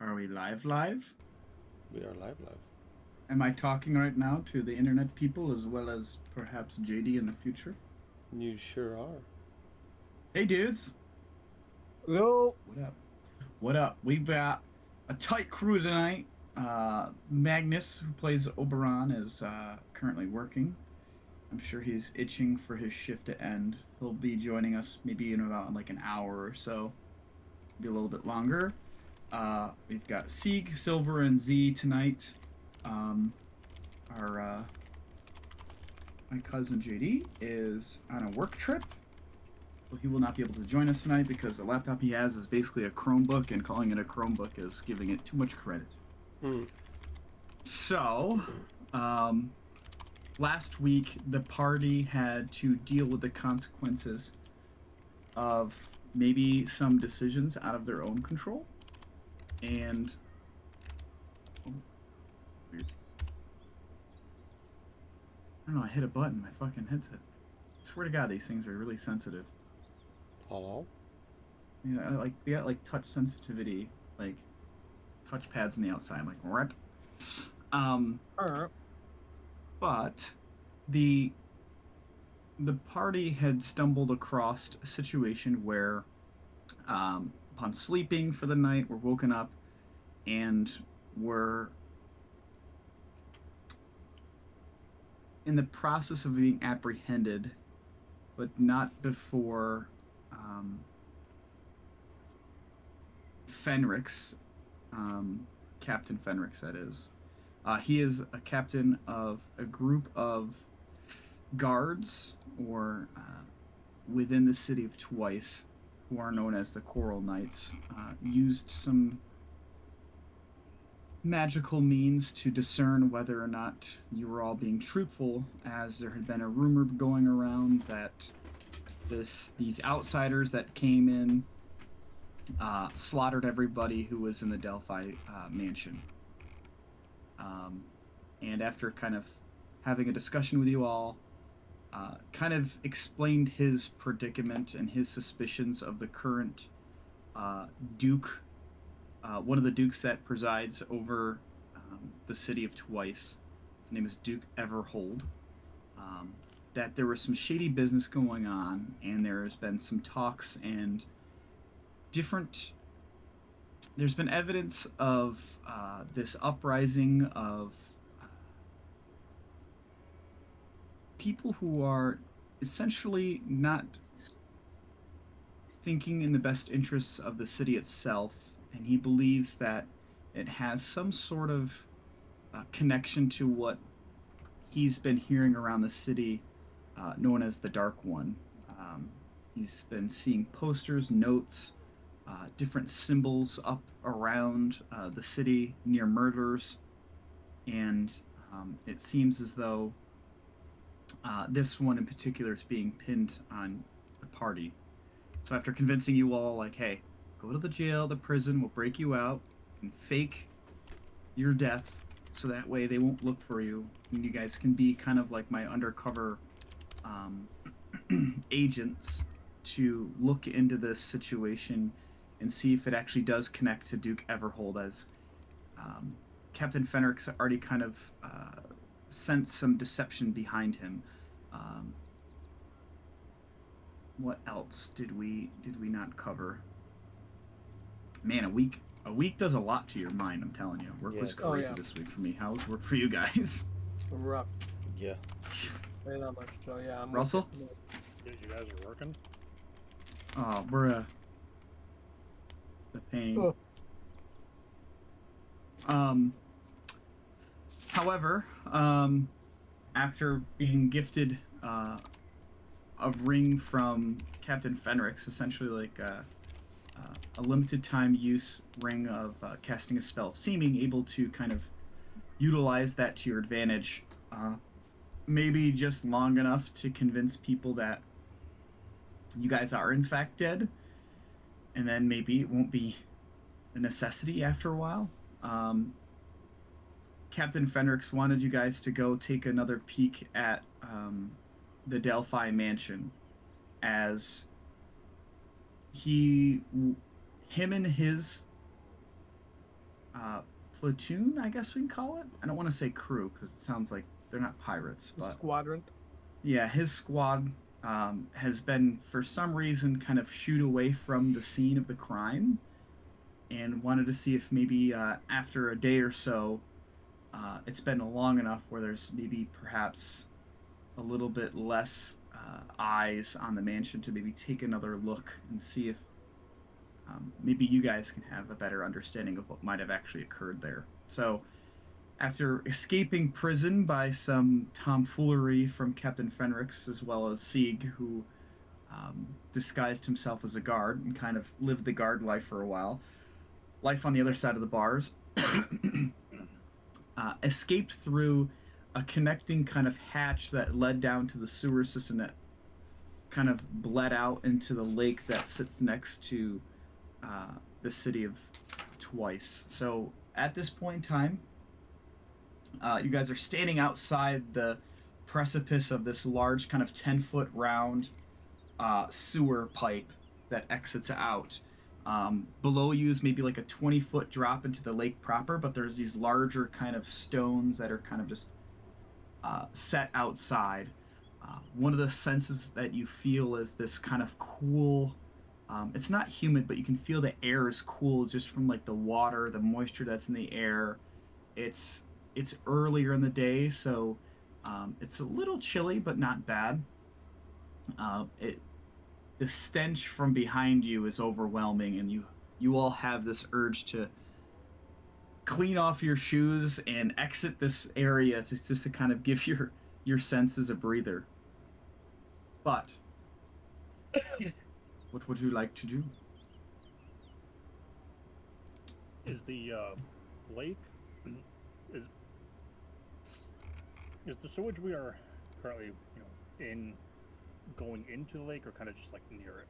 Are we live? We are live. Am I talking right now to the internet people as well as perhaps JD in the future? You sure are. Hey dudes, Yo, what up? What up? We've got a tight crew tonight. Magnus, who plays Oberon, is currently working. I'm sure he's itching for his shift to end. He'll be joining us maybe in about like an hour or so, maybe a little bit longer. We've got Sieg, Silver, and Z tonight. Our My cousin JD is on a work trip, so he will not be able to join us tonight because the laptop he has is basically a Chromebook, and calling it a Chromebook is giving it too much credit. Hmm. So, um, last week the party had to deal with the consequences of maybe some decisions out of their own control, and oh, weird. I don't know. I hit a button. My fucking headset. I swear to God, these things are really sensitive. Hello? Yeah, like they got like touch sensitivity, like touch pads on the outside, like rip. Um, er, but the the party had stumbled across a situation where, upon sleeping for the night, were woken up and were in the process of being apprehended, but not before um, Fenrix, Captain Fenrix, that is. He is a captain of a group of guards, or within the city of Twice, who are known as the Coral Knights, used some magical means to discern whether or not you were all being truthful, as there had been a rumor going around that these outsiders that came in slaughtered everybody who was in the Delphi mansion. Um, and after kind of having a discussion with you all, kind of explained his predicament and his suspicions of the current uh, Duke, one of the Dukes that presides over the city of Twice. His name is Duke Everhold. Um, that there was some shady business going on, and there has been some talks and different. There's been evidence of this uprising of people who are essentially not thinking in the best interests of the city itself, and he believes that it has some sort of connection to what he's been hearing around the city, known as the Dark One. Um, he's been seeing posters, notes, different symbols up around the city near murders, and it seems as though this one in particular is being pinned on the party. So after convincing you all, like, hey, go to the jail, the prison, we'll break you out and fake your death so that way they won't look for you. And you guys can be kind of like my undercover um, agents to look into this situation and see if it actually does connect to Duke Everhold, as um, Captain Fenrix already kind of sent some deception behind him. Um, what else did we not cover? Man, a week does a lot to your mind. I'm telling you, work Yeah, was it does. crazy yeah. this week for me. How was work for you guys? rough. Yeah. Very not much. So yeah, I'm Russell? You guys are working? Oh, we're the pain. Oh, Um, However, after being gifted a ring from Captain Fenrix, essentially like a limited time use ring of casting a spell of seeming, able to kind of utilize that to your advantage. Maybe just long enough to convince people that you guys are in fact dead, and then maybe it won't be a necessity after a while. Um, Captain Fenrix wanted you guys to go take another peek at the Delphi mansion, as he, him and his platoon, I guess we can call it. I don't want to say crew because it sounds like they're not pirates, but Squadron. yeah, his squad has been, for some reason, kind of shooed away from the scene of the crime and wanted to see if maybe after a day or so, it's been long enough where there's maybe perhaps a little bit less eyes on the mansion to maybe take another look and see if maybe you guys can have a better understanding of what might have actually occurred there. So, after escaping prison by some tomfoolery from Captain Fenrix as well as Sieg, who disguised himself as a guard and kind of lived the guard life for a while, life on the other side of the bars, escaped through a connecting kind of hatch that led down to the sewer system that kind of bled out into the lake that sits next to the city of Twice. So at this point in time, you guys are standing outside the precipice of this large, kind of 10-foot round sewer pipe that exits out. Below you is maybe like a 20-foot drop into the lake proper, but there's these larger kind of stones that are kind of just set outside. One of the senses that you feel is this kind of cool. It's not humid, but you can feel the air is cool just from like the water, the moisture that's in the air. It's it's earlier in the day, so it's a little chilly, but not bad. It The stench from behind you is overwhelming, and you all have this urge to clean off your shoes and exit this area to just to kind of give your senses a breather. But what would you like to do? Is the lake is is the sewage we are currently in going into the lake or kind of just like near it?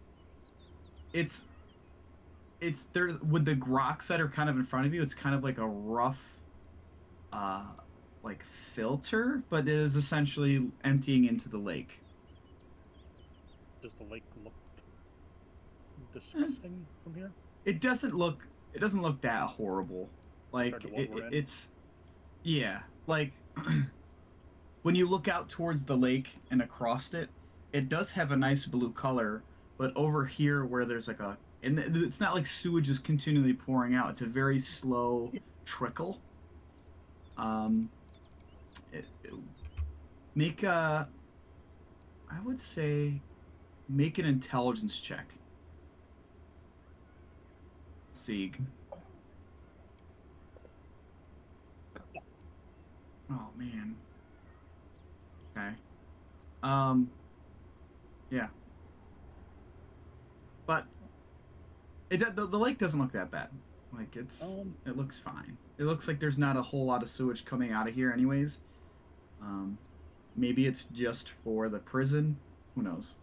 It's there with the rocks that are kind of in front of you. It's kind of like a rough, uh, like filter, but it is essentially emptying into the lake. Does the lake look Eh, disgusting from here it doesn't look that horrible. Like compared to what we're in? it's yeah, like when you look out towards the lake and across it, it does have a nice blue color, but over here where there's like a and it's not like sewage is continually pouring out. It's a very slow trickle. Um, it make a I would say make an intelligence check, Sieg. Oh man. Okay. Um, yeah. But the lake doesn't look that bad. Like it looks fine. It looks like there's not a whole lot of sewage coming out of here, anyways. Um, Maybe it's just for the prison. Who knows?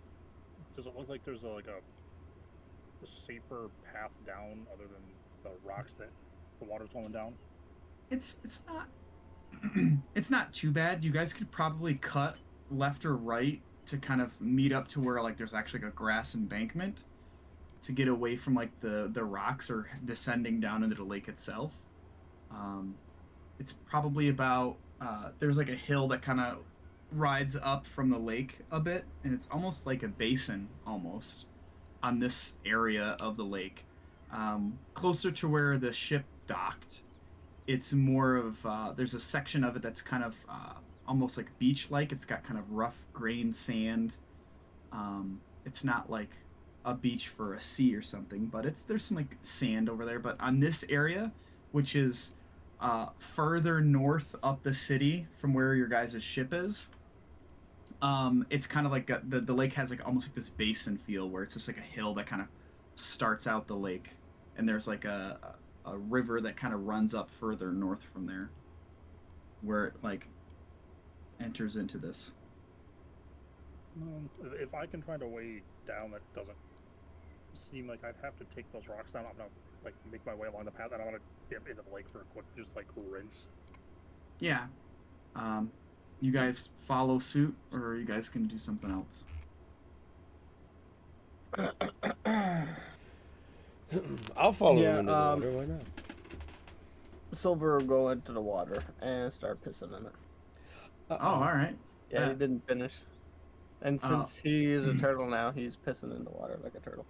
Does it look like there's a safer path down other than the rocks that the water's going down? It's not it's not too bad. You guys could probably cut left or right to kind of meet up to where like there's actually like a grass embankment to get away from like the rocks or descending down into the lake itself. Um, it's probably about there's like a hill that kind of rides up from the lake a bit, and it's almost like a basin almost on this area of the lake, closer to where the ship docked. It's more of there's a section of it that's kind of almost like beach like. It's got kind of rough grain sand. It's not like a beach for a sea or something, but it's there's some like sand over there. But on this area, which is further north up the city from where your guys' ship is, it's kind of like the lake has like almost like this basin feel where it's just like a hill that kind of starts out the lake, and there's like a river that kind of runs up further north from there, where it like enters into this. If I can find a way down that doesn't seem like I'd have to take those rocks down, I'm gonna like make my way along the path. I don't want to dip into the lake for a quick, just like rinse. Yeah. You guys follow suit, or you guys can do something else? I'll follow Yeah, him into the water. Why not? Silver will go into the water and start pissing in it. Oh, all right. Yeah, he didn't finish. And Oh. since he is a turtle now, he's pissing in the water like a turtle.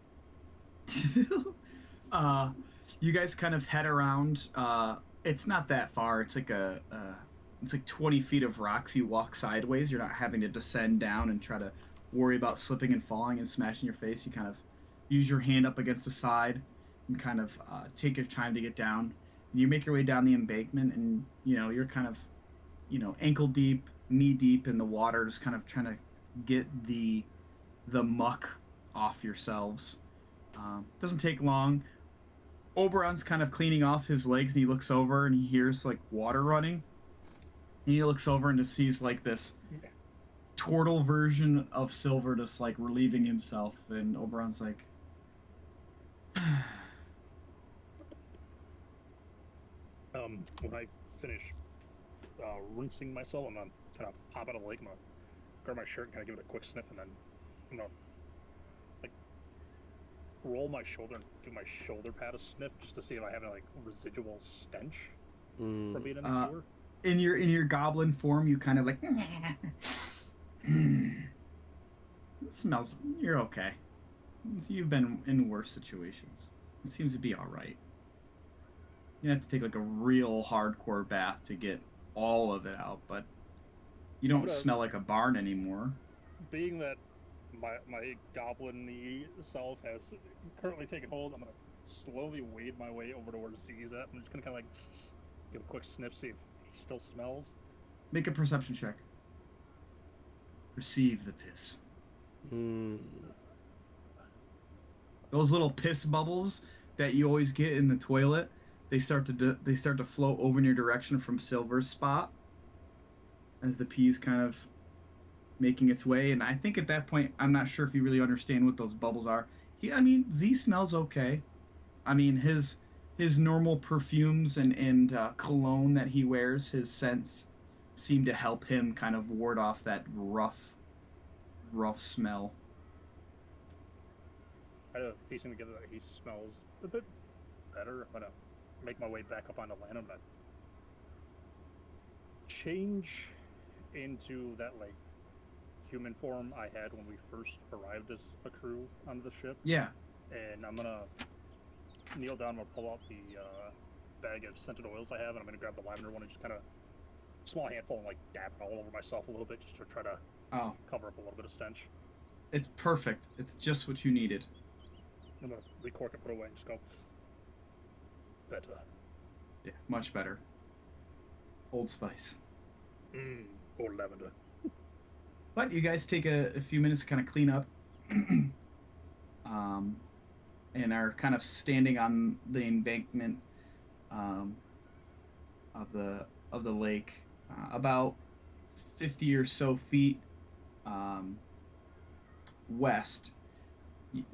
You guys kind of head around. It's not that far. It's like it's like 20 feet of rocks. You walk sideways. You're not having to descend down and try to worry about slipping and falling and smashing your face. You kind of use your hand up against the side and kind of take your time to get down. And you make your way down the embankment, and you're kind of ankle deep, knee deep in the water, just kind of trying to get the muck off yourselves. Doesn't take long. Oberon's kind of cleaning off his legs, and he looks over and he hears like water running. And he looks over and just sees like this turtle version of Silver just like relieving himself. And Oberon's like, when I finish rinsing myself, I'm gonna kind of pop out of the lake. I'm gonna grab my shirt and kind of give it a quick sniff, and then I'm gonna like roll my shoulder and give my shoulder pad a sniff just to see if I have any like residual stench from being in the sewer. In your goblin form, you kind of like it smells. You're okay. You've been in worse situations. It seems to be all right. You have to take like a real hardcore bath to get all of it out, but you don't smell like a barn anymore. Being that my goblin-y self has currently taken hold, I'm gonna slowly wade my way over to where Z's at. I'm just gonna kind of like give a quick sniff, see if he still smells. Make a perception check. Perceive the piss. Those little piss bubbles that you always get in the toilet, they start to float over in your direction from Silver's spot as the pee's kind of making its way. And I think at that point, I'm not sure if you really understand what those bubbles are. Z smells okay. I mean, his normal perfumes and cologne that he wears, his scents seem to help him kind of ward off that rough smell. Piecing together that he smells a bit better. I'm gonna make my way back up onto land. I'm gonna change into that like human form I had when we first arrived as a crew onto the ship. Yeah. And I'm gonna kneel down. I'm gonna pull out the bag of scented oils I have, and I'm gonna grab the lavender one and just kind of small handful and like dab it all over myself a little bit just to try to cover up a little bit of stench. It's perfect. It's just what you needed. I'm gonna recork it, put it away, and just go. Better. Yeah, much better. Old Spice. Old lavender. But you guys take a few minutes to kind of clean up, and are kind of standing on the embankment of the lake, about 50 or so feet west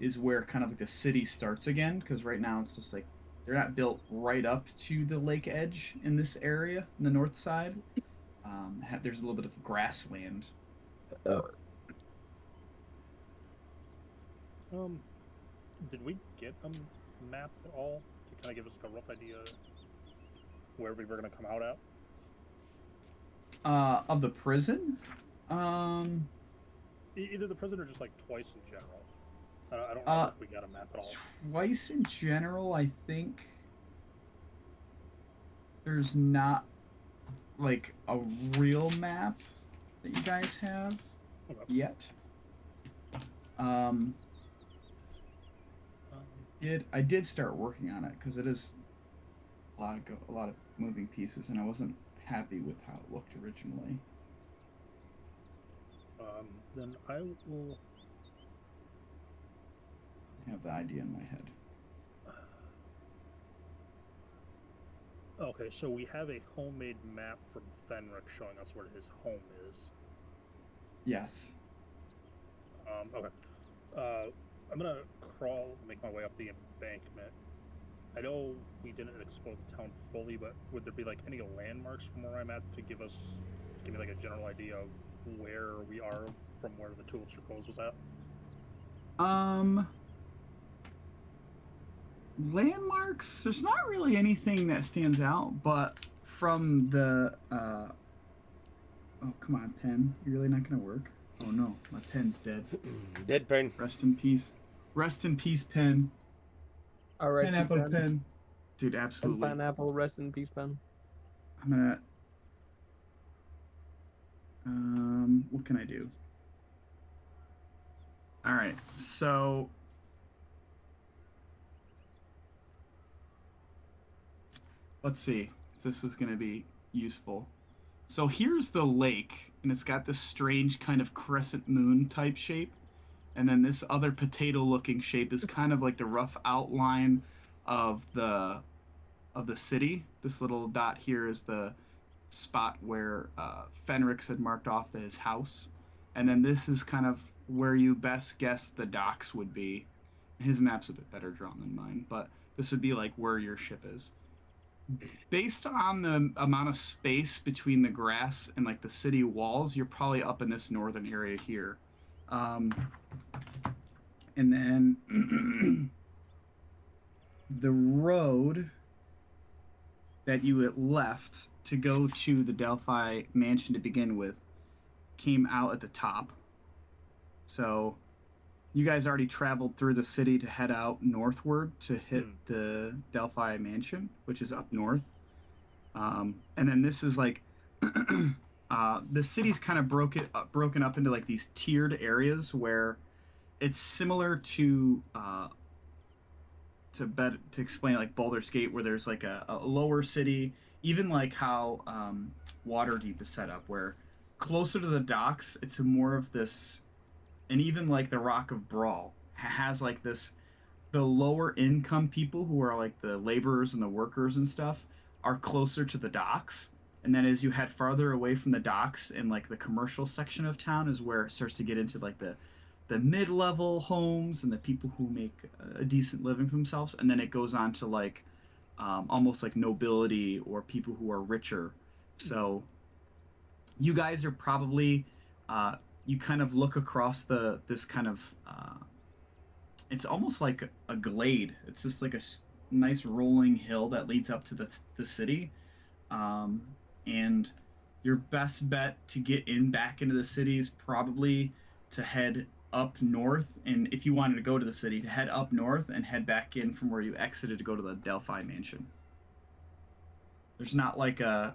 is where kind of like the city starts again, because right now it's just like they're not built right up to the lake edge in this area in the north side. There's a little bit of grassland. Did we get a map at all to kind of give us like a rough idea where we were going to come out at? Of the prison? Either the prison or just like twice in general. I don't know if we got a map at all. Twice in general, I think there's not like a real map that you guys have yet. I did start working on it because it is a lot of moving pieces, and I wasn't happy with how it looked originally. Then I will have the idea in my head. Okay, so we have a homemade map from Fenric showing us where his home is. Yes. Okay. I'm gonna make my way up the embankment. I know we didn't explore the town fully, but would there be like any landmarks from where I'm at to give me like a general idea of where we are from where the Tulips Repose was at? Landmarks, there's not really anything that stands out, but from the oh, come on, pen. You're really not gonna work? Oh no, my pen's dead. Dead pen. Rest in peace. Rest in peace, pen. R.I.P. Pineapple Pen. pen. Dude, And absolutely. pineapple, rest in peace, Pen. I'm gonna what can I do? Alright, so let's see if this is gonna be useful. So here's the lake, and it's got this strange kind of crescent moon type shape. And then this other potato looking shape is kind of like the rough outline of the city. This little dot here is the spot where Fenrix had marked off his house, and then this is kind of where you best guess the docks would be. His map's a bit better drawn than mine, but this would be like where your ship is. Based on the amount of space between the grass and like the city walls, you're probably up in this northern area here. Um, and then the road that you had left to go to the Delphi mansion to begin with came out at the top. So you guys already traveled through the city to head out northward to hit the Delphi mansion, which is up north. And then this is like the city's kind of broken up into like these tiered areas where it's similar to explain like Baldur's Gate, where there's like a lower city, even like how Waterdeep is set up, where closer to the docks, it's more of this, and even like the Rock of Brawl has like this, the lower income people who are like the laborers and the workers and stuff are closer to the docks. And then as you head farther away from the docks and like the commercial section of town is where it starts to get into like the mid-level homes and the people who make a decent living for themselves, and then it goes on to like almost like nobility or people who are richer. So you guys are probably you kind of look across this kind of it's almost like a glade. It's just like a nice rolling hill that leads up to the city, and your best bet to get in back into the city is probably to head up north, and if you wanted to go to the city, to head up north and head back in from where you exited to go to the Delphi mansion. There's not like an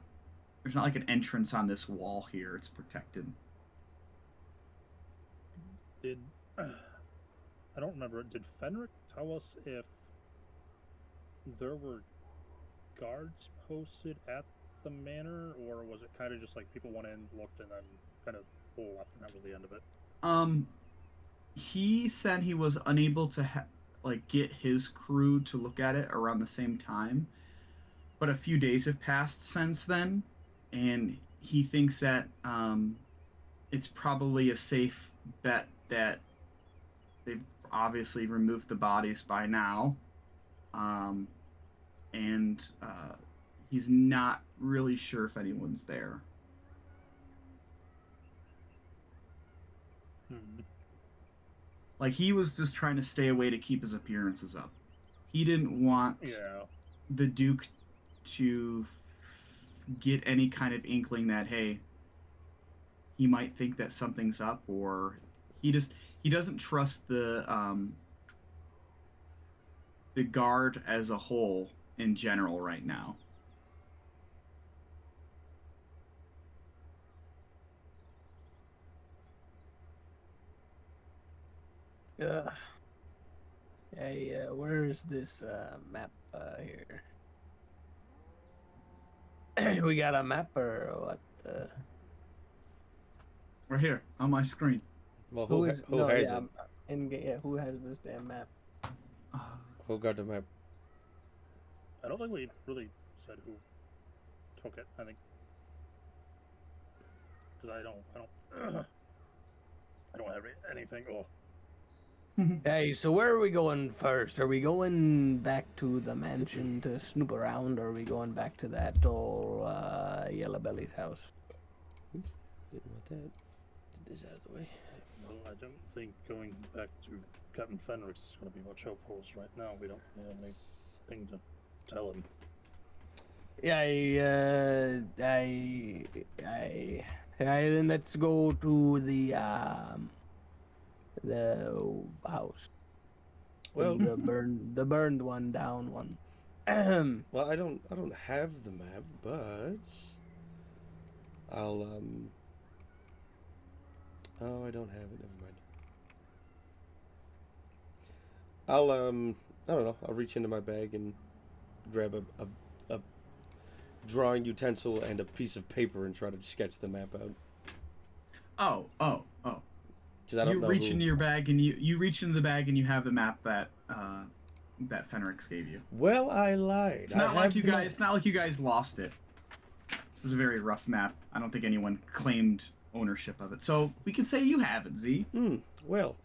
entrance on this wall here. It's protected. Did I don't remember. Did Fenric tell us if there were guards posted at the manor, or was it kind of just like people went in, looked, and then kind of left, and that was the end of it? He said he was unable to like get his crew to look at it around the same time, but a few days have passed since then, and he thinks that it's probably a safe bet that they've obviously removed the bodies by now, and he's not really sure if anyone's there. Like, he was just trying to stay away to keep his appearances up. He didn't want the Duke to get any kind of inkling that, hey, he might think that something's up, or he doesn't trust the guard as a whole in general right now. Hey, where's this map here? We got a map or what? Right here on my screen. Well, who has it? Who has this damn map? Who got the map? I don't think we really said who took it. I think because I don't have anything. Oh. Hey, so where are we going first? Are we going back to the mansion to snoop around, or are we going back to that old Yellow Belly's house? Oops, didn't want that. Get this out of the way. No, I don't think going back to Captain Fenric is going to be much help for us right now. We don't really have anything to tell him. Yeah, then let's go to the house. Well, the burned one, down one. well, I don't have the map, but I'll Oh, I don't have it. Never mind. I don't know. I'll reach into my bag and grab a drawing utensil and a piece of paper and try to sketch the map out. Oh. Because I don't You know reach who... into your bag and you reach into the bag and you have the map that that Fenrix gave you. Well, I lied. It's not like you guys. It's not like you guys lost it. This is a very rough map. I don't think anyone claimed ownership of it, so we can say you have it, Z. Well,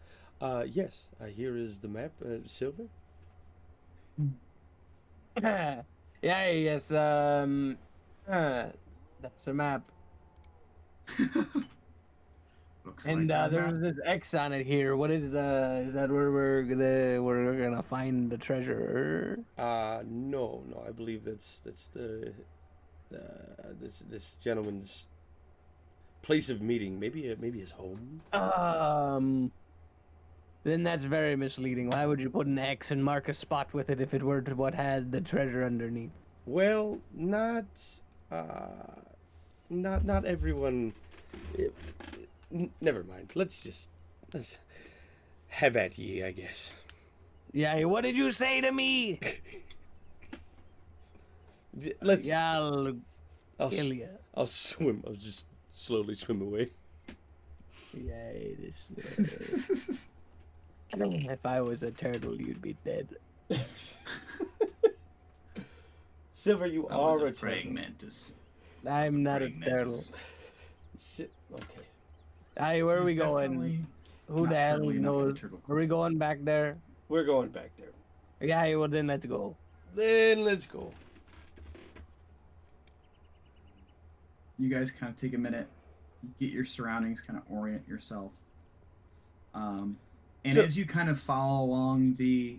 yes. Here is the map, Silver. Yes. That's the map. And there's this X on it here. What is that where we're gonna find the treasure? No. I believe that's the this gentleman's place of meeting. Maybe his home. Then that's very misleading. Why would you put an X and mark a spot with it if it were to what had the treasure underneath? Well, not everyone. Never mind. Let's have at ye, I guess. Yeah, what did you say to me? Let's. Yeah, I'll kill you. I'll swim. I'll just slowly swim away. Yeah, this. If I was a turtle, you'd be dead. Silver, you are a praying turtle. mantis. I'm not a turtle. Okay. Hey, where are we going? Who the hell knows? Are we going back there? We're going back there. Yeah, well then let's go. Let's go. You guys kind of take a minute, get your surroundings, kind of orient yourself. As you kind of follow along the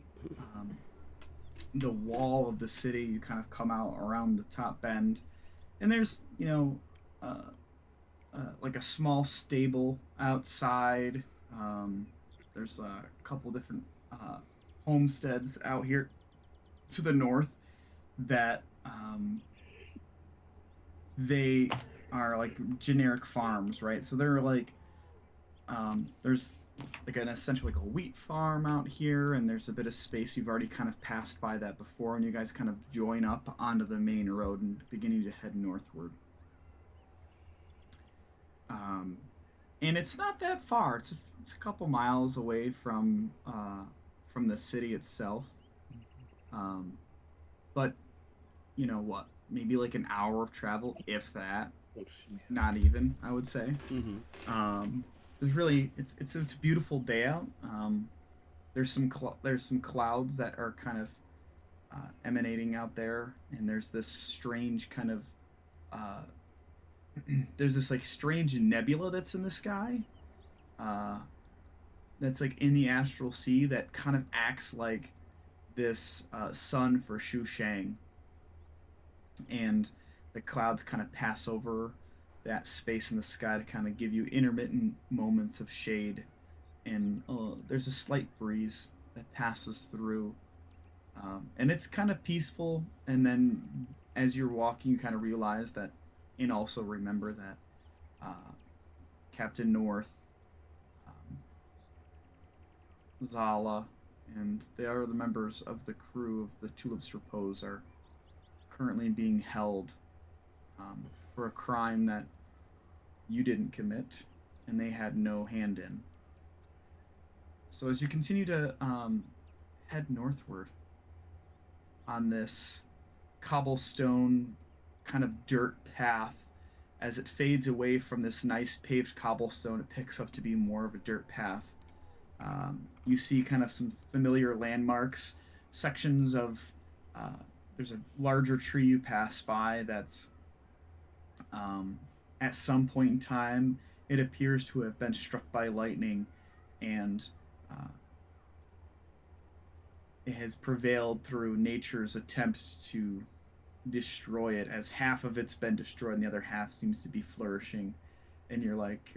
wall of the city, you kind of come out around the top bend, and there's like a small stable outside. There's a couple different homesteads out here to the north that they are like generic farms, right? So they're like there's like essentially like a wheat farm out here, and there's a bit of space. You've already kind of passed by that before, and you guys kind of join up onto the main road and beginning to head northward. And it's not that far. It's a couple miles away from the city itself. But you know what? Maybe like an hour of travel, if that. Not even, I would say. There's really it's a beautiful day out. There's some clouds that are kind of emanating out there, and there's this strange kind of there's this like strange nebula that's in the sky, that's like in the astral sea that kind of acts like this sun for Shu Shang, and the clouds kind of pass over that space in the sky to kind of give you intermittent moments of shade, and there's a slight breeze that passes through, and it's kind of peaceful. And then as you're walking, you kind of realize that, and also remember that Captain North, Zala, and the other members of the crew of the Tulip's Repose are currently being held for a crime that you didn't commit and they had no hand in. So as you continue to head northward on this cobblestone kind of dirt path, as it fades away from this nice paved cobblestone, it picks up to be more of a dirt path. You see kind of some familiar landmarks, sections of there's a larger tree you pass by that's at some point in time it appears to have been struck by lightning, and it has prevailed through nature's attempt to destroy it, as half of it's been destroyed and the other half seems to be flourishing. And you're like,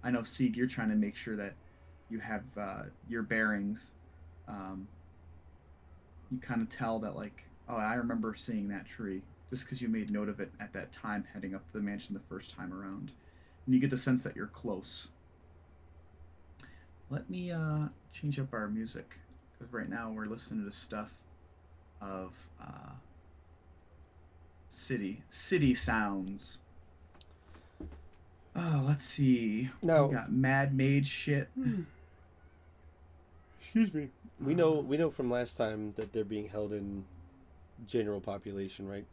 I know, Sieg, you're trying to make sure that you have your bearings. Um, you kind of tell that, like, oh, I remember seeing that tree just because you made note of it at that time heading up to the mansion the first time around. And you get the sense that you're close. Let me change up our music because right now we're listening to stuff of city sounds. Oh, let's see. Now, We got Mad Mage shit. excuse me. We know from last time that they're being held in general population, right?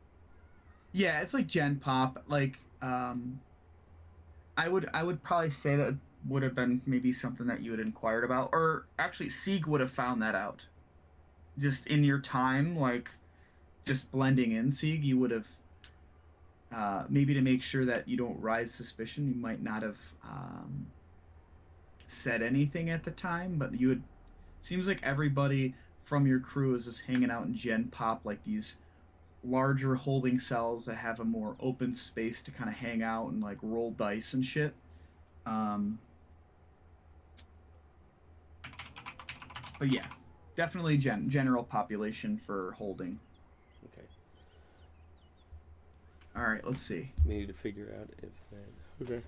Yeah, it's like Gen Pop. Like, I would probably say that would have been maybe something that you had inquired about, or actually, Sieg would have found that out. Just in your time, like, just blending in, Sieg, you would have maybe to make sure that you don't rise suspicion. You might not have said anything at the time, but you would. Seems like everybody from your crew is just hanging out in Gen Pop, like these larger holding cells that have a more open space to kind of hang out and like roll dice and shit. Um, but yeah, definitely general population for holding. Okay. All right, let's see. We need to figure out if that. Okay.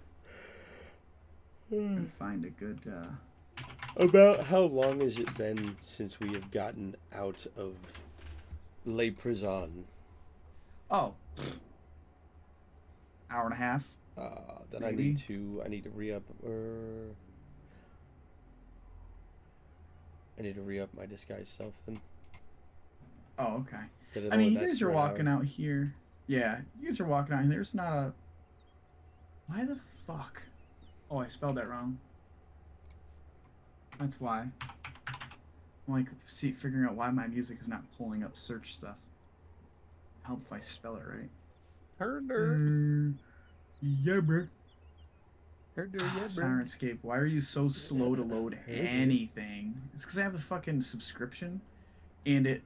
And find a good. About how long has it been since we have gotten out of Le Prison? Oh, hour and a half. Then Maybe. I need to re-up I need to re-up my disguise self then. Oh, okay. 'Cause I know mean, you that's guys are right walking hour. out here. Yeah, you guys are walking out, and there's not a. Why the fuck? Oh, I spelled that wrong. That's why. I'm like, figuring out why my music is not pulling up search stuff. Help if I spell it right. Herder. Yeah, bro. Herder, yeah, bro. Sirenscape, why are you so slow to load anything? It's because I have the fucking subscription, and it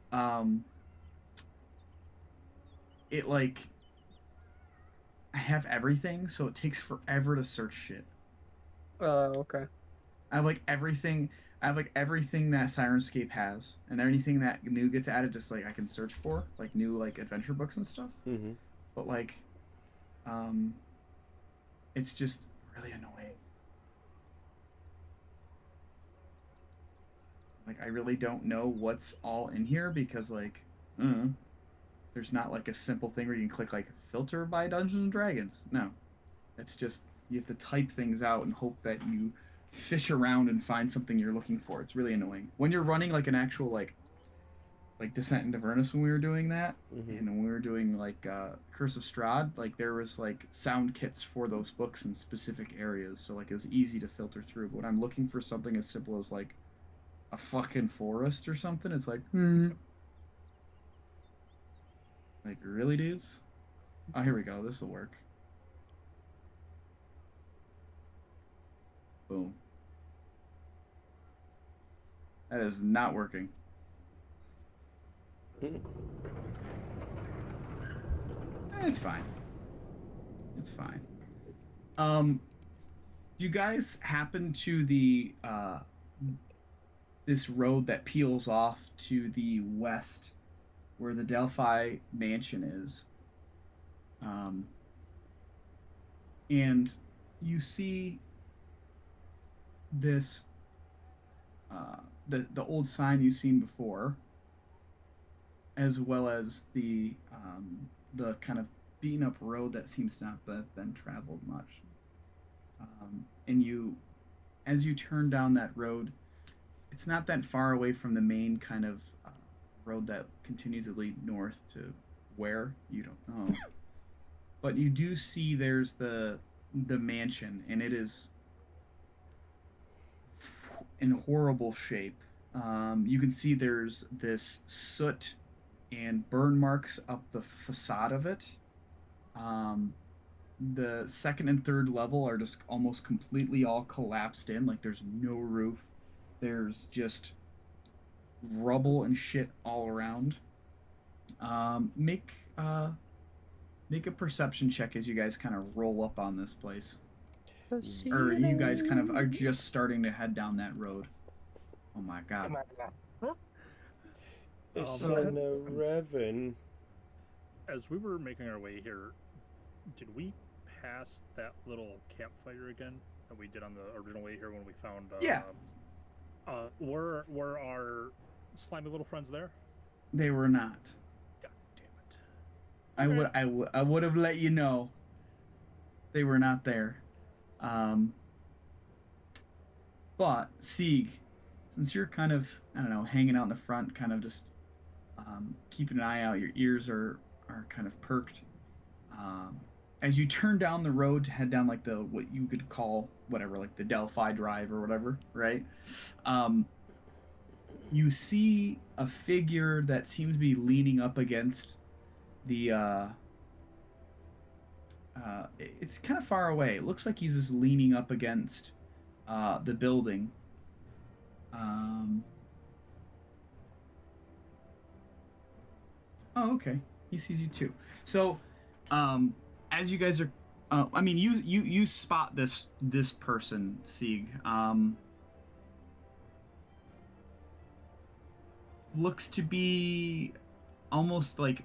like, I have everything, so it takes forever to search shit. Okay. I have like everything. I have like everything that Sirenscape has, and anything that new gets added, just like I can search for, like new like adventure books and stuff. Mm-hmm. But like, um, it's just really annoying. Like I really don't know what's all in here because like, there's not like a simple thing where you can click like filter by Dungeons and Dragons. No, it's just you have to type things out and hope that you fish around and find something you're looking for. It's really annoying when you're running like an actual like Descent into Avernus when we were doing that, Mm-hmm. and when we were doing like Curse of Strahd, like there was like sound kits for those books in specific areas, so like it was easy to filter through. But when I'm looking for something as simple as like a fucking forest or something, it's like, like really, dudes? Oh, here we go. This will work. Boom. That is not working. It's fine. It's fine. Do you guys happen to the this road that peels off to the west, where the Delphi mansion is? Um, and you see this the old sign you've seen before, as well as the kind of beaten up road that seems not to have been traveled much. And you, as you turn down that road, it's not that far away from the main kind of road that continues to lead north to where you don't know. But you do see there's the mansion, and it is in horrible shape. You can see there's this soot and burn marks up the facade of it. Um, the second and third level are just almost completely all collapsed in. Like there's no roof. There's just rubble and shit all around. Make make a perception check as you guys kind of roll up on this place. Or you guys kind of are just starting to head down that road. Oh my god. It's Um, on a Revan. As we were making our way here, did we pass that little campfire again that we did on the original way here when we found? Yeah. Were our slimy little friends there? They were not. God damn it! I would have let you know. They were not there. But Sieg, since you're kind of, I don't know, hanging out in the front, kind of just keeping an eye out, your ears are kind of perked. As you turn down the road to head down like the what you could call whatever, like the Delphi Drive or whatever, right? You see a figure that seems to be leaning up against the. It's kind of far away. It looks like he's just leaning up against the building. Oh, okay. He sees you too. So, as you guys are, I mean, you spot this person, Sieg. Looks to be almost like.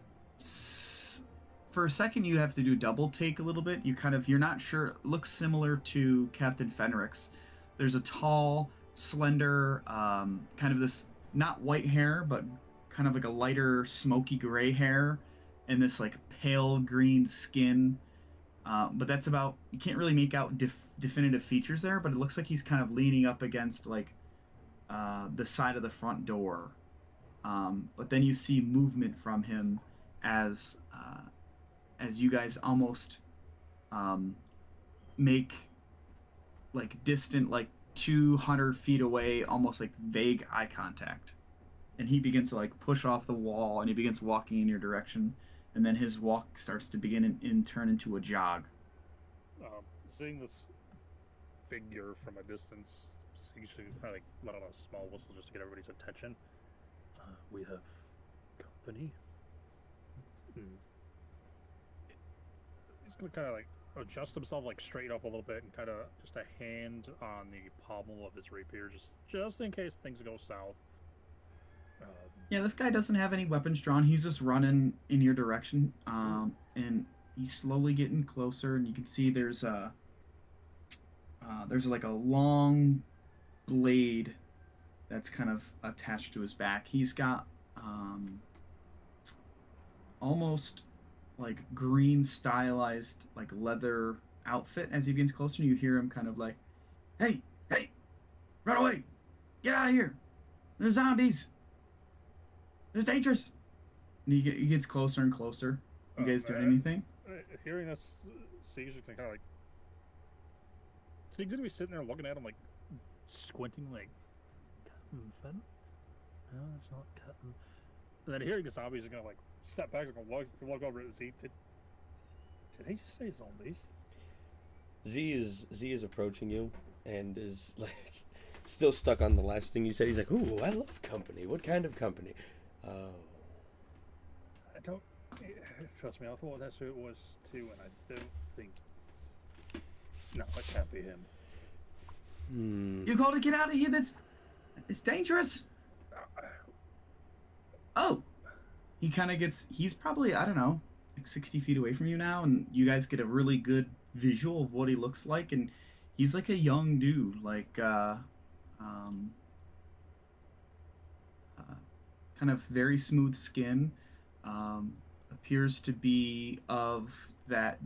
For a second, you have to do double take a little bit. You're not sure. Looks similar to Captain Fenrix. There's a tall, slender, kind of this not white hair, but kind of like a lighter, smoky gray hair, and this like pale green skin. But that's about. You can't really make out definitive features there, but it looks like he's kind of leaning up against like the side of the front door. But then you see movement from him as you guys almost make like distant, like 200 feet away, almost like vague eye contact. And he begins to like push off the wall and he begins walking in your direction. And then his walk starts to begin and turn into a jog. Seeing this figure from a distance, you should kind of like let out a small whistle just to get everybody's attention. We have company. He's gonna kind of like adjust himself, like straighten up a little bit, and kind of just a hand on the pommel of his rapier, just in case things go south. Yeah, this guy doesn't have any weapons drawn. He's just running in your direction, and he's slowly getting closer. And you can see there's like a long blade that's kind of attached to his back. He's got almost like green stylized like leather outfit. As he begins closer, you hear him kind of like, hey, run away, get out of here, there's zombies, it's dangerous. And he gets closer and closer. You guys doing anything? Hearing this, Siege is kind of like, Siege's gonna be sitting there looking at him like squinting, like, Captain Fenn? No, it's not Captain. And then hearing the zombies, are gonna like step back and walk over to Z. Did he just say zombies? Z is approaching you and is like still stuck on the last thing you said. He's like, "Ooh, I love company. What kind of company?" Oh. I don't trust me. I thought that's who it was too, and I don't think. No, that can't be him. You got to get out of here. It's dangerous. Oh, he kind of gets. He's probably, I don't know, like 60 feet away from you now, and you guys get a really good visual of what he looks like, and he's like a young dude, like kind of very smooth skin, appears to be of that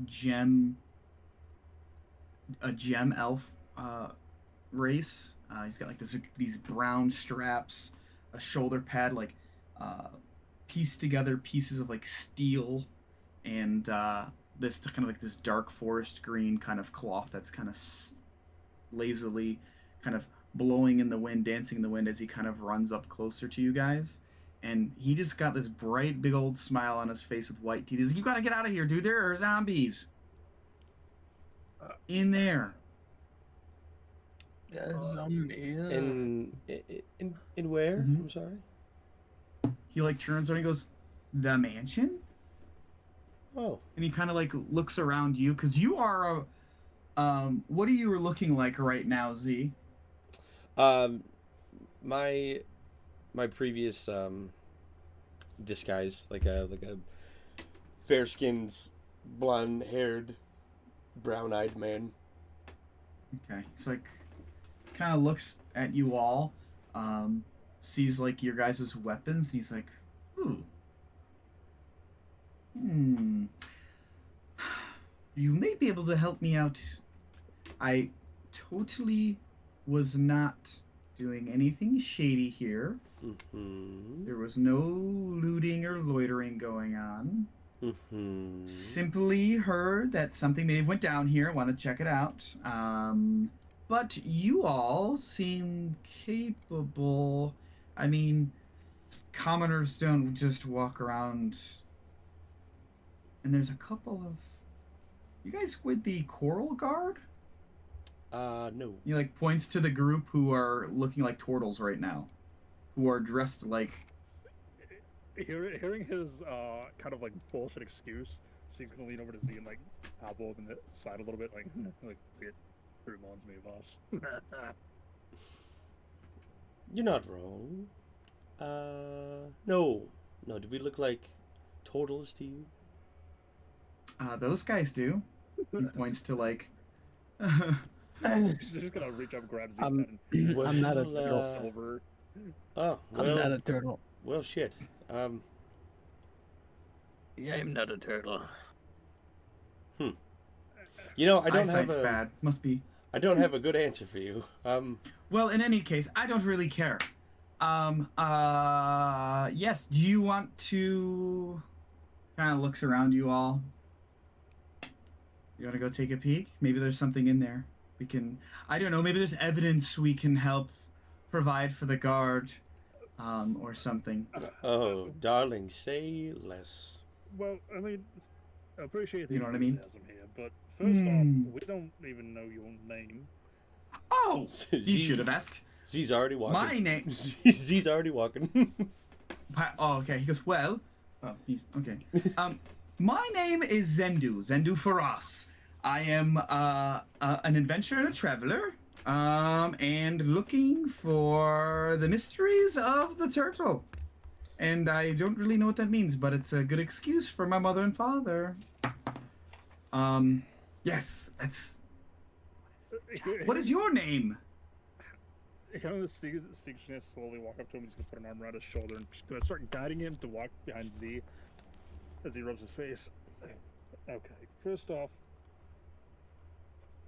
a gem elf race. He's got like these brown straps, a shoulder pad, like pieced together pieces of like steel, and this kind of like this dark forest green kind of cloth that's kind of lazily kind of blowing in the wind, dancing in the wind as he kind of runs up closer to you guys. And he just got this bright, big old smile on his face with white teeth. He's like, "You gotta get out of here, dude. There are zombies in there." Zombies. In where? Mhm. I'm sorry. he like turns around and goes, "The mansion?" Oh, And he kind of like looks around you because you are a. What are you looking like right now, Z? um, my my previous disguise, like a fair skinned, blonde haired, brown eyed man. Okay, he's like, kind of looks at you all, sees like your guys' weapons. And he's like, "Ooh, hmm, you may be able to help me out. I totally was not doing anything shady here. Mm-hmm. There was no looting or loitering going on. Mm-hmm. Simply heard that something may have went down here. Want to check it out. But you all seem capable. I mean, commoners don't just walk around. And there's a couple of you guys with the Coral Guard. No. He like points to the group who are looking like turtles right now, who are dressed like. Hearing his kind of like bullshit excuse, she's gonna lean over to Z and like hop over the side a little bit, like it reminds me of us. You're not wrong. No. No, do we look like turtles to you? Those guys do. He points to like. She's just gonna reach up, grab Z's head, and Well, I'm not a turtle. silver. Oh, I'm not well, a turtle. well, shit. Yeah, I'm not a turtle. You know, I don't Eyesight's have a bad. Must be. I don't have a good answer for you. Well, in any case, I don't really care. Yes. Do you want to? Kind of looks around you all. You want to go take a peek? Maybe there's something in there. We can. I don't know. Maybe there's evidence we can help provide for the guard, or something. Oh, darling, say less. Well, I mean, I appreciate the You know what I mean? enthusiasm here, but first off, we don't even know your name. Oh, you Z- should have asked. Z's already walking. My name. Z's already walking. Oh, okay. He goes, well. Oh, okay. My name is Zendu. Zendu Faras. I am an adventurer and a traveler, and looking for the mysteries of the turtle. And I don't really know what that means, but it's a good excuse for my mother and father. Yes, that's. What is your name? Kind of sees gonna slowly walk up to him. He's gonna put an arm around his shoulder and just gonna start guiding him to walk behind Z as he rubs his face. Okay, first off,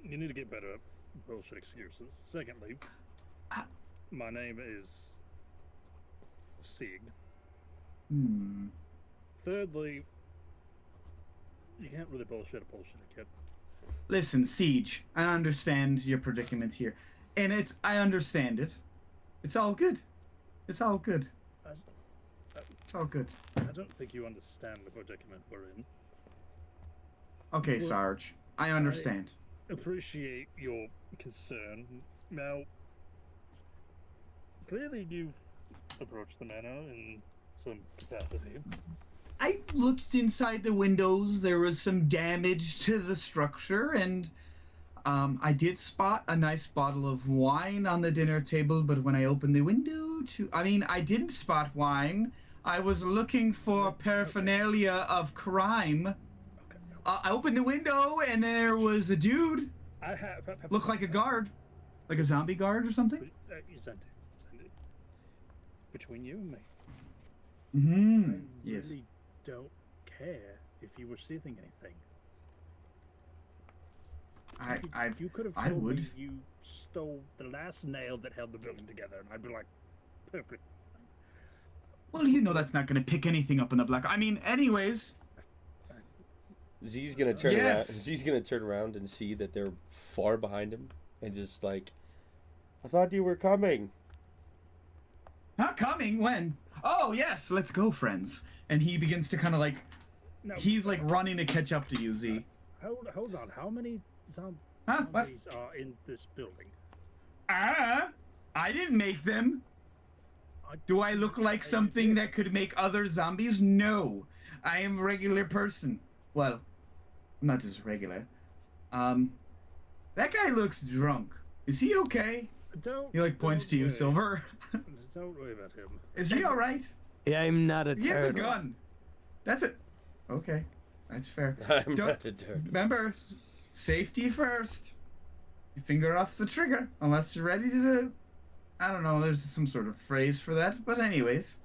you need to get better at bullshit excuses. Secondly, my name is Sieg. Thirdly, you can't really bullshit a kid. Listen, Siege, I understand your predicament here. And I understand it. It's all good. It's all good. It's all good. I don't think you understand the predicament we're in. Okay, Well, Sarge. I understand. Appreciate your concern. Now, clearly you've approached the manor in some capacity. I looked inside the windows. There was some damage to the structure, and I did spot a nice bottle of wine on the dinner table, but when I opened the window I didn't spot wine. I was looking for paraphernalia of crime. Okay. I opened the window, and there was a dude. Looked like a guard. Like a zombie guard or something? Send it. Between you and me. Mm-hmm. I Yes. really don't care if you were stealing anything. You could have told would. me you stole the last nail that held the building together, and I'd be like, perfect. Well, you know that's not going to pick anything up in the black. I mean, anyways. Z's gonna turn Yes. around. Z's gonna turn around and see that they're far behind him, and just like, I thought you were coming. Not coming? When? Oh, yes, let's go, friends. And he begins to kind of like. No, He's like running to catch up to you, Z. Hold on. How many Huh? What? zombies are in this building? I didn't make them. Do I look like something that could make other zombies? No. I am a regular person. Well, I'm not just regular. That guy looks drunk. Is he okay? He like points to you, Silver. Don't worry about him. Is he all right? Yeah, I'm not a He has a turtle. gun. That's it. Okay, that's fair. I'm Don't- not a turtle. Remember, safety first. Your finger off the trigger, unless you're ready to. I don't know. There's some sort of phrase for that, but anyways.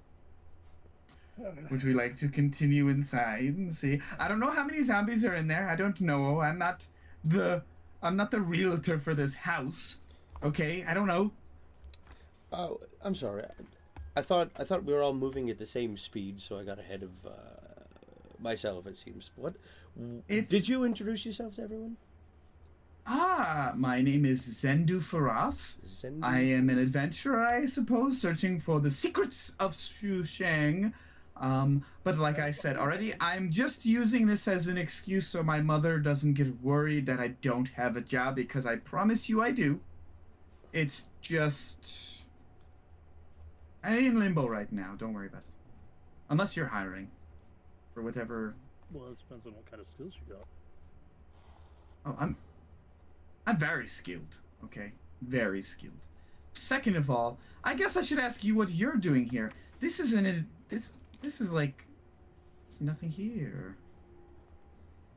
Would we like to continue inside and see? I don't know how many zombies are in there. I don't know. I'm not the realtor for this house. Okay, I don't know. Oh, I'm sorry. I thought we were all moving at the same speed, so I got ahead of myself. It seems. What? Did you introduce yourself to everyone? My name is Zendu Faras. Zendu? I am an adventurer, I suppose, searching for the secrets of Shushang. But like I said already, I'm just using this as an excuse so my mother doesn't get worried that I don't have a job, because I promise you I do. It's just... I'm in limbo right now, don't worry about it. Unless you're hiring. For whatever... Well, it depends on what kind of skills you got. Oh, I'm very skilled, okay? Very skilled. Second of all, I guess I should ask you what you're doing here. This isn't... This is like... There's nothing here.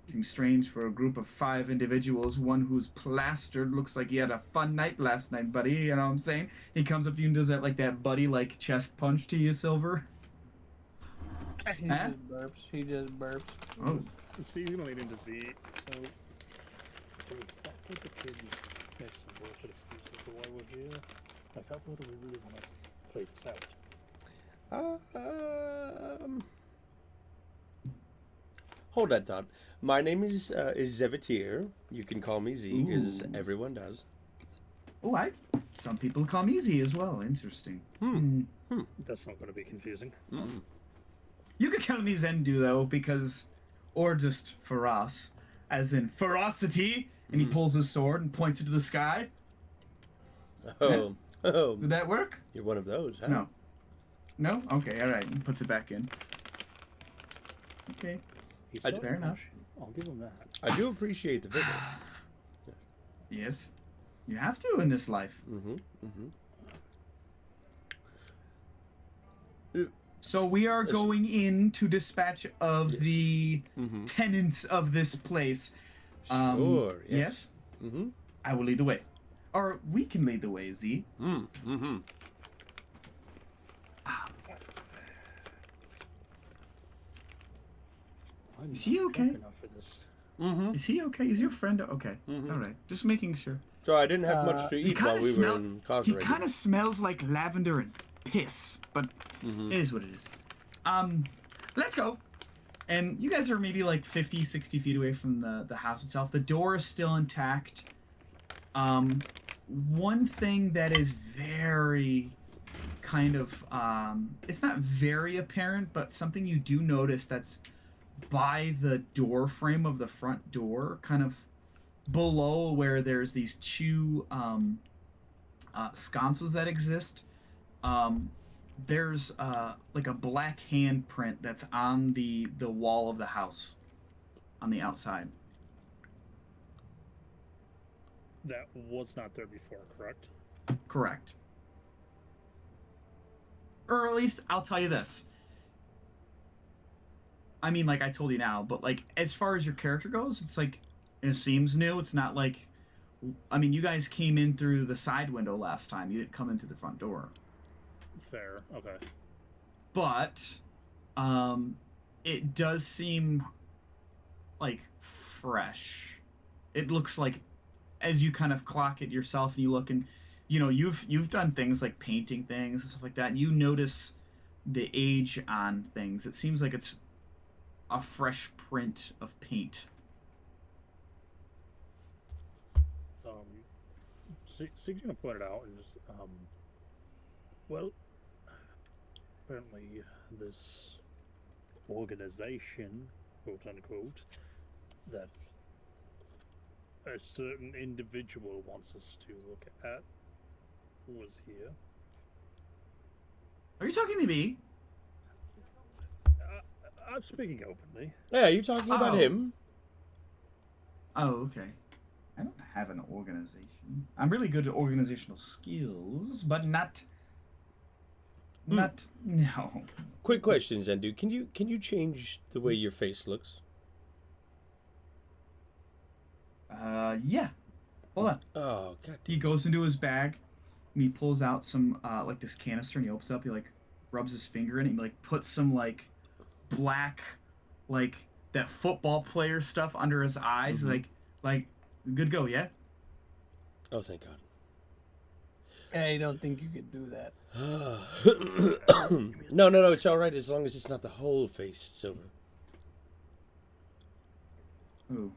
Seems strange for a group of 5 individuals. One who's plastered, looks like he had a fun night last night, buddy. You know what I'm saying? He comes up to you and does that, like, that buddy-like chest punch to you, Silver. He Huh? just burps. He just burps. Oh. See, he's gonna lead into Z, so... That would the kid make some bullshit excuses for why we're here. Like, how far do we really want to play this out? Hold that thought. My name is Zevatir. You can call me Z, because Ooh. everyone does. Oh, some people call me Z as well. Interesting. That's not gonna be confusing. Mm. You could call me Zendu, though, because... Or just Faras. As in ferocity. And he pulls his sword and points it to the sky. Oh, oh, Would that work? you're one of those, huh? No. No? Okay, alright. And puts it back in. Okay. He's I- got Fair enough. caution. I'll give him that. I do appreciate the vigor. Yes. You have to in this life. Mm-hmm. Mm-hmm. So we are going in to dispatch of Yes. the Mm-hmm. tenants of this place. Sure. Yes. Yes. Mm-hmm. I will lead the way. Or we can lead the way, Z. Mm-hmm. I'm Is he not okay? drunk enough for this. Mm-hmm. Is he okay? Is your friend okay? Mhm. Alright. Just making sure. So I didn't have much to He eat while kinda we were he incarcerated. kind of smells like lavender and piss, but Mhm. it is what it is. Let's go. And you guys are maybe like 50, 60 feet away from the house itself. The door is still intact. One thing that is very kind of, it's not very apparent, but something you do notice that's by the door frame of the front door, kind of below where there's these 2 sconces that exist. There's like a black handprint that's on the wall of the house on the outside. That was not there before, correct? Correct. Or at least I'll tell you this. I mean, like I told you now, but like as far as your character goes, it's like it seems new. It's not like, I mean, you guys came in through the side window last time. You didn't come into the front door. Fair. Okay. But it does seem like fresh. It looks like, as you kind of clock it yourself and you look, and you know you've done things like painting things and stuff like that, and you notice the age on things. It seems like it's a fresh print of paint. Sig's gonna point it out and just well, apparently this organization, quote unquote, that a certain individual wants us to look at was here. Are you talking to me? I'm speaking openly. Yeah, you talking about Oh. him? Oh, okay. I don't have an organization. I'm really good at organizational skills, but not. Not. No. Quick question, Zendu. Can you change the way your face looks? Yeah. Hold on. Oh, god He damn. goes into his bag and he pulls out some, like this canister and he opens up. He, like, rubs his finger in it and, like, puts some, like, black, like, that football player stuff under his eyes. Mhm. Like, good go, yeah? Oh, thank God. I don't think you could do that. No. It's all right as long as it's not the whole face, Silver. Ooh.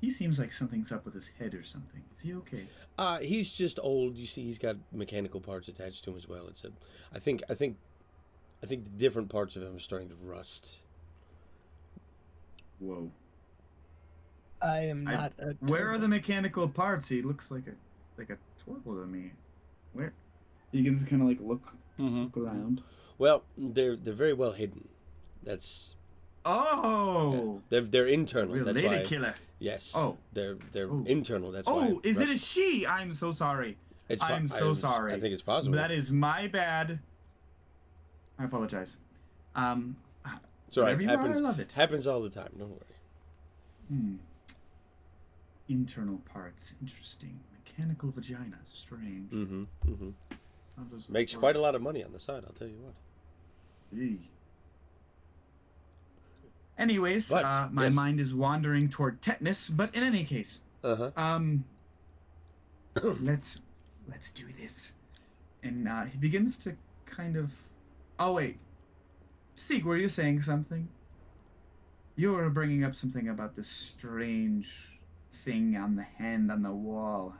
He seems like something's up with his head or something. Is he okay? He's just old. You see, he's got mechanical parts attached to him as well. I think the different parts of him are starting to rust. Whoa. I am not a Where are turtle. the mechanical parts? He looks like a turtle to me. Where? You can just kind of like look around. Well, they're very well hidden. That's Oh, they're internal. real That's lady why. killer. Yes. Oh. They're Oh. internal. That's why. Oh, is it a rust. she? I'm so sorry. It's I'm so sorry. I think it's possible. That is my bad. I apologize. It's all right. Whatever you are, Happens. I love it. Happens all the time. Don't worry. Internal parts, interesting. Mechanical vagina, strange. How does it Makes work? quite a lot of money on the side. I'll tell you what. Eee. Anyways, But, my yes. mind is wandering toward tetanus, but in any case, let's do this. And he begins to kind of. Oh wait, Seek, were you saying something? You were bringing up something about this strange thing on the hand on the wall.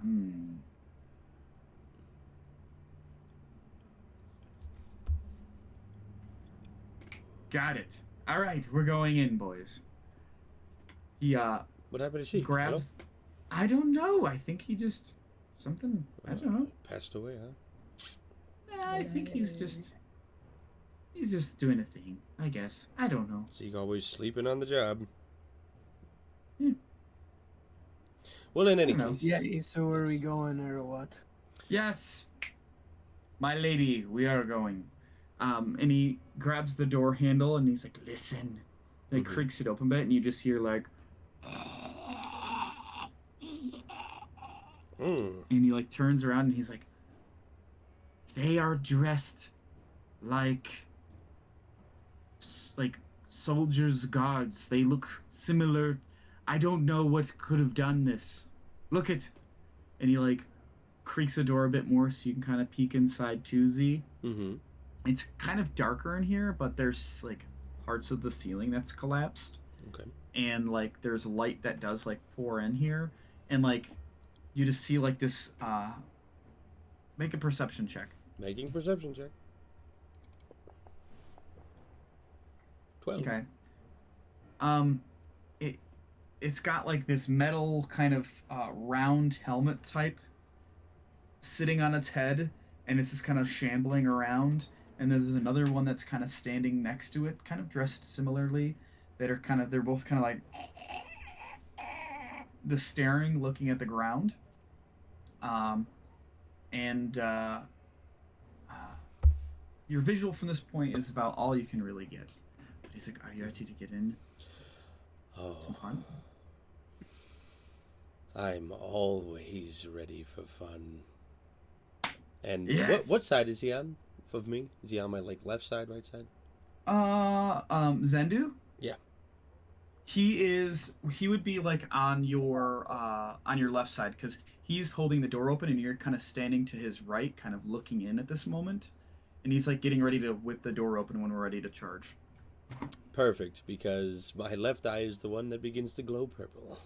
Got it. All right, we're going in, boys. He What happened to she? grabs. I don't know. I think he just something. I don't know. Passed away, huh? I think he's just doing a thing. I guess. I don't know. So you always sleeping on the job. Yeah. Well, in any I don't know. case. Yeah, so are we going or what? Yes, my lady, we are going. And he grabs the door handle and he's like, "Listen." Then creaks it open a bit, and you just hear like, and he like turns around and he's like, "They are dressed like soldiers, guards. They look similar. I don't know what could have done this. Look at," and he like creaks the door a bit more so you can kind of peek inside too, Z. It's kind of darker in here, but there's like parts of the ceiling that's collapsed. Okay. And like there's light that does like pour in here, and like you just see like this. Make a perception check. Making perception check. 12. Okay. It's got like this metal kind of round helmet type sitting on its head, and it's just kind of shambling around. And there's another one that's kind of standing next to it, kind of dressed similarly. They're both kind of like the staring, looking at the ground. And your visual from this point is about all you can really get. But he's like, "Are you ready to get in? Oh, Some fun?" I'm always ready for fun. And Yes. what side is he on of me? Is he on my like left side, right side? Zendu? Yeah. He would be like on your left side because he's holding the door open and you're kind of standing to his right, kind of looking in at this moment, and he's like getting ready to whip the door open when we're ready to charge. Perfect, because my left eye is the one that begins to glow purple.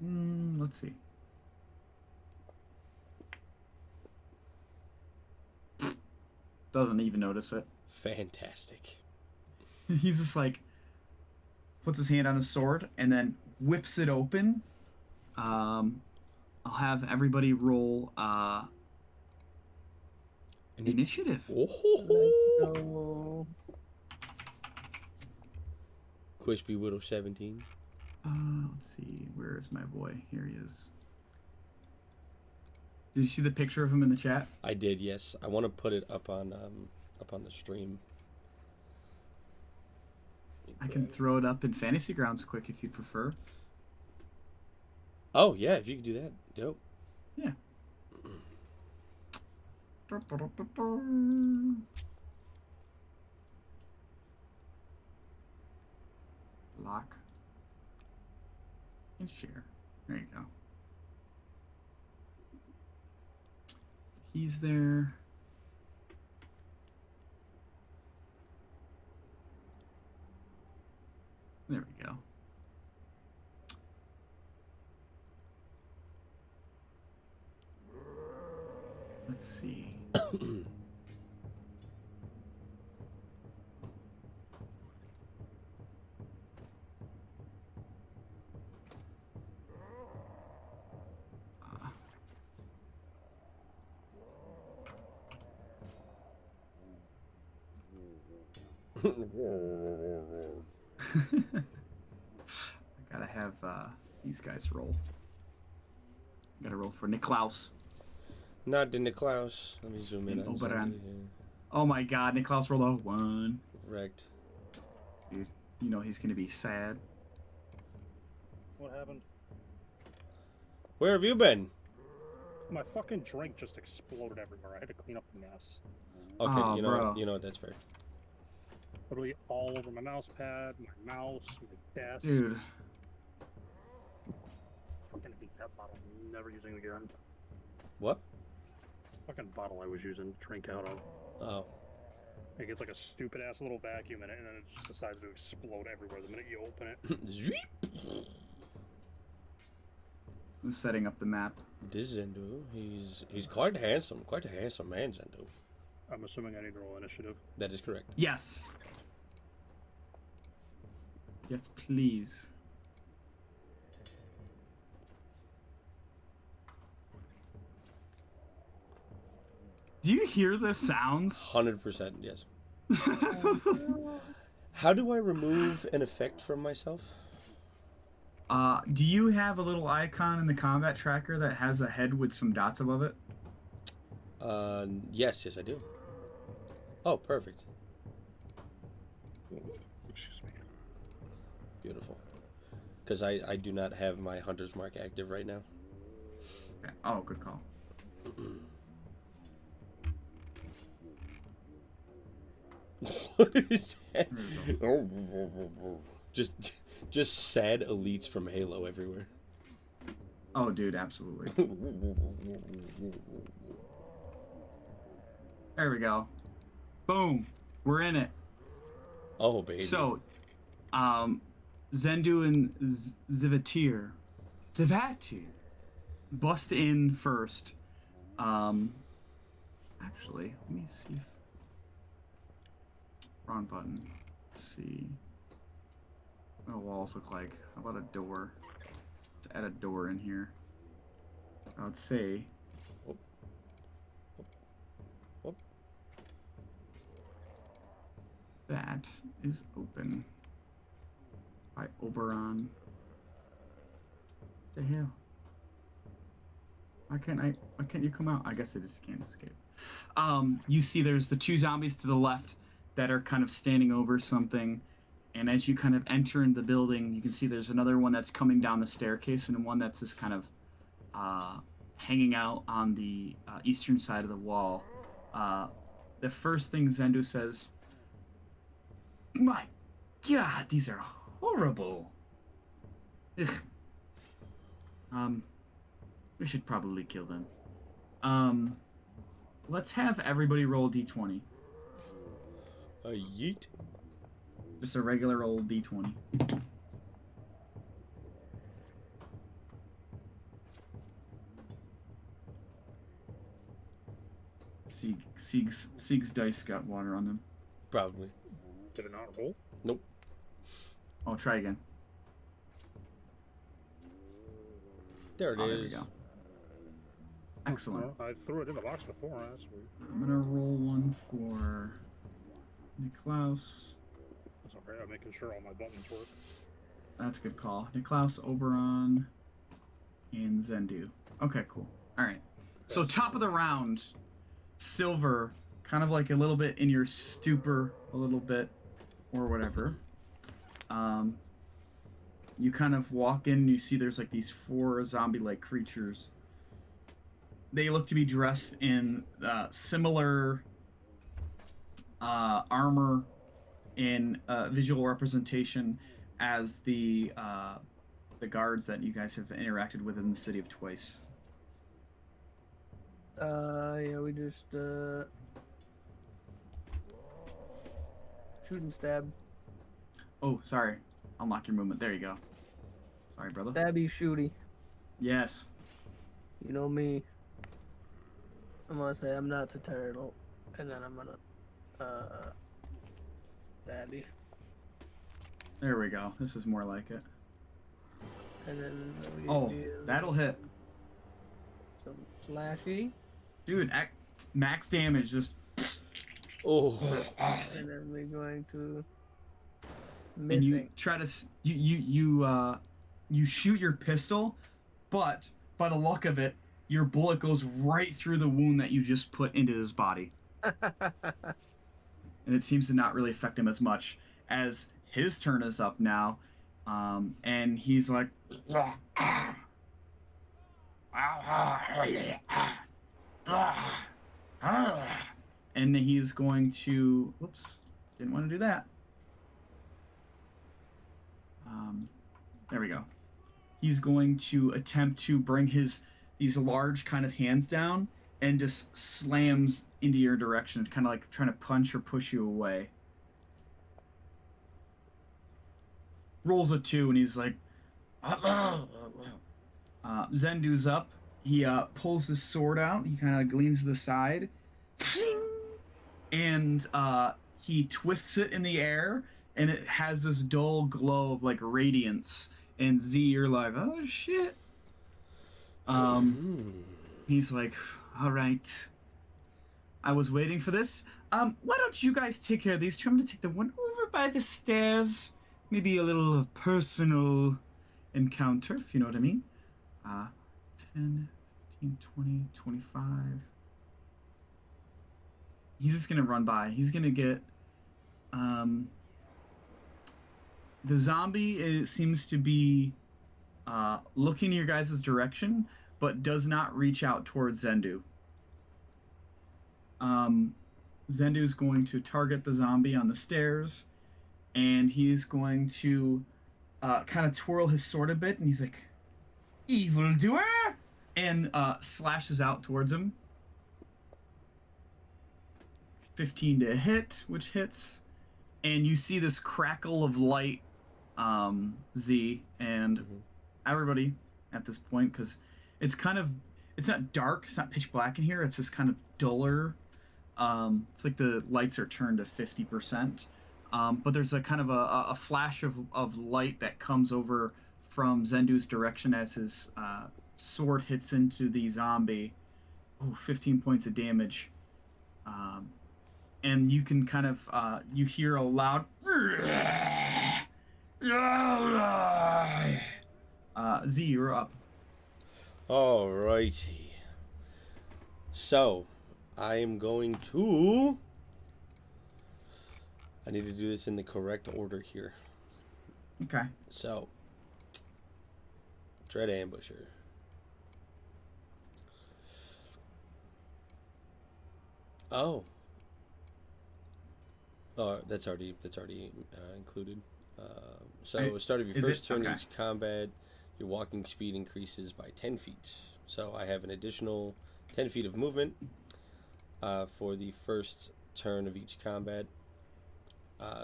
Let's see. Doesn't even notice it. Fantastic. He's just like puts his hand on his sword and then whips it open, I'll have everybody roll initiative. Let's Oh, go. Crispy Widow 17. Let's see. Where is my boy? Here he is. Did you see the picture of him in the chat? I did, yes. I want to put it up on the stream. I can throw it up in Fantasy Grounds quick if you'd prefer. Oh yeah, if you could do that, dope. Yeah. Lock and share. There you go. He's there. There we go. Let's see. I gotta have these guys roll. Gotta roll for Niklaus. Not the Niklaus. Let me zoom in on Oberon. Sandy here. Oh my god, Niklaus rolled a 1. Wrecked. Dude, you know he's gonna be sad. What happened? Where have you been? My fucking drink just exploded everywhere. I had to clean up the mess. Okay, Oh, you know bro. what? You know what? That's fair. Literally all over my mouse pad, my mouse, my desk. Dude. Fucking beat that bottle. Never using it again. What? Fucking bottle I was using to drink out of. Oh. It gets like a stupid ass little vacuum in it, and then it just decides to explode everywhere the minute you open it. Zweep. I'm setting up the map. This Zendu, he's quite handsome. Quite a handsome man, Zendu. I'm assuming I need to roll initiative. That is correct. Yes. Yes, please. Do you hear the sounds? 100%, yes. How do I remove an effect from myself? Do you have a little icon in the combat tracker that has a head with some dots above it? Yes, I do. Oh, perfect. Excuse me. Beautiful. Because I do not have my Hunter's Mark active right now. Okay. Oh, good call. What is that? Just sad elites from Halo everywhere. Oh, dude, absolutely. There we go. Boom. We're in it. Oh, baby. So, Zendu and Zivatir bust in first. Actually, let me see. Wrong button. Let's see. What do walls look like? How about a door? Let's add a door in here. I would say. Whoop. Whoop. That is open. By Oberon. The hell? Why can't you come out? I guess I just can't escape. You see there's the 2 zombies to the left that are kind of standing over something, and as you kind of enter into the building, you can see there's another one that's coming down the staircase, and one that's just kind of hanging out on the eastern side of the wall. The first thing Zendu says, "My God, these are horrible. Ugh. We should probably kill them. Let's have everybody roll d20. A yeet. Just a regular old d20. Sieg's dice got water on them. Probably. Did it not roll? Nope. I'll try again. There it Oh, is. there we go. Excellent. Well, I threw it in the box before. That's weird. I'm gonna roll one for Niklaus. That's okay. I'm making sure all my buttons work. That's a good call. Niklaus, Oberon, and Zendu. Okay, cool. All right. So top of the round, Silver, kind of like a little bit in your stupor, a little bit, or whatever. You kind of walk in and you see there's like these 4 zombie-like creatures. They look to be dressed in similar armor in visual representation as the guards that you guys have interacted with in the city of Twice. Yeah, we just shoot and stab. Oh, sorry. Unlock your movement. There you go. Sorry, brother. Stabby shooty. Yes. You know me. I'm gonna say I'm not a turtle, and then I'm gonna stabby, There we go. This is more like it. and then we Oh, do that'll hit. some slashy, Dude, max damage. Just Oh. and then we're going to and you missing. try to you shoot your pistol, but by the luck of it, your bullet goes right through the wound that you just put into his body, and it seems to not really affect him as much. As his turn is up now, and he's like, and he's going to, whoops, didn't want to do that. There we go. He's going to attempt to bring these large kind of hands down and just slams into your direction, kind of like trying to punch or push you away. Rolls a 2, and he's like, Zendu's up. He pulls his sword out. He kind of leans to the side, and he twists it in the air, and it has this dull glow of like radiance. And Z, you're like, oh shit. He's like, all right. I was waiting for this. Why don't you guys take care of these two? I'm gonna take the one over by the stairs. Maybe a little personal encounter, if you know what I mean. 10, 15, 20, 25. He's just gonna run by. He's gonna get the zombie. It seems to be looking in your guys' direction, but does not reach out towards Zendu. Zendu's going to target the zombie on the stairs, and he's going to kind of twirl his sword a bit, and he's like, evildoer! And slashes out towards him. 15 to hit, which hits. And you see this crackle of light, Z, and everybody at this point, because it's not dark, it's not pitch black in here, it's just kind of duller. It's like the lights are turned to 50%. But there's a kind of a flash of light that comes over from Zendu's direction as his sword hits into the zombie. Oh, 15 points of damage. And you can kind of, you hear a loud... Z, you're up. Alrighty. So, I am going to... I need to do this in the correct order here. Okay. So, Dread Ambusher. Oh. Oh, that's already included. So, start of your first turn each combat, your walking speed increases by 10 feet. So, I have an additional 10 feet of movement for the first turn of each combat.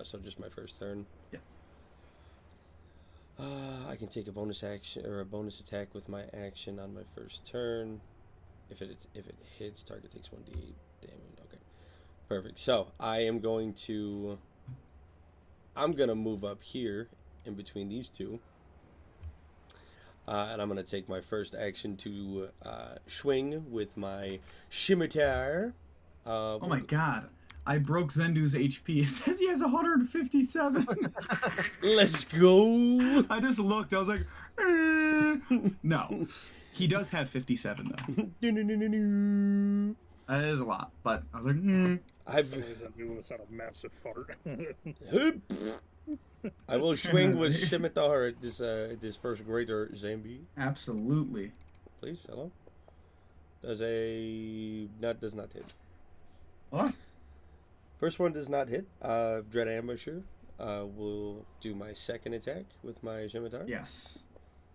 So just my first turn. Yes. I can take a bonus action or a bonus attack with my action on my first turn. If it hits, target takes 1d8 damage. Okay, perfect. So I'm gonna move up here in between these two. And I'm going to take my first action to swing with my scimitar. Oh my god. I broke Zendu's HP. It says he has 157. Let's go. I just looked. I was like, no. He does have 57 though. That is a lot, but I was like, That's not a massive fart. I will swing with scimitar at this first greater zombie. Absolutely. Please, hello. Does not hit. What? First one does not hit. Dread Ambusher will do my second attack with my scimitar. Yes.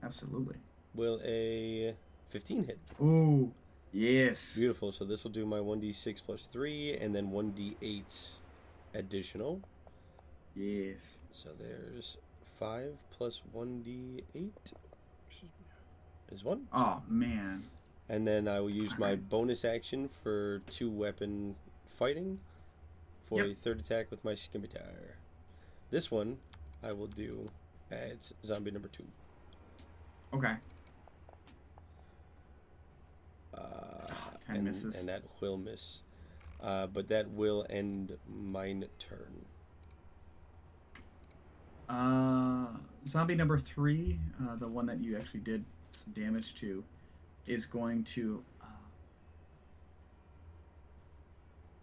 Absolutely. Will a 15 hit? Ooh. Yes. Beautiful. So this will do my 1d6 plus 3 and then 1d8 additional. Yes. So there's 5 plus 1d8 is 1. Oh, man. And then I will use my bonus action for 2-weapon fighting for a third attack with my scimitar. This one I will do at zombie number 2. Okay. 10 and, misses. and that will miss. But that will end mine turn. Zombie number 3, the one that you actually did some damage to, is going to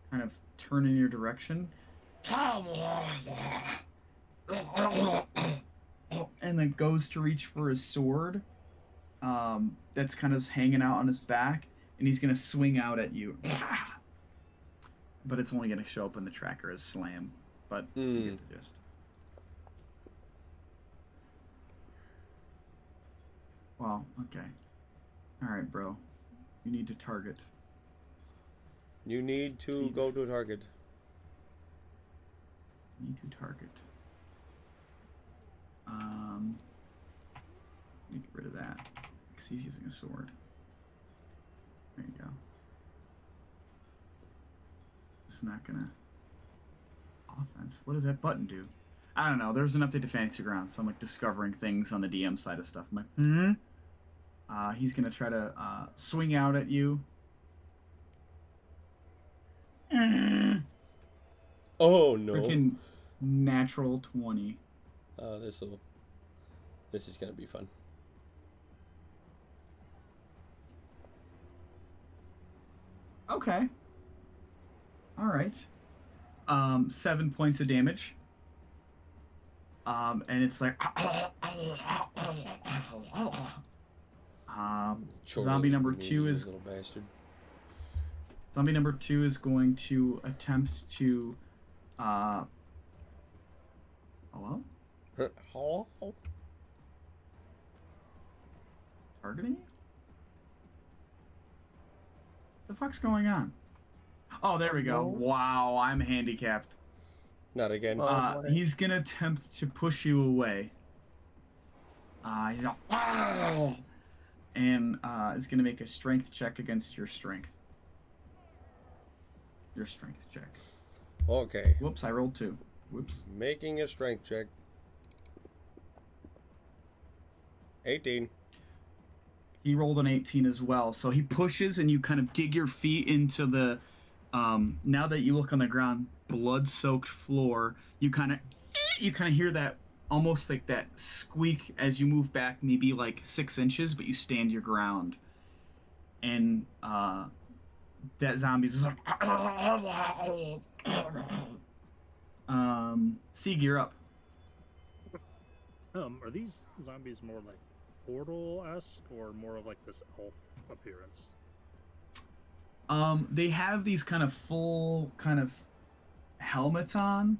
kind of turn in your direction. And then goes to reach for his sword. That's kind of hanging out on his back. And he's going to swing out at you. But it's only going to show up in the tracker as slam. But you get the gist. Well, okay. Alright, bro. You need to target. You need to go to target. Need to target. Let me get rid of that. Because he's using a sword. There you go. It's not gonna... Offense. What does that button do? I don't know. There's an update to Fantasy Grounds, so I'm like discovering things on the DM side of stuff. I'm like, he's gonna try to swing out at you. Oh no! Freaking natural 20. This is gonna be fun. Okay. All right. 7 points of damage. And it's like zombie number 2 is little bastard. Zombie number 2 is going to attempt to hello? Hello? Targeting you? The fuck's going on? Oh, there we go. Wow, I'm handicapped. Not again. He's gonna attempt to push you away. He's like, and is gonna make a strength check against your strength. Your strength check. Okay. Whoops, I rolled 2. Whoops. Making a strength check. 18. He rolled an 18 as well. So he pushes and you kind of dig your feet into the, now that you look on the ground, blood-soaked floor, you kind of hear that, almost like that squeak as you move back maybe like 6 inches, but you stand your ground. And, that zombie's just like, Sieg, you're up. Are these zombies more like Portal-esque or more of like this elf appearance? They have these kind of full kind of helmets on,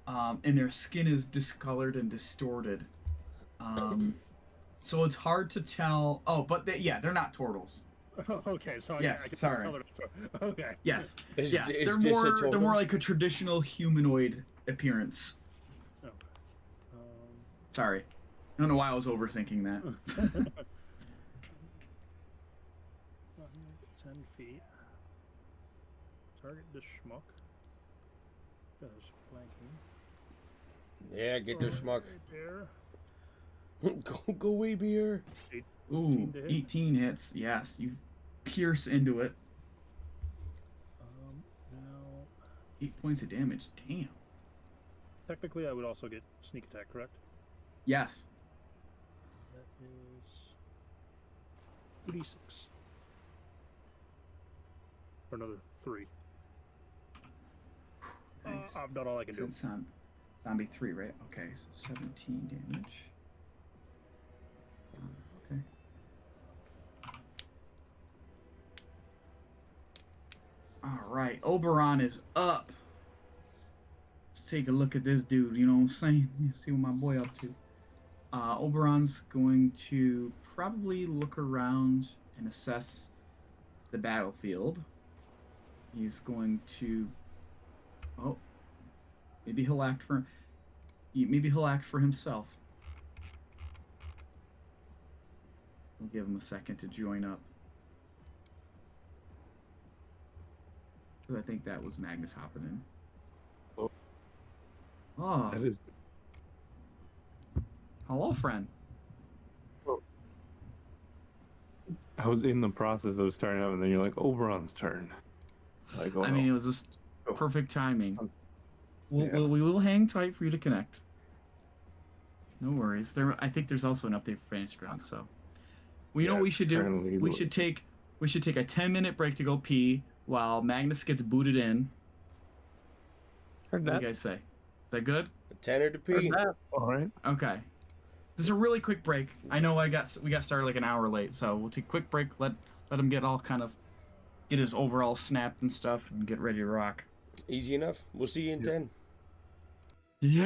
and their skin is discolored and distorted. So it's hard to tell. Oh, but they're not turtles. Okay, so yes, I can sorry. tell okay. Yes, Is they're more like a traditional humanoid appearance. Oh. Sorry, I don't know why I was overthinking that. 10 feet. Target the schmuck. Does flanking. Yeah, get the schmuck. Right there. Go away, beer. 18 Ooh, to hit. 18 hits. Yes, you pierce into it. Now, 8 points of damage. Damn. technically, I would also get sneak attack, correct? Yes. That is 2d6. For another 3. Nice. I've done all I can do. It's zombie 3, right? Okay, so 17 damage. Okay. Alright, Oberon is up. Let's take a look at this dude, you know what I'm saying? See what my boy up to. Oberon's going to probably look around and assess the battlefield. He's going to... Oh. Maybe he'll act for himself. We'll give him a second to join up. I think that was Magnus hopping in. Oh. That is. Hello, friend. I was in the process of starting up, and then you're like, Oberon's turn. Like, oh, I mean, it was just perfect timing. We will hang tight for you to connect. No worries. I think there's also an update for Fantasy Grounds, so. You know what we should do? We should take a 10-minute break to go pee while Magnus gets booted in. Heard What that. do you guys say? Is that good? A tenner to pee. all right. Okay. This is a really quick break. I know we got started like an hour late, so we'll take a quick break. Let him get his overall snapped and stuff, and get ready to rock. Easy enough. We'll see you in 10. Yeah.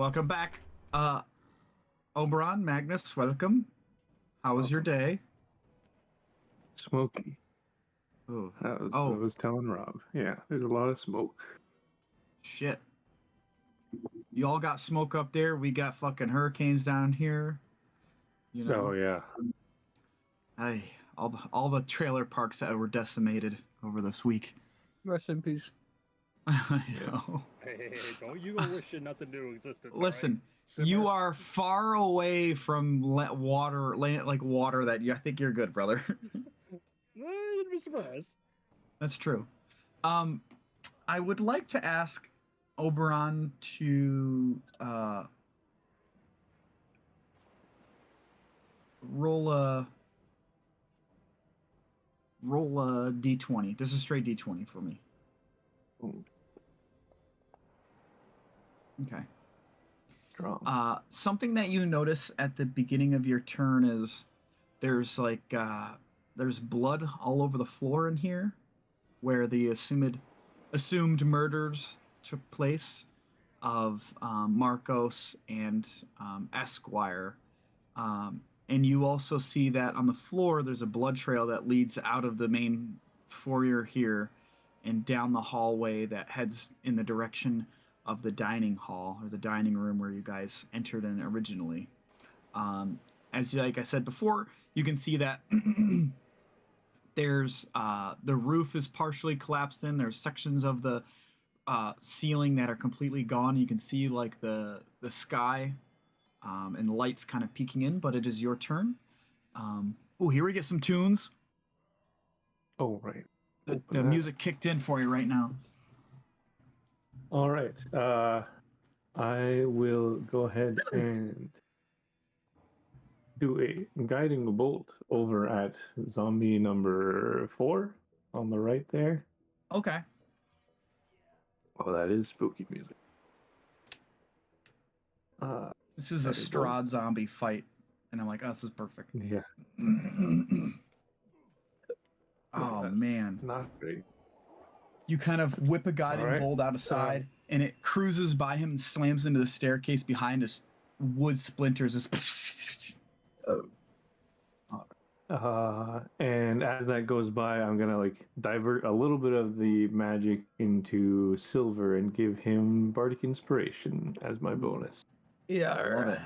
welcome back. Oberon, Magnus, welcome. How was your day? Smoky. Oh, I was telling Rob. Yeah, there's a lot of smoke. Shit. You all got smoke up there. We got fucking hurricanes down here. You know. Oh yeah. Hey, all the trailer parks that were decimated over this week. Rest in peace. I know. Hey, don't you go wishing nothing new existed. Listen, right? you are far away from water that I think you're good, brother. You'd be surprised. That's true. I would like to ask Oberon to roll a d20. This is straight d20 for me. Ooh. Okay. Strong. Something that you notice at the beginning of your turn is there's there's blood all over the floor in here, where the assumed murders took place of Marcos and Esquire. And you also see that on the floor there's a blood trail that leads out of the main foyer here and down the hallway that heads in the direction of the dining hall, or the dining room where you guys entered in originally. As like I said before, you can see that there's the roof is partially collapsed in. There's sections of the ceiling that are completely gone. You can see like the sky and lights kind of peeking in, but it is your turn. Oh, here we get some tunes. Oh, right. The music kicked in for you right now. All right. I will go ahead and do a guiding bolt over at zombie number 4 on the right there. Okay. Oh, that is spooky music. This is a Strahd zombie fight, and I'm like, oh, this is perfect. Yeah. Oh, man. Not great. You kind of whip a guiding bolt out aside, and it cruises by him and slams into the staircase behind us. Wood splinters. And as that goes by, I'm gonna like divert a little bit of the magic into Silver and give him Bardic Inspiration as my bonus. Yeah, I love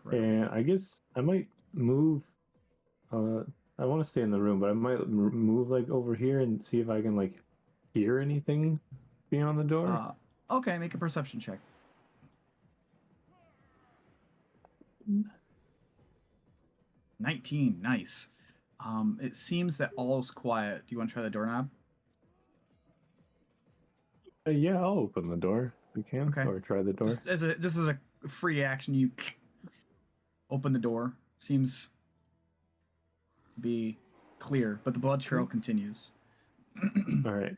it. And I guess I might move. I want to stay in the room, but I might move like over here and see if I can like hear anything beyond the door. Okay, make a perception check. 19, nice. It seems that all is quiet. Do you want to try the doorknob? Yeah, I'll open the door if you can, Okay. or try the door. This is a free action. You open the door. Seems to be clear, but the blood trail continues. All right.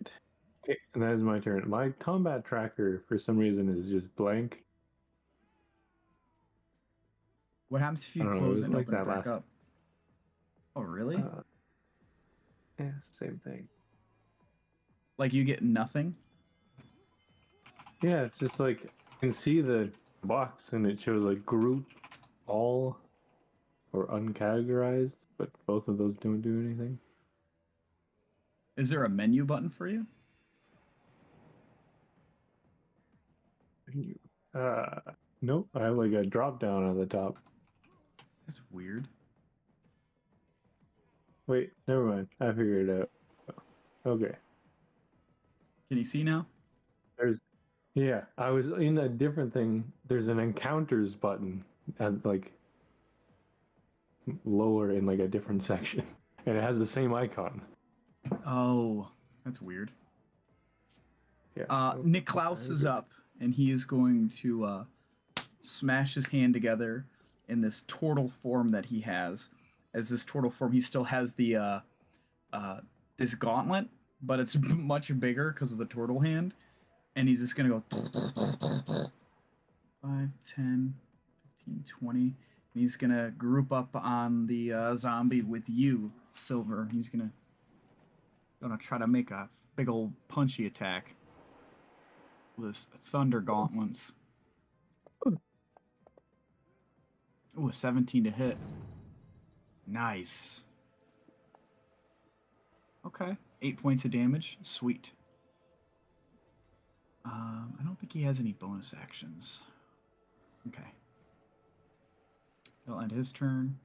Okay, and that is my turn. My combat tracker, for some reason, is just blank. What happens if you close it and like open it that back up? Oh, really? Yeah, same thing. Like you get nothing? Yeah, it's just like you can see the box and it shows like group, all, or uncategorized, but both of those don't do anything. Is there a menu button for you? Menu. Nope. I have like a drop down at the top. That's weird. Wait, never mind. I figured it out. Okay. Can you see now? Yeah, I was in a different thing. There's an encounters button at like lower in like a different section, and it has the same icon. Oh, that's weird. Yeah. Nick Klaus is up, and he is going to smash his hand together in this turtle form that he has. As this turtle form, he still has the this gauntlet, but it's much bigger because of the turtle hand. And he's just going to go 5, 10, 15, 20. And he's going to group up on the zombie with you, Silver. He's going to try to make a big old punchy attack. with thunder gauntlets. Ooh, 17 to hit. Nice. Okay, 8 points of damage. Sweet. I don't think he has any bonus actions. Okay. He'll end his turn,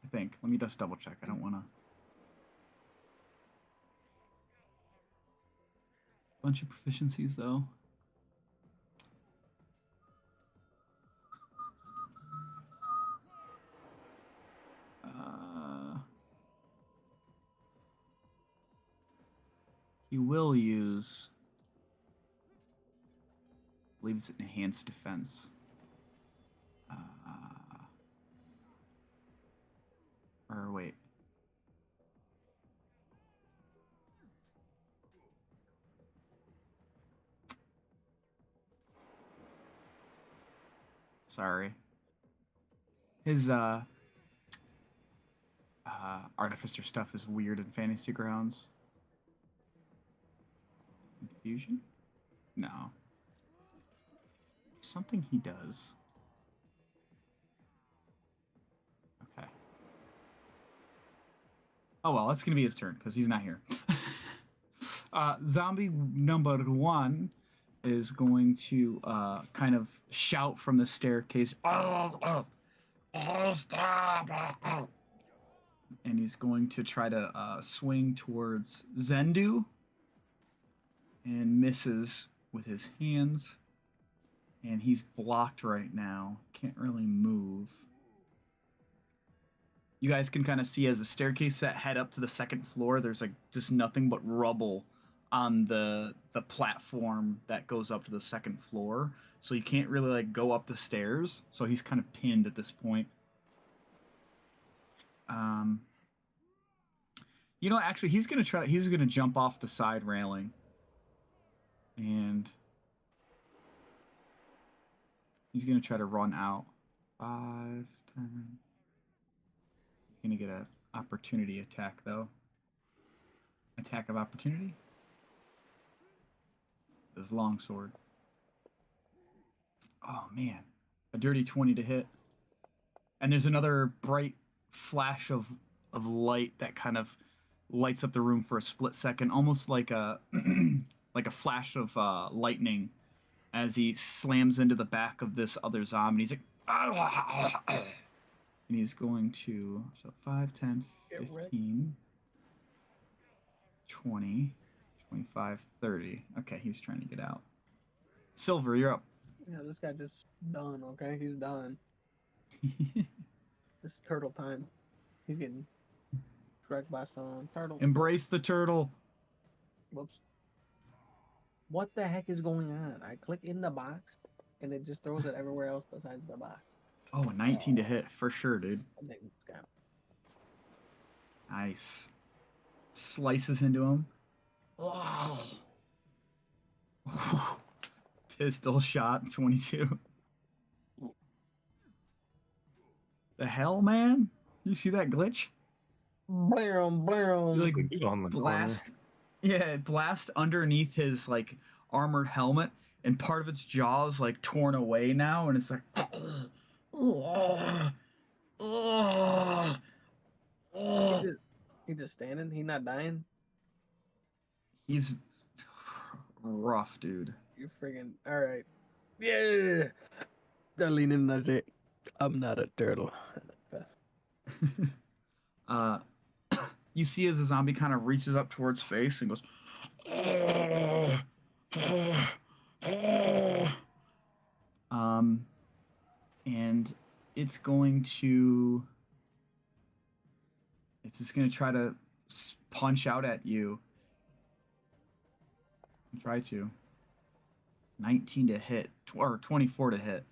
I think. Let me just double check. I don't want to. Bunch of proficiencies, though. He will use. I believe it's enhanced defense. Or wait. Sorry. His artificer stuff is weird in Fantasy Grounds. Infusion? No. Something he does. Okay. Oh well, that's gonna be his turn because he's not here. Zombie number 1 is going to kind of shout from the staircase. And he's going to try to swing towards Zendu. And misses with his hands. And he's blocked right now. Can't really move. You guys can kind of see as the staircase that head up to the second floor, there's like just nothing but rubble on the platform that goes up to the second floor. So you can't really like go up the stairs. So he's kind of pinned at this point. You know, actually, he's gonna jump off the side railing. And he's going to try to run out. 5, 10. He's going to get an opportunity attack, though. Attack of opportunity. His longsword. Oh, man. A dirty 20 to hit. And there's another bright flash of light that kind of lights up the room for a split second, almost like a... like a flash of lightning as he slams into the back of this other zombie. He's like, and he's going to, so 5, 10, 15, 20, 25, 30. Okay, he's trying to get out. Silver, you're up. Yeah, this guy just done, okay? He's done. This is turtle time. He's getting struck by some turtle. Embrace the turtle. Whoops. What the heck is going on? I click in the box, and it just throws it everywhere else besides the box. Oh, a 19 to hit, for sure, dude. I think this guy. Nice. Slices into him. Oh. Pistol shot, 22. The hell, man? You see that glitch? Blam, blam. Like blast. Yeah, blast underneath his like armored helmet, and part of its jaw is like torn away now, and it's like, He just standing. He not dying. He's rough, dude. You friggin' all right. Yeah, they're leaning. That's it. I'm not a turtle. You see as the zombie kind of reaches up towards face and goes, and it's just going to try to punch out at you. Try to. 19 to hit, or 24 to hit.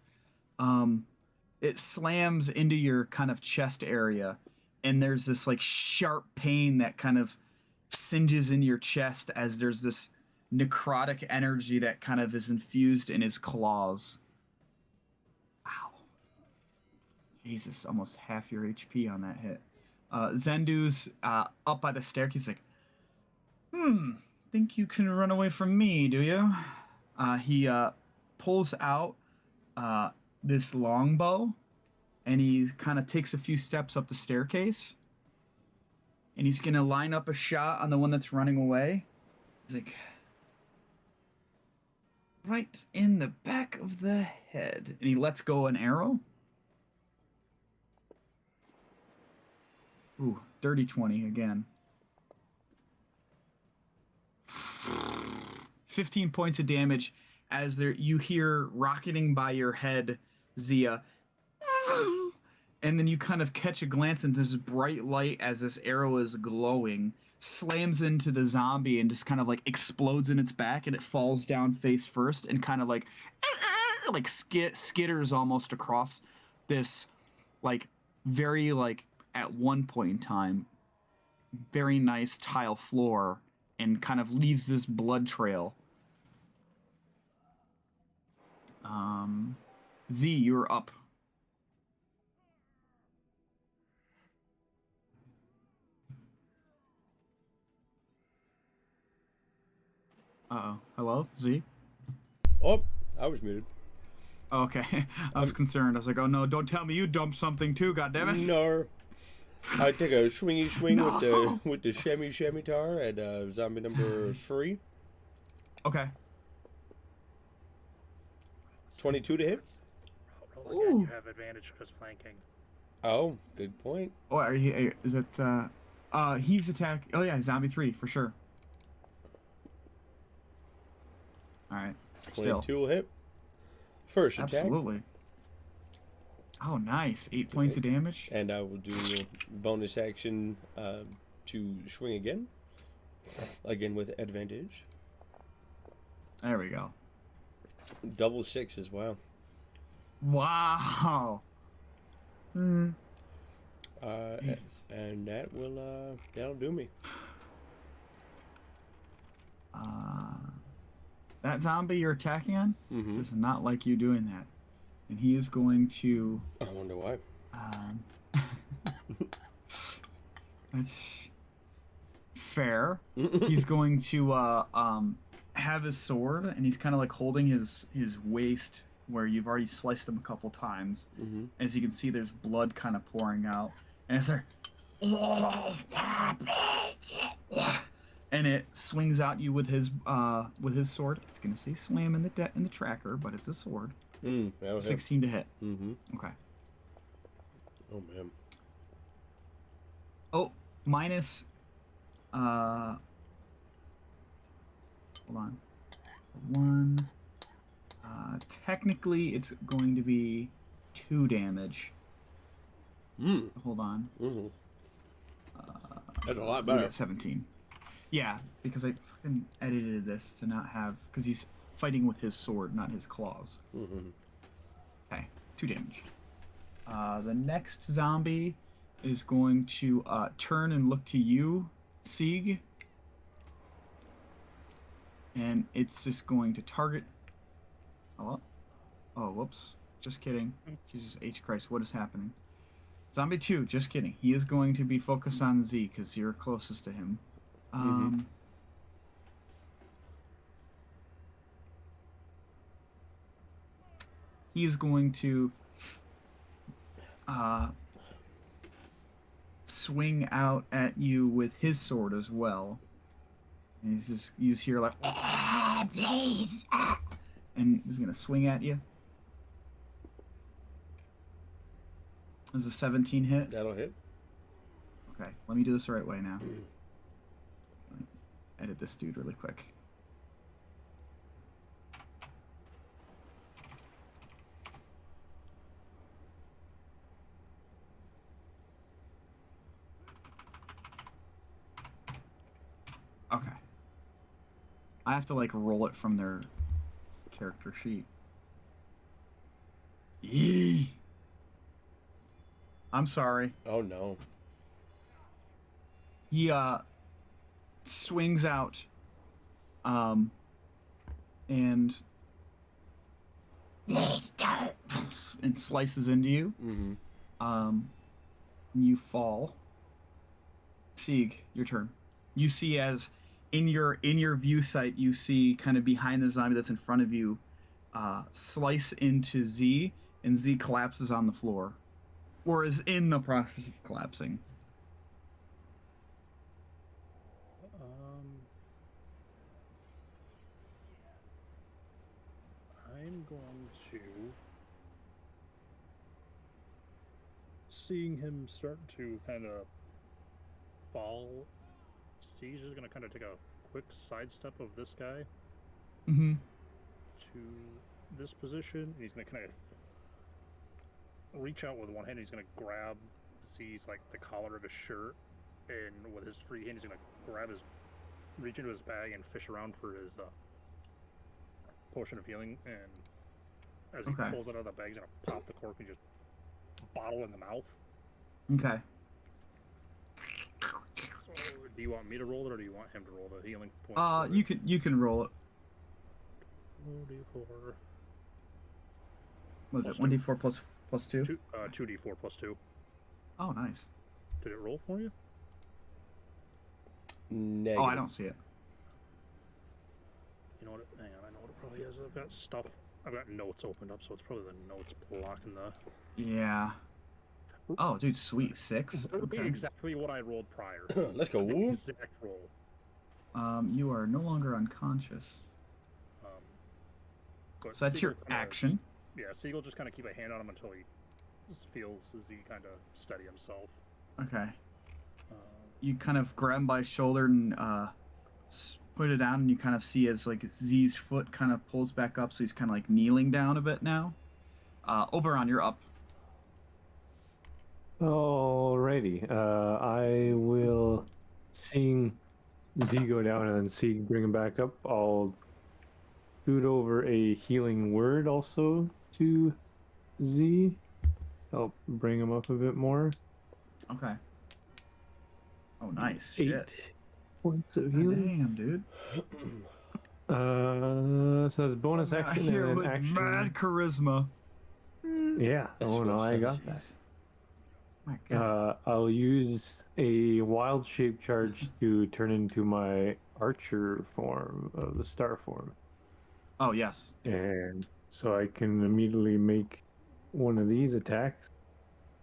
It slams into your kind of chest area, and there's this like sharp pain that kind of singes in your chest as there's this necrotic energy that kind of is infused in his claws. Ow. Jesus, almost half your HP on that hit. Zendu's up by the staircase like, think you can run away from me, do you? He pulls out this longbow, and he kind of takes a few steps up the staircase, and he's gonna line up a shot on the one that's running away. He's like, right in the back of the head, and he lets go an arrow. Ooh, dirty 20 again. 15 points of damage as you hear rocketing by your head, Zia. And then you kind of catch a glance at this bright light as this arrow is glowing, slams into the zombie and just kind of like explodes in its back, and it falls down face first and kind of like skitters almost across this like very like at one point in time very nice tile floor and kind of leaves this blood trail. Z, you're up. Uh-oh. Hello, Z? Oh, I was muted. Oh, okay. I was concerned. I was like, oh no, don't tell me you dumped something too, goddammit. No. I take a swingy swing No. with the shemmy tar at zombie number 3. Okay. 22 to hit. Roll again. You have advantage because flanking. Oh, good point. Oh, is it, he's attack. Oh yeah, zombie 3, for sure. Alright. 22 will hit. First attack. Absolutely. Oh, nice. 8 points of damage. And I will do bonus action to swing again. Again with advantage. There we go. Double 6 as well. Wow. And that will that'll do me. That zombie you're attacking on Mm-hmm. does not like you doing that. And he is going to... I wonder why. That's fair. He's going to have his sword, and he's kind of like holding his waist where you've already sliced him a couple times. Mm-hmm. As you can see, there's blood kind of pouring out. And it's like... And it swings at you with his sword. It's gonna say slam in the tracker, but it's a sword. 16 to hit. Mm-hmm. Okay. Oh man. Oh, minus. Hold on. 1. Technically, it's going to be 2 damage. Hold on. Mm-hmm. That's a lot We better. got 17. Yeah, because I fucking edited this to not have... Because he's fighting with his sword, not his claws. Mm-hmm. Okay, 2 damage. The next zombie is going to turn and look to you, Sieg. And it's just going to target... Oh, whoops. Just kidding. Jesus H. Christ, what is happening? Zombie 2, just kidding. He is going to be focused on Z, because you're closest to him. He is going to swing out at you with his sword as well. And he's here like, please, and he's gonna swing at you. Does a 17 hit? That'll hit. Okay, let me do this the right way now. Edit this dude really quick. Okay. I have to like roll it from their character sheet. Yee. I'm sorry. Oh no. He swings out and slices into you. Mm-hmm. And you fall. Sieg, your turn. You see as in your view sight, you see kind of behind the zombie that's in front of you, slice into Z, and Z collapses on the floor, or is in the process of collapsing. I'm going to, seeing him start to kind of fall, he's just going to kind of take a quick sidestep of this guy to this position, and he's going to kind of reach out with one hand. He's going to grab Z's like the collar of his shirt, and with his free hand, he's going to reach into his bag and fish around for his potion of healing. And as he pulls it out of the bag, he's going to pop the cork and just bottle in the mouth. Okay. So, do you want me to roll it, or do you want him to roll the healing points? You can roll it. 1d4. Was it 1d4 plus 2? 2d4 plus 2. Oh, nice. Did it roll for you? Negative. Oh, I don't see it. You know what? Hang on, I know what it probably is. I've got notes opened up, so it's probably the notes blocking the. Yeah. Oh, dude, sweet 6. It would be exactly what I rolled prior. Let's go. Exact roll. You are no longer unconscious. So that's your action. Yeah, Siegel just kind of keep a hand on him until he feels as he kind of steady himself. Okay. You kind of grab him by his shoulder and put it down, and you kind of see as like Z's foot kind of pulls back up, so he's kind of like kneeling down a bit now. Oberon, you're up. Alrighty. I will, seeing Z go down and then Sieg bring him back up, I'll shoot over a healing word also to Z. Help bring him up a bit more. Okay. Oh, nice. 8 shit. points of healing. Damn, dude. So it's bonus action here and with then action. mad charisma. Yeah. That's oh no, I got that. My God. I'll use a wild shape charge to turn into my archer form of the star form. Oh, yes. And so I can immediately make one of these attacks,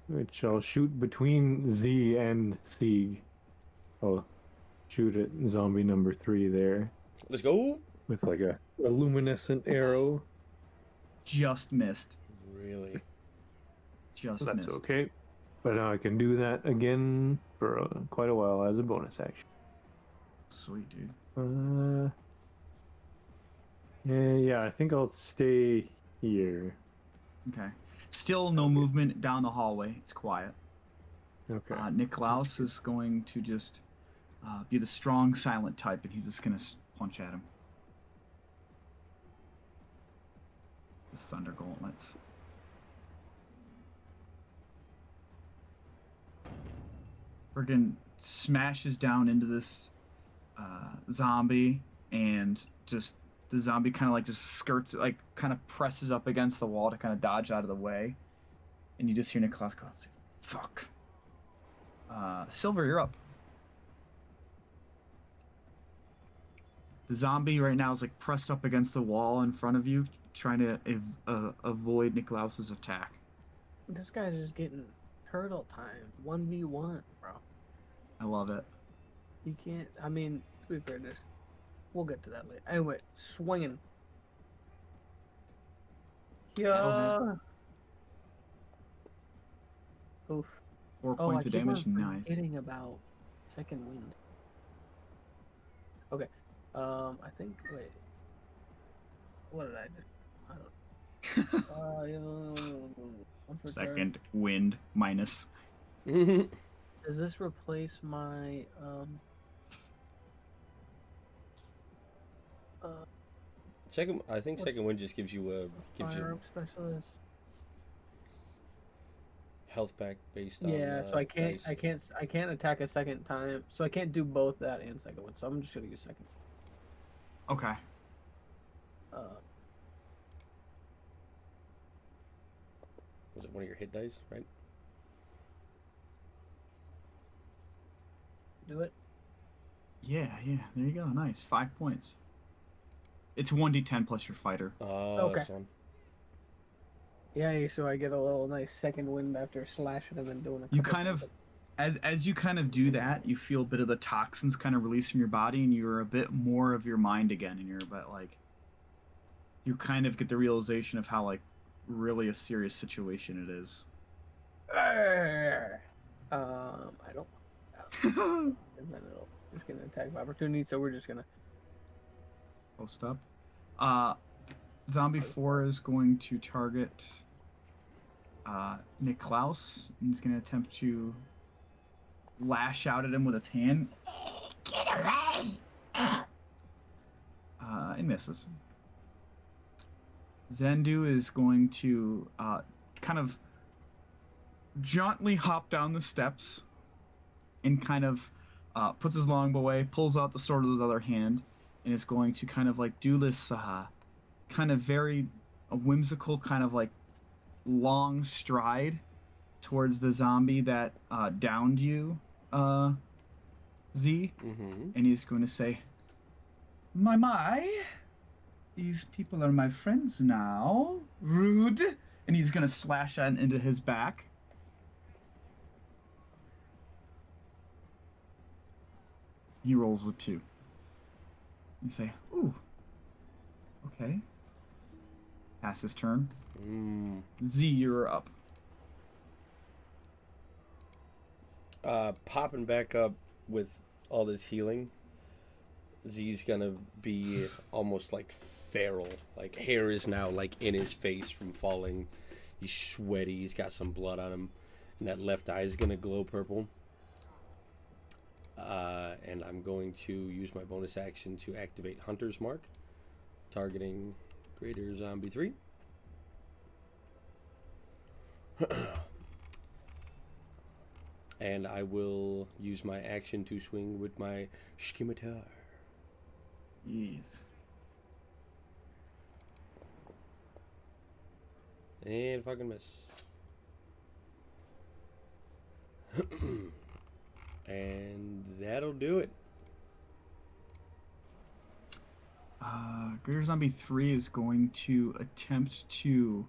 which I'll shoot between Z and Sieg. I'll shoot at zombie number 3 there. Let's go. With like a luminescent arrow. Just missed. Really? Just That's missed. okay. But now I can do that again for quite a while as a bonus action. Sweet, dude. Yeah, I think I'll stay here. Okay. Still no movement down the hallway. It's quiet. Okay. Niklaus is going to just be the strong, silent type, and he's just going to punch at him. The Thunder Gauntlets. Friggin' smashes down into this zombie, and just the zombie kind of like just skirts, like kind of presses up against the wall to kind of dodge out of the way, and you just hear Niklaus go, "Fuck." Silver, you're up. The zombie right now is like pressed up against the wall in front of you, trying to avoid Niklaus's attack. This guy's just getting turtle time. 1v1, bro. I love it. You can't, I mean, to be fair, we'll get to that later. Anyway, swinging. Yeah. Oof. 4 points of damage, nice. Forgetting about second wind. Okay. I think. Wait. What did I do? I don't. Second wind minus. Does this replace my Second, I think second wind just gives you fire up specialist? health back based on. Yeah, so I can't dice. I can't attack a second time. So I can't do both that and second one. So I'm just gonna use second. Okay. Was it one of your hit dice, right? Do it. Yeah, there you go. Nice. 5 points. It's 1d10 plus your fighter. Oh, Okay. that's one. Yeah, so I get a little nice second wind after slashing him and doing a couple You kind of, as you kind of do that, you feel a bit of the toxins kind of release from your body, and you're a bit more of your mind again, and you're a bit like, you kind of get the realization of how like really a serious situation it is. I don't. And then it'll just get an attack of opportunity, so we're just gonna Post up. Zombie 4 is going to target Nick Klaus. He's going to attempt to lash out at him with its hand. Get away! It misses. Zendu is going to kind of jauntily hop down the steps and kind of puts his longbow away, pulls out the sword with his other hand, and is going to kind of like do this kind of very whimsical kind of like long stride towards the zombie that downed you, Z. Mm-hmm. And he's going to say, my, these people are my friends now. Rude. And he's going to slash into his back. He rolls a 2. You say, ooh, okay. Pass his turn. Z, you're up. Popping back up with all this healing, Z's gonna be almost like feral. Like hair is now like in his face from falling. He's sweaty. He's got some blood on him, and that left eye is gonna glow purple. And I'm going to use my bonus action to activate Hunter's Mark, targeting Greater Zombie 3. And I will use my action to swing with my scimitar. Yes. And fucking miss. And that'll do it. Greater Zombie 3 is going to attempt to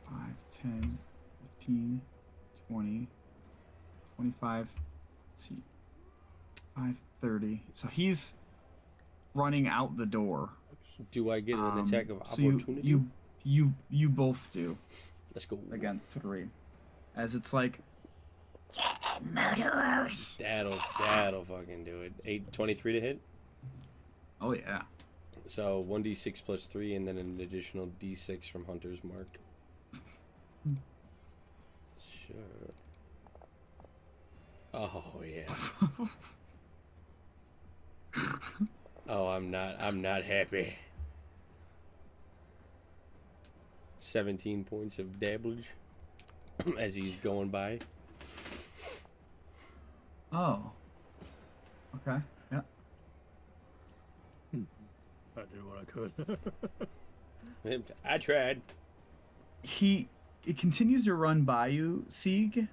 five, 10, 15, 20, 25, let's see, 5, 30. So he's running out the door. Do I get an attack of So opportunity? you both do. Let's go. Against 3. As it's like, murderers! That'll fucking do it. 23 to hit. Oh yeah. So 1d6 plus 3, and then an additional d6 from Hunter's Mark. Sure. Oh yeah. Oh, I'm not happy. 17 points of damage as he's going by. Oh. Okay. Yeah. I did what I could. I tried. It continues to run by you, Sieg,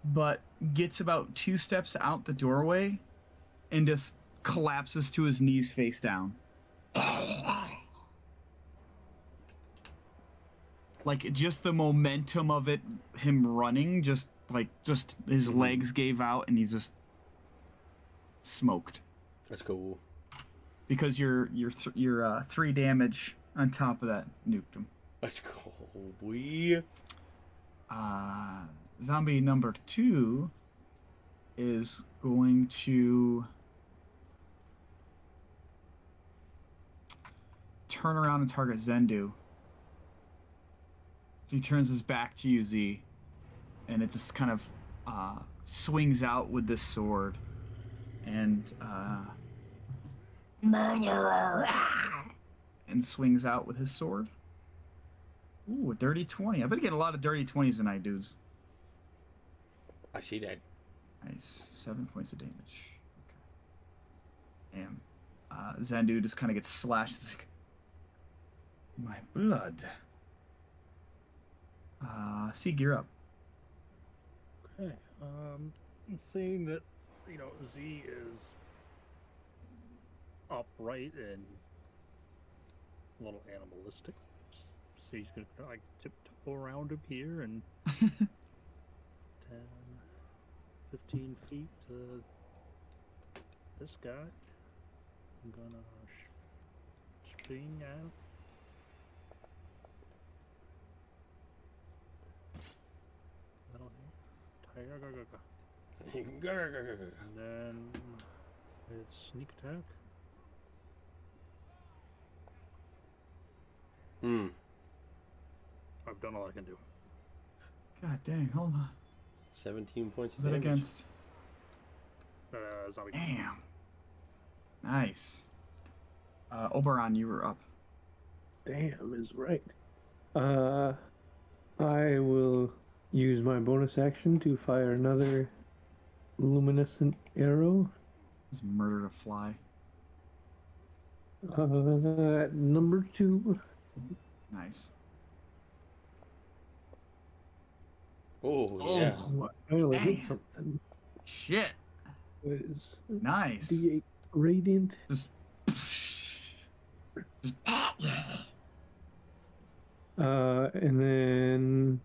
but gets about 2 steps out the doorway and just collapses to his knees face down. Like just the momentum of it, him running, just his legs gave out and he's just smoked. That's cool. Because your 3 damage on top of that nuked him. That's cool, boy. Zombie number 2 is going to turn around and target Zendu. So he turns his back to you, Z, and it just kind of swings out with this sword, and swings out with his sword. Ooh, a dirty 20. I bet you get a lot of dirty 20s tonight, dudes. I see that. Nice. 7 points of damage. Okay. Damn. Zendu just kind of gets slashed. It's like, my blood. Sieg, you're up. Seeing that, Z is upright and a little animalistic, so he's gonna like tiptoe around him here and 10, 15 feet to this guy. I'm gonna spring out. That'll hit. And then it's sneak attack. I've done all I can do. God dang, hold on. 17 points of Is that damage. against? Zombie. Damn. Nice. Oberon, you were up. Damn is right. I will use my bonus action to fire another luminescent arrow. Just murdered a fly. At number 2. Nice. Oh, yeah. Oh, I only hit Damn. something. Shit. It is Nice. D8 radiant. Just. And then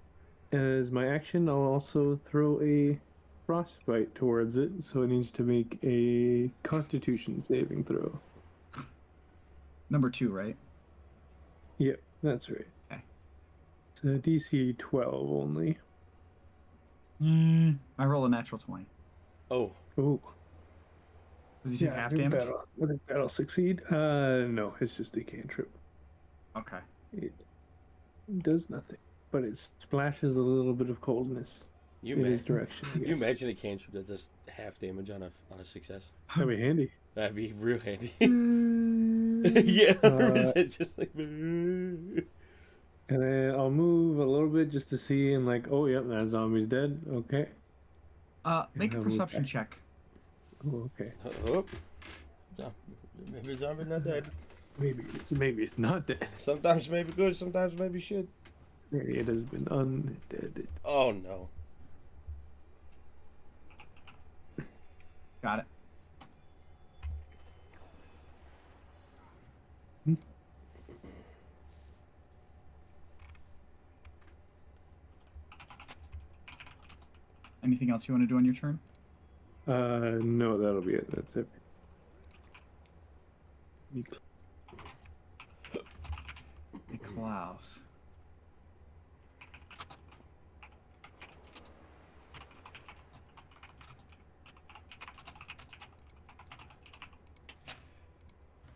as my action, I'll also throw a frostbite towards it, so it needs to make a Constitution saving throw. Number 2, right? Yep, that's right. Okay. It's a DC 12 only. I roll a natural 20. Oh. Oh. Does he take half damage? I think that'll succeed. No, it's just a cantrip. Okay. It does nothing, but it splashes a little bit of coldness in his direction. Can you imagine a cantrip that does half damage on a success? That'd be handy. That'd be real handy. Yeah, it's just like. And then I'll move a little bit just to see, and like, oh, yep, that zombie's dead. Okay. Make a perception check. Oh, okay. Oh. Maybe the zombie's not dead. Maybe it's not dead. Sometimes maybe good, sometimes maybe shit. Maybe it has been undead. Oh no. Got it. Anything else you want to do on your turn? No, that'll be it. That's it. Klaus.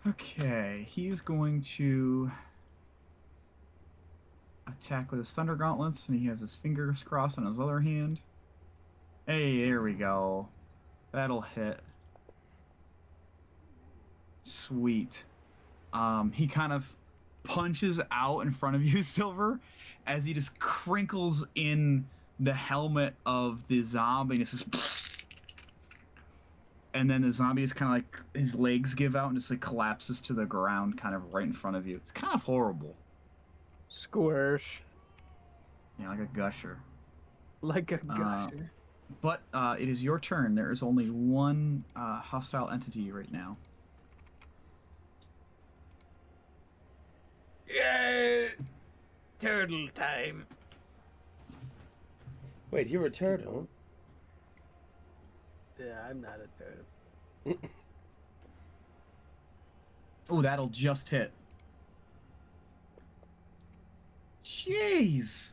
Okay, he's going to attack with his Thunder Gauntlets, and he has his fingers crossed on his other hand. Hey, there we go. That'll hit. Sweet. He kind of punches out in front of you, Silver, as he just crinkles in the helmet of the zombie. And, it's just and then the zombie is kind of like, his legs give out and just like collapses to the ground kind of right in front of you. It's kind of horrible. Squish. Yeah, like a gusher. Like a gusher. But it is your turn. There is only one hostile entity right now. Yeah, turtle time. Wait, you're a turtle? Yeah, I'm not a turtle. Oh, that'll just hit. Jeez.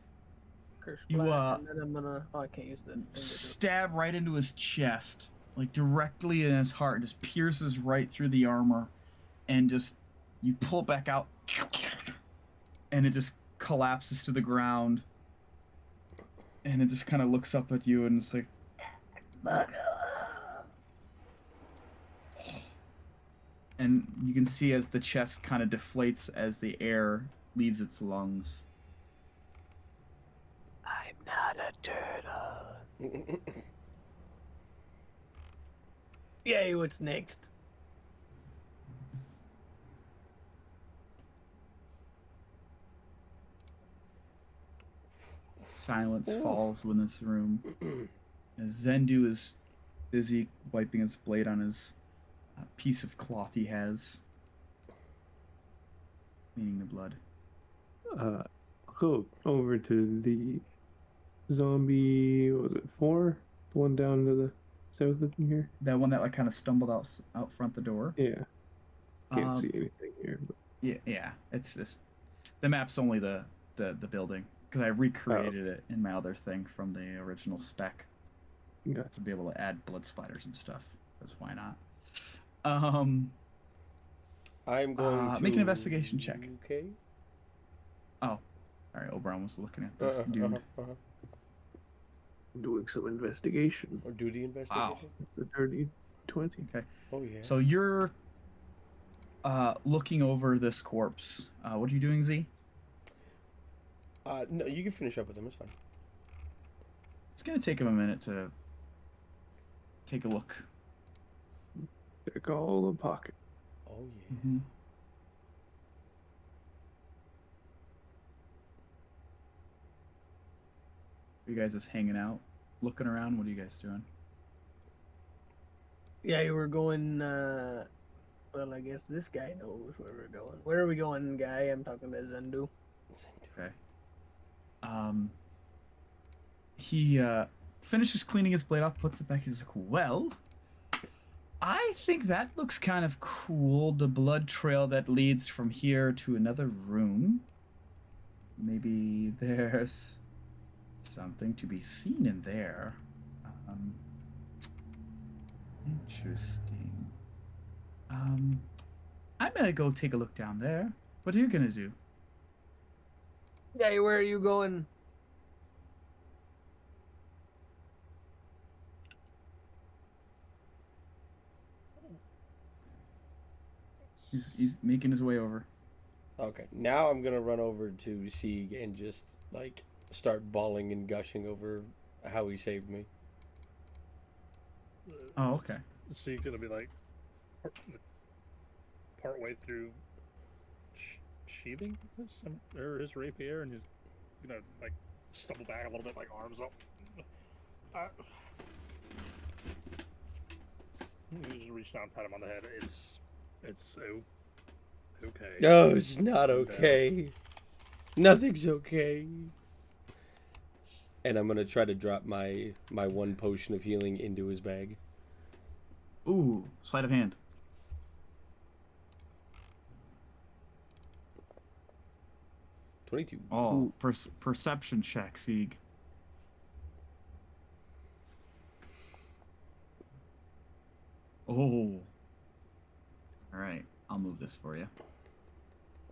You and then I'm gonna. Oh, I can't use the stab right into his chest, like directly in his heart, and just pierces right through the armor, and just you pull it back out, and it just collapses to the ground, and it just kind of looks up at you, and it's like, and you can see as the chest kind of deflates as the air leaves its lungs. I'm not a turtle. Yay, what's next? Silence falls in this room. As Zendu is busy wiping his blade on his piece of cloth he has, cleaning the blood. I'll go over to the zombie. What was it 4? The one down to the south of here. That one that like kind of stumbled out front the door. Yeah. Can't see anything here. But... Yeah. It's just the map's only the building because I recreated it in my other thing from the original spec. Yeah. To be able to add blood spiders and stuff. Because why not? I'm going to make an investigation check. Okay. Oh, sorry. Oberon was looking at this dude. Doing some investigation. Or duty investigation. Wow. It's a dirty 20. Okay. Oh yeah. So you're looking over this corpse. What are you doing, Z? No, you can finish up with them. It's fine. It's gonna take him a minute to take a look. Check all the pocket. Oh yeah. Mm-hmm. You guys just hanging out, looking around. What are you guys doing? Yeah, you were going. Well, I guess this guy knows where we're going. Where are we going, guy? I'm talking to Zendu. Okay. He finishes cleaning his blade off, puts it back. He's like, well, I think that looks kind of cool. The blood trail that leads from here to another room. Maybe there's something to be seen in there. Interesting. I'm gonna go take a look down there. What are you gonna do? Yeah, where are you going? He's making his way over. Okay, now I'm gonna run over to Sieg and just like start bawling and gushing over how he saved me. Oh, okay. Sieg's gonna be like part way through sheathing his rapier, and he's gonna like stumble back a little bit, like arms up. You just reach down, pat him on the head. It's okay. No, it's not okay. Nothing's okay. And I'm gonna try to drop my one potion of healing into his bag. Ooh, sleight of hand. $22. Oh, perception check, Sieg. Oh. All right, I'll move this for you.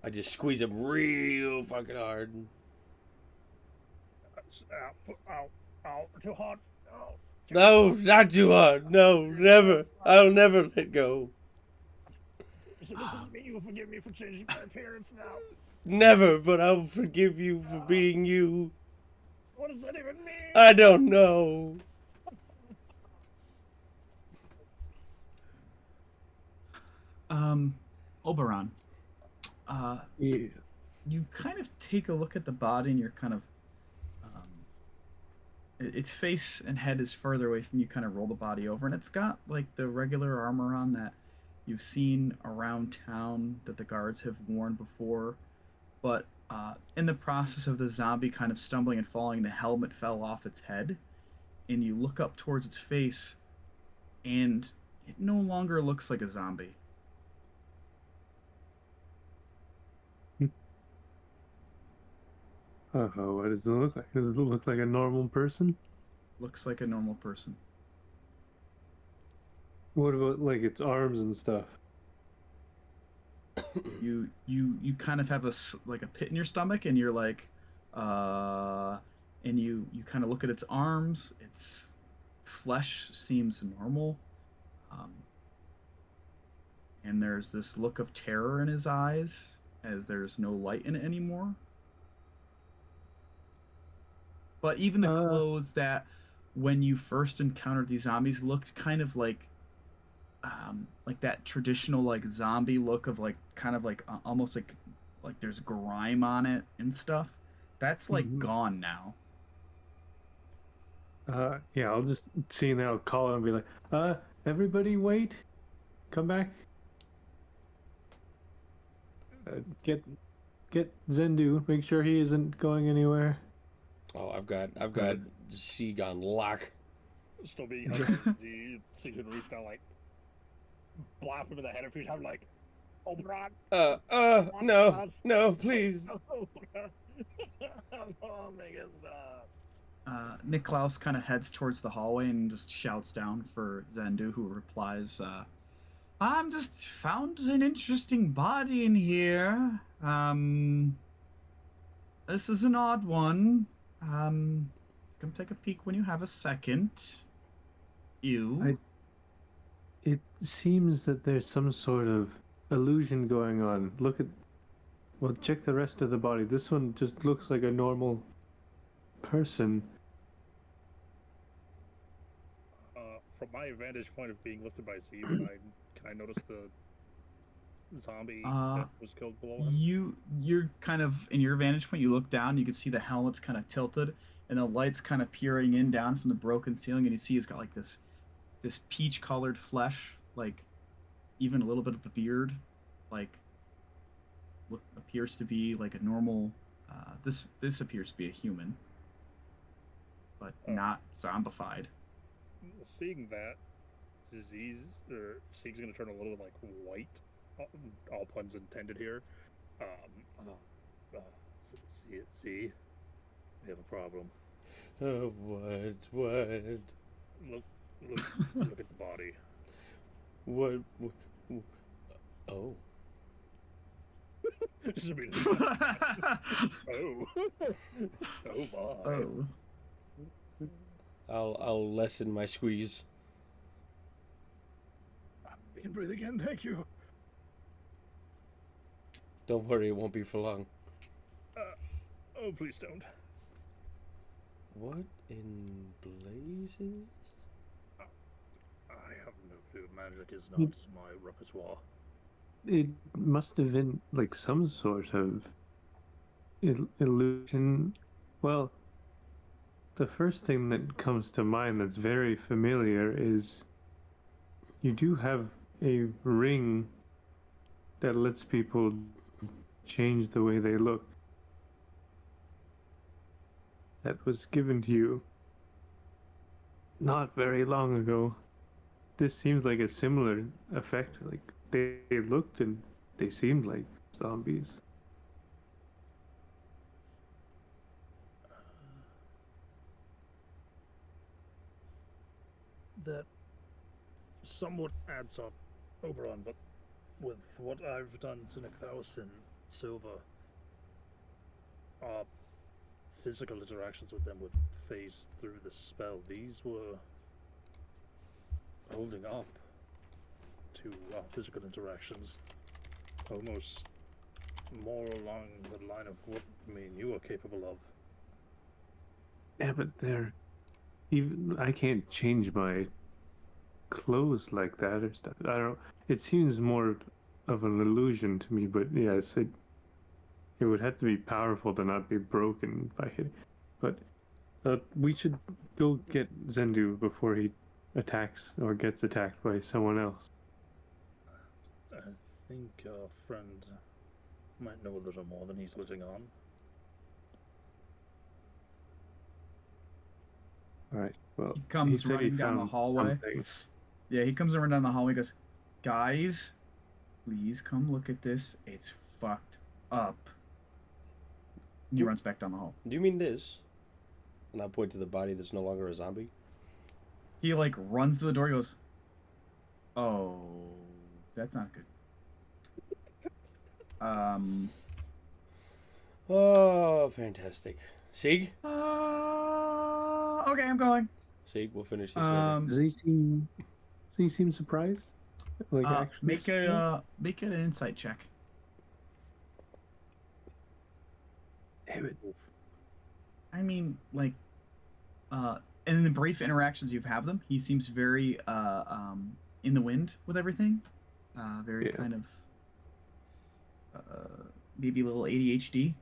I just squeeze him real fucking hard. Ow, too hard. Ow. No, not too hard. No, never. I'll never let go. So does this mean you will forgive me for changing my appearance now? Never, but I'll forgive you for being you. What does that even mean? I don't know. Oberon. Yeah. You kind of take a look at the body and you're kind of its face and head is further away from you. Kind of roll the body over, and it's got like the regular armor on that you've seen around town that the guards have worn before, but in the process of the zombie kind of stumbling and falling, the helmet fell off its head, and you look up towards its face, and it no longer looks like a zombie. What does it look like? Does it look like a normal person? Looks like a normal person. What about like its arms and stuff? You kind of have like a pit in your stomach, and you're like, and you kind of look at its arms. Its flesh seems normal, and there's this look of terror in his eyes as there's no light in it anymore. But even the clothes that, when you first encountered these zombies, looked kind of like that traditional like zombie look of like kind of like almost like there's grime on it and stuff. That's like gone now. Yeah, I'll just see now, call him and be like, everybody wait, come back. Get Zendu. Make sure he isn't going anywhere. Oh, I've got Sieg on lock. Still being held by the Siegfried reached down, like, blast him in the head a few times, like, Oberon. No, please. Oh, make it stop. Niklaus kind of heads towards the hallway and just shouts down for Zendu, who replies, I'm just found an interesting body in here. This is an odd one. Come take a peek when you have a second. It seems that there's some sort of illusion going on. Well, check the rest of the body. This one just looks like a normal person. From my vantage point of being lifted by Z, can I notice the zombie that was killed below him? You're kind of in your vantage point. You look down, you can see the helmet's kind of tilted, and the light's kind of peering in down from the broken ceiling, and you see he's got like this peach-colored flesh, like even a little bit of the beard, like what appears to be like a normal. This appears to be a human, but not zombified. Seeing that, Sieg's gonna turn a little like white. All puns intended here. See, we have a problem. What? Look at the body. What? Oh. Oh. Oh my. Oh. I'll lessen my squeeze. I can breathe again, thank you. Don't worry, it won't be for long. Oh, please don't. What in blazes? I have no clue. Magic is not my repertoire. It must have been like some sort of illusion. Well, the first thing that comes to mind that's very familiar is you do have a ring that lets people change the way they look. That was given to you not very long ago. This seems like a similar effect. Like they looked and they seemed like zombies. That somewhat adds up, Oberon, but with what I've done to Niklaus and Silva, our physical interactions with them would phase through the spell. These were holding up to our physical interactions, almost more along the line of what me and you are capable of. Yeah, but I can't change my clothes like that or stuff. I don't. It seems more of an illusion to me, but yes, it would have to be powerful to not be broken by hitting. But we should go get Zendu before he attacks or gets attacked by someone else. I think our friend might know a little more than he's letting on. All right. Well, He comes running down the hallway. Something. Yeah, he comes running down the hallway. He goes, "Guys, please come look at this. It's fucked up." And he runs back down the hall. Do you mean this? And I point to the body that's no longer a zombie. He like runs to the door. He goes, "Oh, that's not good." Oh, fantastic. Sieg? Okay, I'm going. Sieg, we'll finish this later. Does he seem surprised? Like actually make an insight check. Damn it. I mean, like, in the brief interactions you've had them, he seems very in the wind with everything. Very kind of maybe a little ADHD.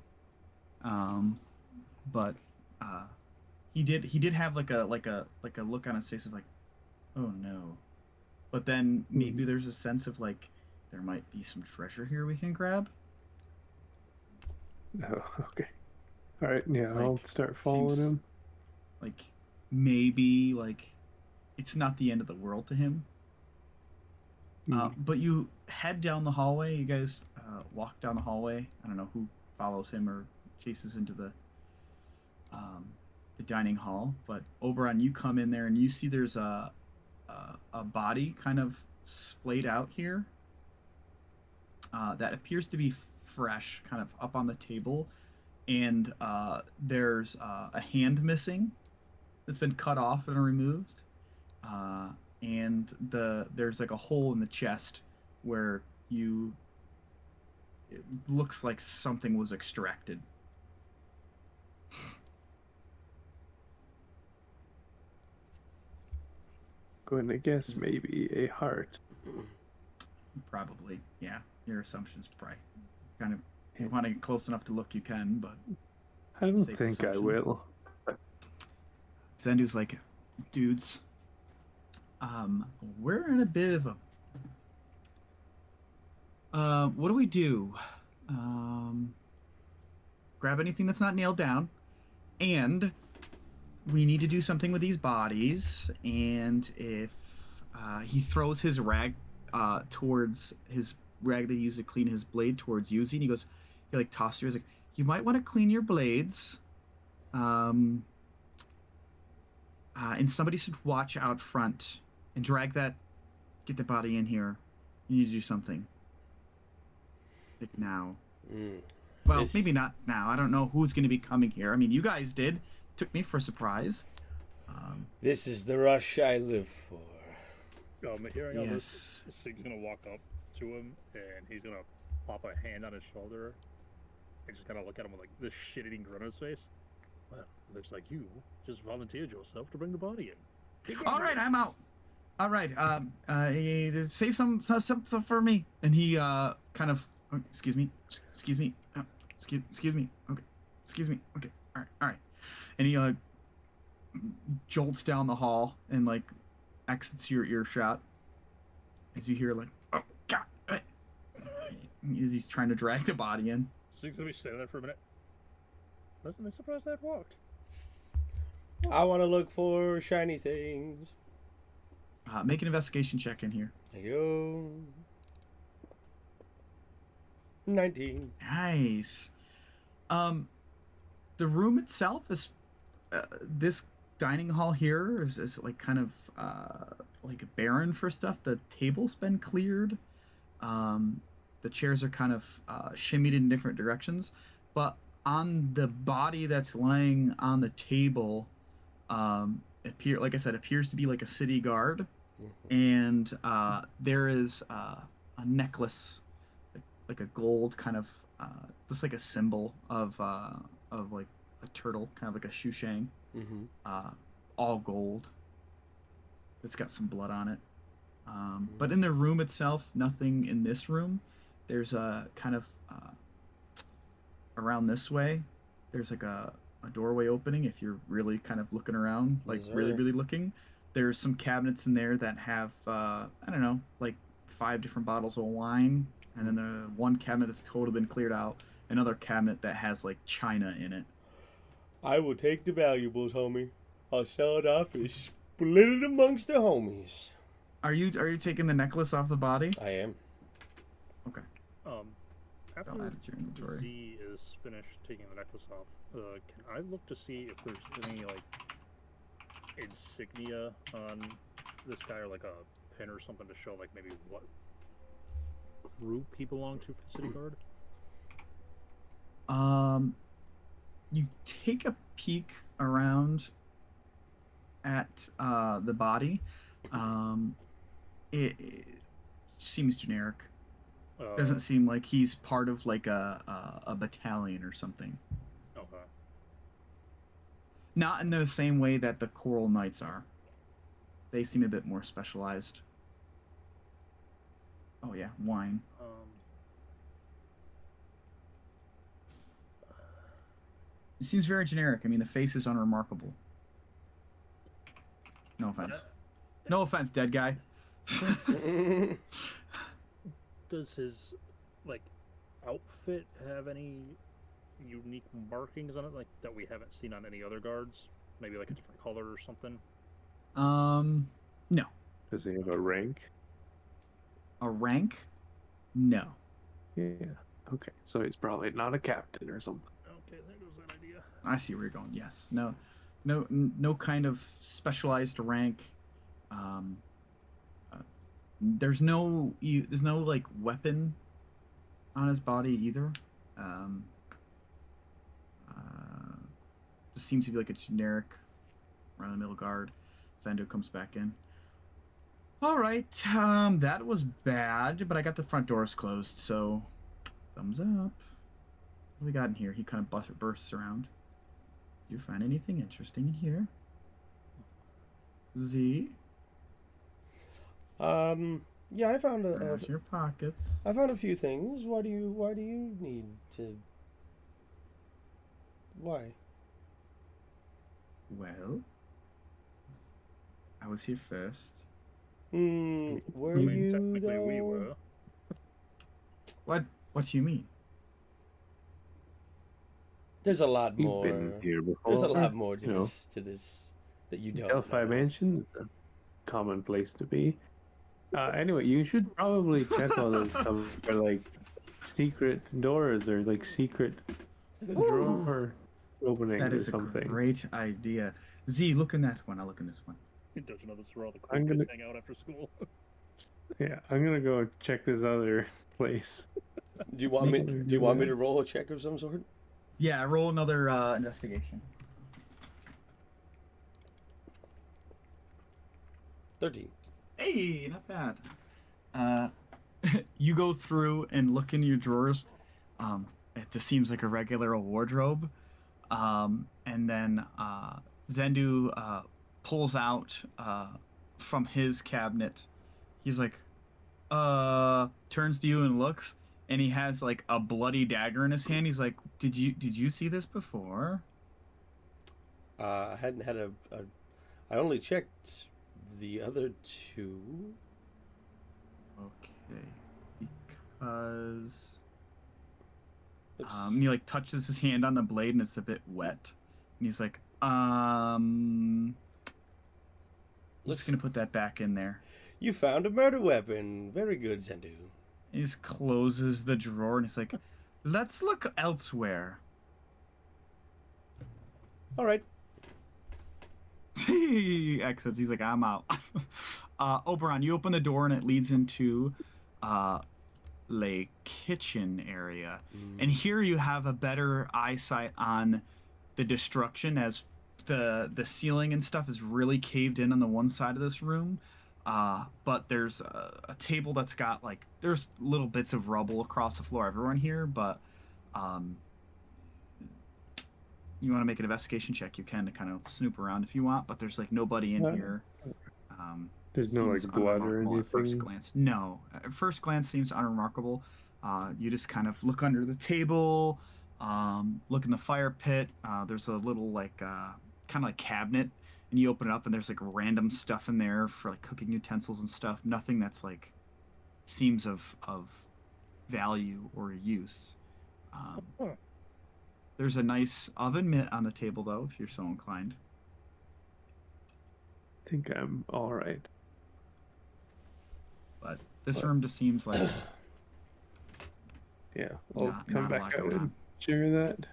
But he did have like a look on his face of like, oh no. But then maybe there's a sense of like there might be some treasure here we can grab. Oh, okay. All right, yeah, Like, I'll start following him. Like maybe like it's not the end of the world to him. But you head down the hallway. You guys walk down the hallway. I don't know who follows him or chases into the dining hall. But Oberon, you come in there and you see there's a body kind of splayed out here that appears to be fresh, kind of up on the table, and there's a hand missing that's been cut off and removed. And there's like a hole in the chest where it looks like something was extracted. Going to guess maybe a heart. Probably, yeah. Your assumption's probably kind of, if you want to get close enough to look, you can, but I don't think I will. Zendu's like, dudes, we're in a bit of a what do we do? Grab anything that's not nailed down, and we need to do something with these bodies. And if he throws his rag towards his rag that he used to clean his blade towards Yuzi, and he like tosses her. He's like, you might want to clean your blades. And somebody should watch out front and get the body in here. You need to do something. Like now. Well, maybe not now. I don't know who's going to be coming here. I mean, you guys did. Took me for a surprise. This is the rush I live for. Hearing all this, Sig's going to walk up to him, and he's going to pop a hand on his shoulder and just kind of look at him with like this shit-eating grin on his face. Well, looks like you just volunteered yourself to bring the body in. All right, I'm out. All right, save some for me. And he kind of, excuse me, excuse me, okay, excuse me, okay, all right. And he jolts down the hall and like exits your earshot as you hear like, oh god, as he's trying to drag the body in. Sig's gonna be standing there for a minute. Wasn't I surprised that walked? I want to look for shiny things. Make an investigation check in here. There you go. 19. Nice. The room itself is this dining hall here is like kind of like barren for stuff. The table's been cleared. The chairs are kind of shimmied in different directions, but on the body that's laying on the table, appears to be like a city guard, and there is a necklace, like a gold kind of, just like a symbol of like a turtle, kind of like a shoeshang, all gold. It's got some blood on it. But in the room itself, nothing in this room. There's a kind of around this way. There's like a doorway opening. If you're really kind of looking around, like really looking, there's some cabinets in there that have I don't know, like 5 different bottles of wine, and then the one cabinet that's totally been cleared out. Another cabinet that has like china in it. I will take the valuables, homie. I'll sell it off and split it amongst the homies. Are you taking the necklace off the body? I am. Okay. After I'll add it to your inventory. Z is finished taking the necklace off, can I look to see if there's any like insignia on this guy, or like a pin or something to show like maybe what group he belonged to for the city guard? You take a peek around at the body. It seems generic. Doesn't seem like he's part of like a battalion or something. Okay. Not in the same way that the Coral Knights are. They seem a bit more specialized. Oh yeah, wine. It seems very generic. I mean, the face is unremarkable. offense. No offense, dead guy. Does his like outfit have any unique markings on it, like that we haven't seen on any other guards? Maybe like a different color or something. No. Does he have a rank? A rank? No. Yeah. Okay, so he's probably not a captain or something. Okay, there goes that idea. I see where you're going. Yes. No kind of specialized rank. There's no like weapon on his body either. Just seems to be like a generic run-of-the-mill guard. Zando comes back in. All right, that was bad, but I got the front doors closed, so thumbs up. What do we got in here? He kind of bursts around. Did you find anything interesting in here? Z? Yeah, I found Your pockets. I found a few things. Why do you need to? Why? Well, I was here first. Were I mean, you technically though? we were. What do you mean? There's a lot You've more. been here before. There's a lot more to you know. this that you don't Delphi know. Mansion is a common place to be. Anyway, you should probably check all those for like secret doors or like secret drawer openings That is or something. a great idea. Z, look in that one. I'll look in this one. Don't you know this is where all the I'm cool kids gonna- hang out after school? Yeah, I'm gonna go check this other place. Do you want me? Do you want me to roll a check of some sort? Yeah, roll another investigation. 13. Hey, not bad. You go through and look in your drawers. It just seems like a regular wardrobe. And then Zendu pulls out from his cabinet. He's like, turns to you and looks, and he has like a bloody dagger in his hand. He's like, "Did you see this before?" I hadn't had a. I only checked the other two. Okay, because Oops. he like touches his hand on the blade and it's a bit wet, and he's like, I'm just gonna put that back in there. You found a murder weapon. Very good, Zendu. He just closes the drawer and he's like, let's look elsewhere. All right. He exits. He's like, I'm out. Oberon, you open the door and it leads into the kitchen area. And here you have a better eyesight on the destruction, as the ceiling and stuff is really caved in on the one side of this room. But there's a table that's got like, there's little bits of rubble across the floor everywhere in here, but you want to make an investigation check, you can, to kind of snoop around if you want, but there's like nobody in here. There's no like Seems blood or unremarkable at first anything. glance. No, at first glance seems unremarkable. You just kind of look under the table, look in the fire pit. There's a little like kind of like cabinet, and you open it up and there's like random stuff in there for like cooking utensils and stuff. Nothing that's like seems of value or use. There's a nice oven mitt on the table though, if you're so inclined. I think I'm all right. But this room just seems like Yeah, I'll not come a lot back out going and on. share that.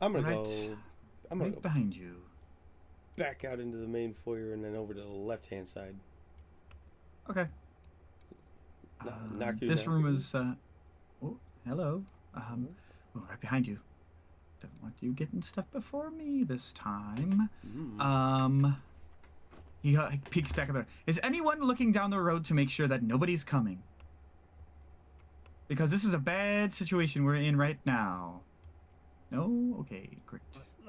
I'm gonna Right. go. I'm gonna Right go behind you. back out into the main foyer and then over to the left-hand side. Okay. Knock you This down. room is. Oh, hello. Oh, right behind you. Don't want you getting stuff before me this time. He peeks back at there. Is anyone looking down the road to make sure that nobody's coming? Because this is a bad situation we're in right now. No? Okay, great.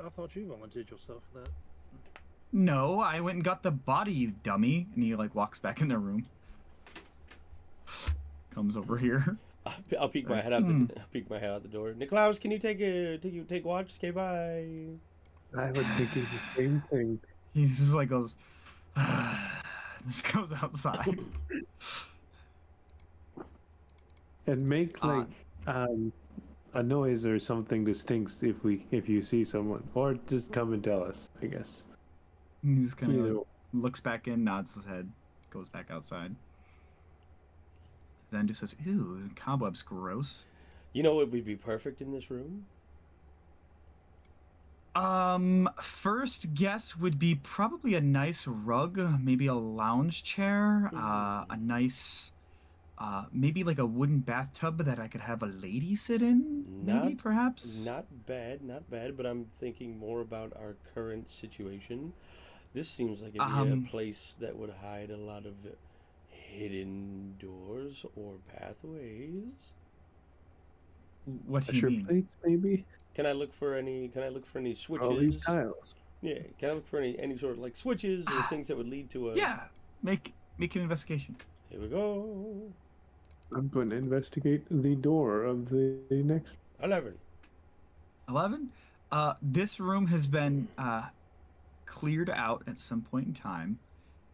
I thought you volunteered yourself for that. No, I went and got the body, you dummy. And he like walks back in the room. Comes over here. I'll peek my head out. I'll peek my head out the door. Niklaus, can you take watch? Okay, bye. I was thinking the same thing. He's just like goes, this goes outside. And make like a noise or something distinct if you see someone, or just come and tell us. I guess. He just kind of Either like looks back in, nods his head, goes back outside. Zendu says, "Ew, cobwebs, gross." You know what would be perfect in this room? First guess would be probably a nice rug, maybe a lounge chair, a nice, maybe like a wooden bathtub that I could have a lady sit in, maybe, perhaps? Not bad, not bad, but I'm thinking more about our current situation. This seems like it'd be a place that would hide a lot of hidden doors or pathways. What do you mean? plates, maybe. Can I look for any switches? All these tiles. Yeah, can I look for any sort of like switches or things that would lead to a... Yeah, make an investigation. Here we go. I'm going to investigate the door of the next. 11. 11? This room has been cleared out at some point in time.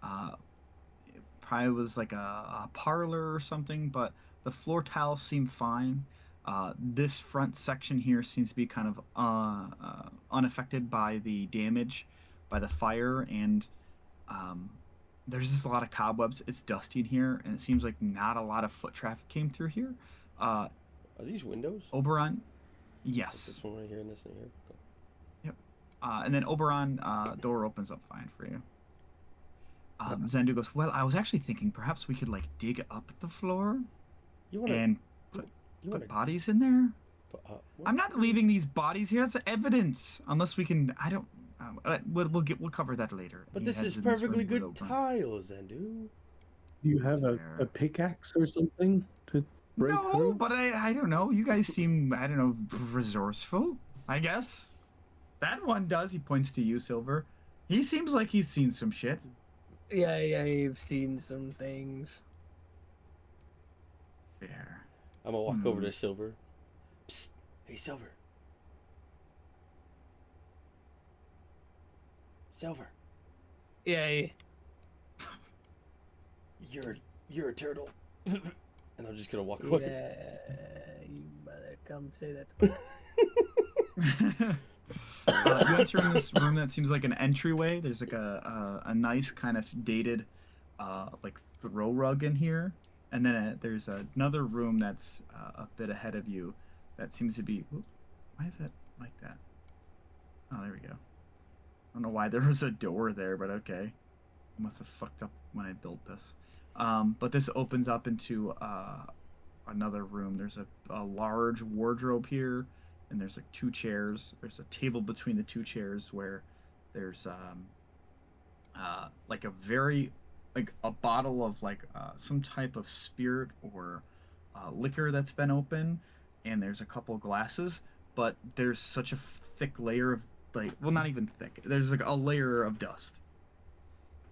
It probably was like a parlor or something, but the floor tiles seem fine. This front section here seems to be kind of unaffected by the damage, by the fire, and there's just a lot of cobwebs. It's dusty in here, and it seems like not a lot of foot traffic came through here. Are these windows? Oberon, yes. This one right here and this one here. Cool. Yep. And then Oberon, door opens up fine for you. Zendu goes, well, I was actually thinking perhaps we could like dig up the floor and put bodies in there. I'm not leaving these bodies here. That's evidence. Unless we can, I don't. We'll cover that later. But this is perfectly good tiles, Zendu. Do you have a pickaxe or something to break through? No, but I don't know. You guys seem, I don't know, resourceful, I guess. That one does. He points to you, Silver. He seems like he's seen some shit. Yeah, I've seen some things. Fair. I'm gonna walk over to Silver. Psst. Hey, Silver. Silver. Yeah. You're a turtle. And I'm just gonna walk away. Yeah, you better come say that. You enter in this room that seems like an entryway. There's like a nice kind of dated like throw rug in here, and then there's another room that's a bit ahead of you that seems to be, why is that like that? Oh, there we go. I don't know why there was a door there, but okay. I must have fucked up when I built this. But this opens up into another room. There's a large wardrobe here, and there's like 2 chairs. There's a table between the 2 chairs where there's like a bottle of like some type of spirit or liquor that's been open, and there's a couple glasses, but there's such a thick layer of like, well, not even thick. There's like a layer of dust.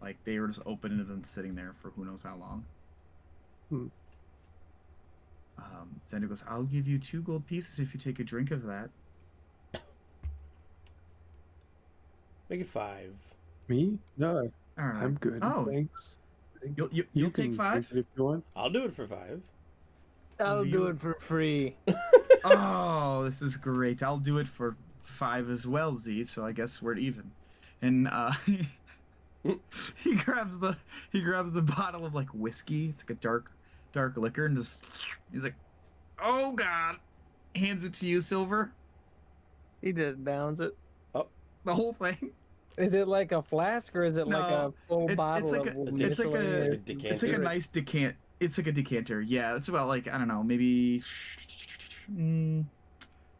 Like they were just open and then sitting there for who knows how long. Xander goes, I'll give you 2 gold pieces if you take a drink of that. Make it 5. Me? No, All right. I'm good. Oh, thanks. You'll take 5 if you want. I'll do it for 5. I'll do it for free. Oh, this is great. I'll do it for 5 as well, Z. So I guess we're even. And he grabs the bottle of like whiskey. It's like a dark liquor, and just he's like, oh god, hands it to you, Silver. He just downs it. Oh, the whole thing. Is it like a flask or is it like a full bottle? It's like a nice decant. It's like a decanter. Yeah, it's about like, I don't know, maybe trying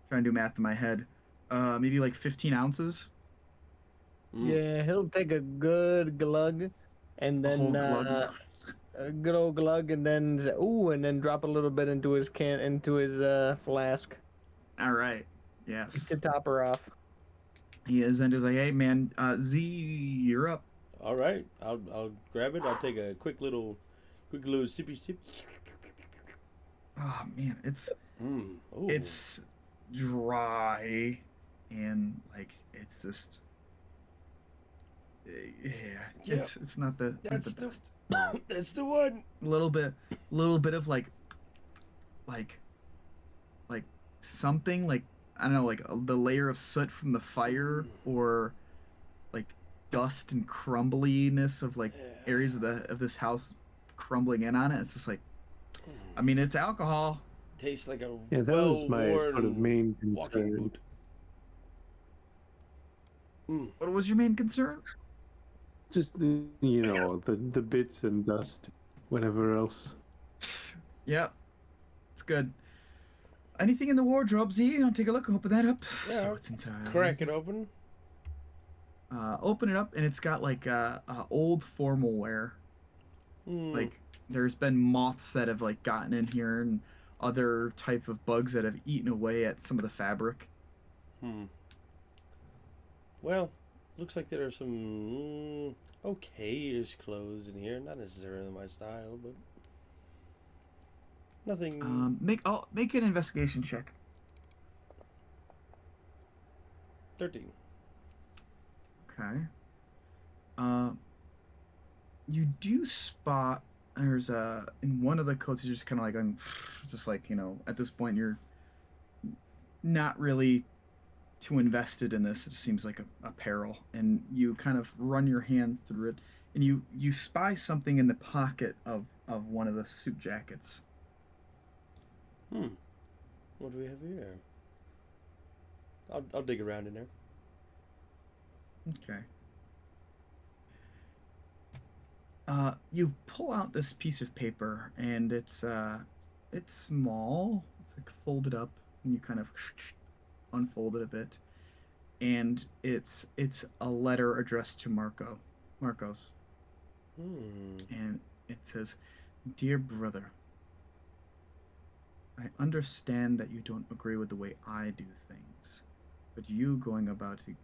to do math in my head. Maybe like 15 ounces. Yeah, he'll take a good glug, and then a good old glug, and then and then drop a little bit into his flask. All right. Yes. To top her off. He is, and is like, hey man, Z, you're up. All right, I'll grab it. I'll take a quick little sippy sip. Oh man, it's dry, and like it's just Yeah, it's not the best. That's the one. Little bit of like something like I don't know, like the layer of soot from the fire, or like dust and crumbliness of like areas of this house crumbling in on it. It's just like, I mean, it's alcohol. Tastes like a that was my sort of main walking concern. boot. What was your main concern? Just the bits and dust, whatever else. Yep, it's good. Anything in the wardrobe, Z? I'll take a look. Open that up. Yeah, so it's inside. Crack it open. Open it up, and it's got like old formal wear. Like there's been moths that have like gotten in here, and other type of bugs that have eaten away at some of the fabric. Well, looks like there are some okay-ish clothes in here. Not necessarily my style, but nothing. Make an investigation check. 13. Okay. You do spot there's in one of the coats. You're just kind of like just like at this point you're not really too invested in this. It seems like a peril, and you kind of run your hands through it, and you spy something in the pocket of one of the suit jackets. What do we have here? I'll dig around in there. Okay. You pull out this piece of paper, and it's small. It's like folded up, and you kind of unfold it a bit, and it's a letter addressed to Marcos. And it says, "Dear brother, I understand that you don't agree with the way I do things, but you going about to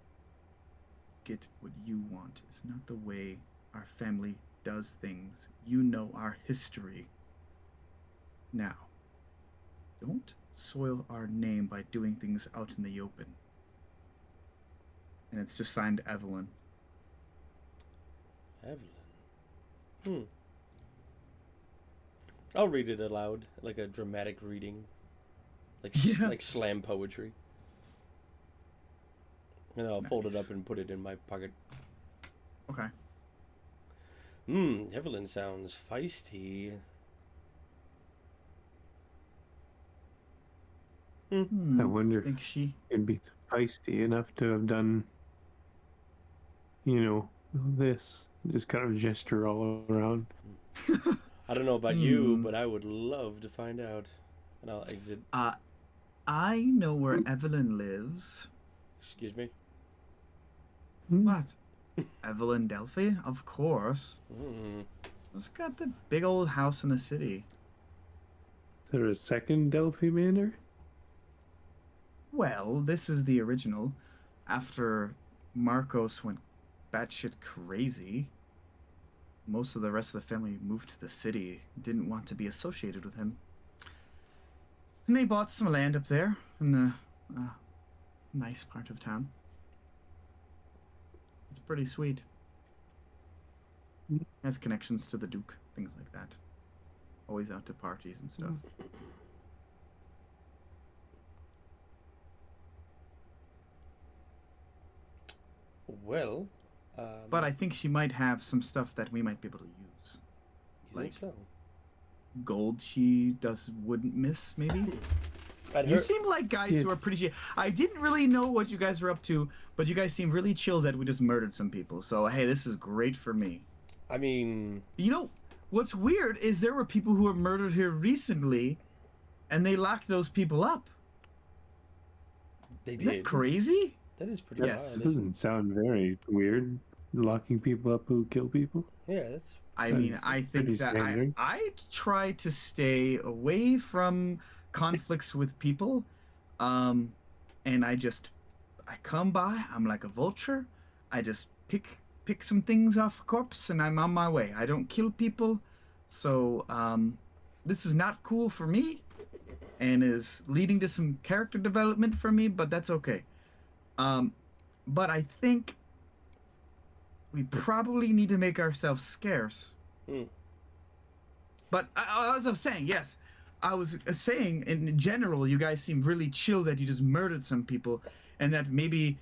get what you want is not the way our family does things. You know our history. Now, don't soil our name by doing things out in the open." And it's just signed Evelyn. Evelyn. I'll read it aloud, like a dramatic reading, like slam poetry. And I'll fold it up and put it in my pocket. Okay. Evelyn sounds feisty. I wonder if she it'd be feisty enough to have done, this. Just kind of gesture all around. I don't know about you, but I would love to find out. And I'll exit. I know where Evelyn lives. Excuse me? What? Evelyn Delphi? Of course. It's got the big old house in the city. Is there a second Delphi Manor? Well, this is the original. After Marcos went batshit crazy, most of the rest of the family moved to the city. Didn't want to be associated with him. And they bought some land up there in the nice part of town. It's pretty sweet. Has connections to the Duke, things like that. Always out to parties and stuff. Well, but I think she might have some stuff that we might be able to use. You think so? Gold she wouldn't miss, maybe? You seem like guys who are pretty... I didn't really know what you guys were up to, but you guys seem really chill that we just murdered some people. So, hey, this is great for me. I mean... What's weird is there were people who were murdered here recently, and they locked those people up. They did. Isn't that crazy? That is pretty wild. It doesn't sound very weird, locking people up who kill people. Yeah, that's... I mean, I think that I try to stay away from conflicts with people, and I come by, I'm like a vulture, I just pick some things off a corpse and I'm on my way. I don't kill people, so this is not cool for me and is leading to some character development for me, but that's okay. But I think we probably need to make ourselves scarce. Hmm. But as I was saying, yes, I was saying in general, you guys seem really chill that you just murdered some people, and that maybe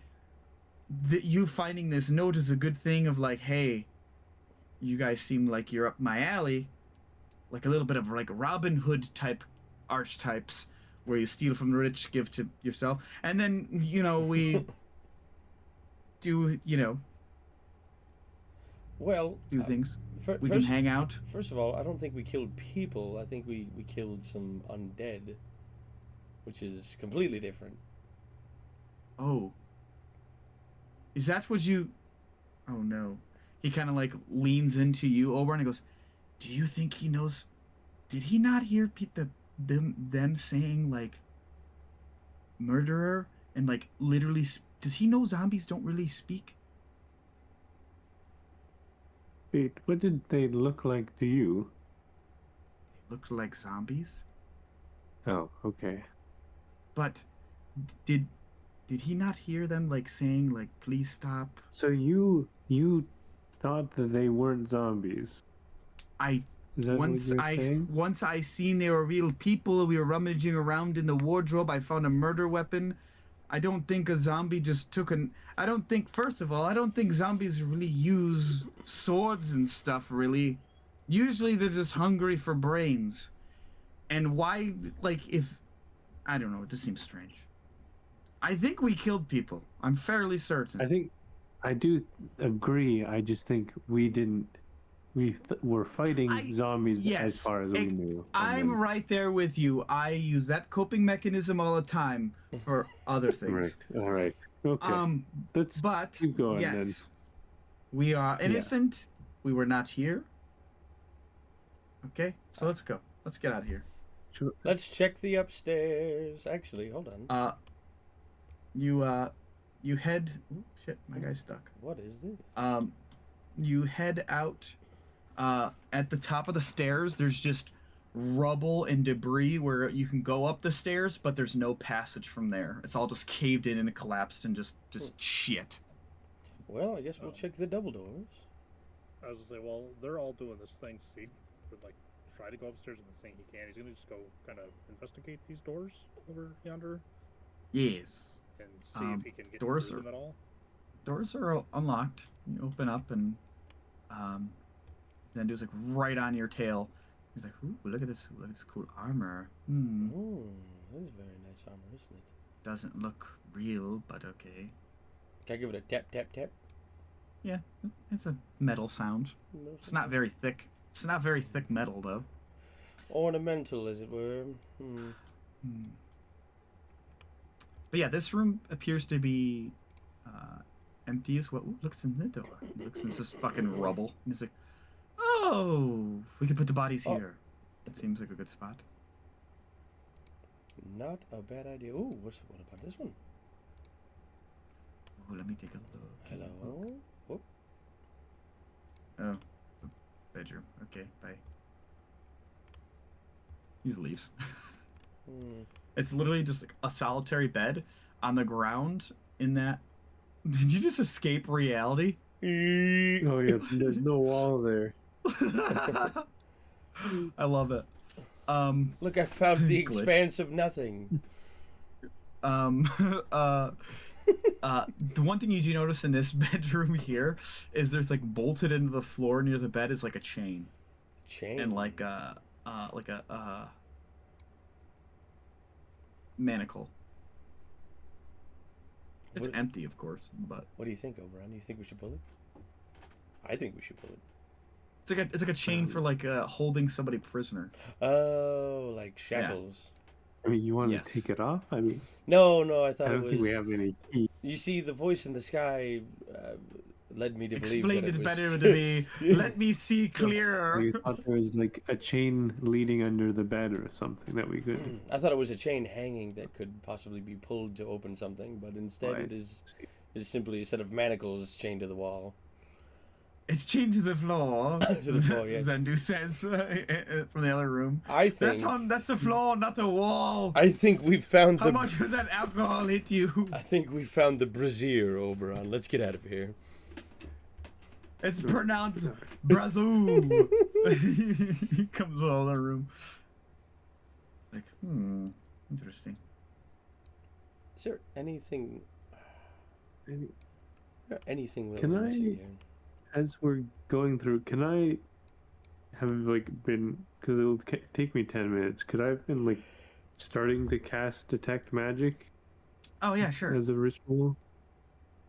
you finding this note is a good thing. Of like, hey, you guys seem like you're up my alley, like a little bit of like Robin Hood type archetypes, where you steal from the rich, give to yourself, and then we do Well, do things. We first, can hang out. First of all, I don't think we killed people. I think we killed some undead, which is completely different. Oh. Is that what you... Oh, no. He kind of, like, leans into you, Oberon, and goes, do you think he knows... Did he not hear them saying, like, murderer? And, like, literally... Does he know zombies don't really speak? Wait, what did they look like to you? They looked like zombies? Oh, okay. But did he not hear them, like, saying, like, please stop? So you thought that they weren't zombies? Is that what you're saying? Once I seen they were real people, we were rummaging around in the wardrobe, I found a murder weapon. I don't think a zombie just took an... I don't think, first of all, I don't think zombies really use swords and stuff, really. Usually they're just hungry for brains. And why, like, if... I don't know, it just seems strange. I think we killed people. I'm fairly certain. I do agree. I just think we didn't... We were fighting zombies as far as we knew. I'm right there with you. I use that coping mechanism all the time for other things. Right. All right. Okay. Let's keep going then. We are innocent. Yeah. We were not here. Okay, so let's go. Let's get out of here. Sure. Let's check the upstairs. Actually, hold on. You head... Oh, shit, my guy's stuck. What is this? You head out... at the top of the stairs, there's just rubble and debris where you can go up the stairs, but there's no passage from there. It's all just caved in and collapsed and just shit. Well, I guess we'll check the double doors. I was gonna say, well, they're all doing this thing. Steve would like try to go upstairs and saying he can. He's gonna just go kind of investigate these doors over yonder. Yes. And see if he can get through them at all. Doors are unlocked. You open up and Zendu's like right on your tail. He's like, ooh, look at this cool armor. Oh, that is very nice armor, isn't it? Doesn't look real, but okay. Can I give it a tap, tap, tap? Yeah, it's a metal sound. It's not very thick. It's not very thick metal, though. Ornamental, as it were. But yeah, this room appears to be empty as well. Ooh, looks in the door. Looks in this fucking rubble. And he's like, oh, we could put the bodies here. That seems like a good spot. Not a bad idea. Oh, what about this one? Oh, let me take a look. Hello? Oh. Oh, bedroom. Okay, bye. He just leaves. It's literally just like a solitary bed on the ground in that... Did you just escape reality? Oh yeah, there's no wall there. I love it. Look, I found the expanse of nothing. The one thing you do notice in this bedroom here is there's like bolted into the floor near the bed is like a chain. Chain? And like a manacle. It's empty, of course, but... What do you think, Oberon? Do you think we should pull it? I think we should pull it. It's like a chain for like holding somebody prisoner. Oh, like shackles. Yeah. I mean, you want to take it off? I mean... No, I thought I it don't was... think we have any key. You see, the voice in the sky led me to believe Explained that it was... better to me. Let me see clearer. We thought there was like a chain leading under the bed or something that we could... I thought it was a chain hanging that could possibly be pulled to open something, but instead it is simply a set of manacles chained to the wall. It's chained to the floor. To the floor, yes. Zendu says from the other room. I think... That's the floor, not the wall. I think we found How much was that alcohol hit you? I think we found the brazier, Oberon. Let's get out of here. It's pronounced Brazil. He comes out of the room. Like, interesting. Is there anything? Anything that Can we're I, missing here? as we're going through, can I have like been, because it'll take me 10 minutes, could I have been like starting to cast Detect Magic Oh yeah, sure. as a ritual?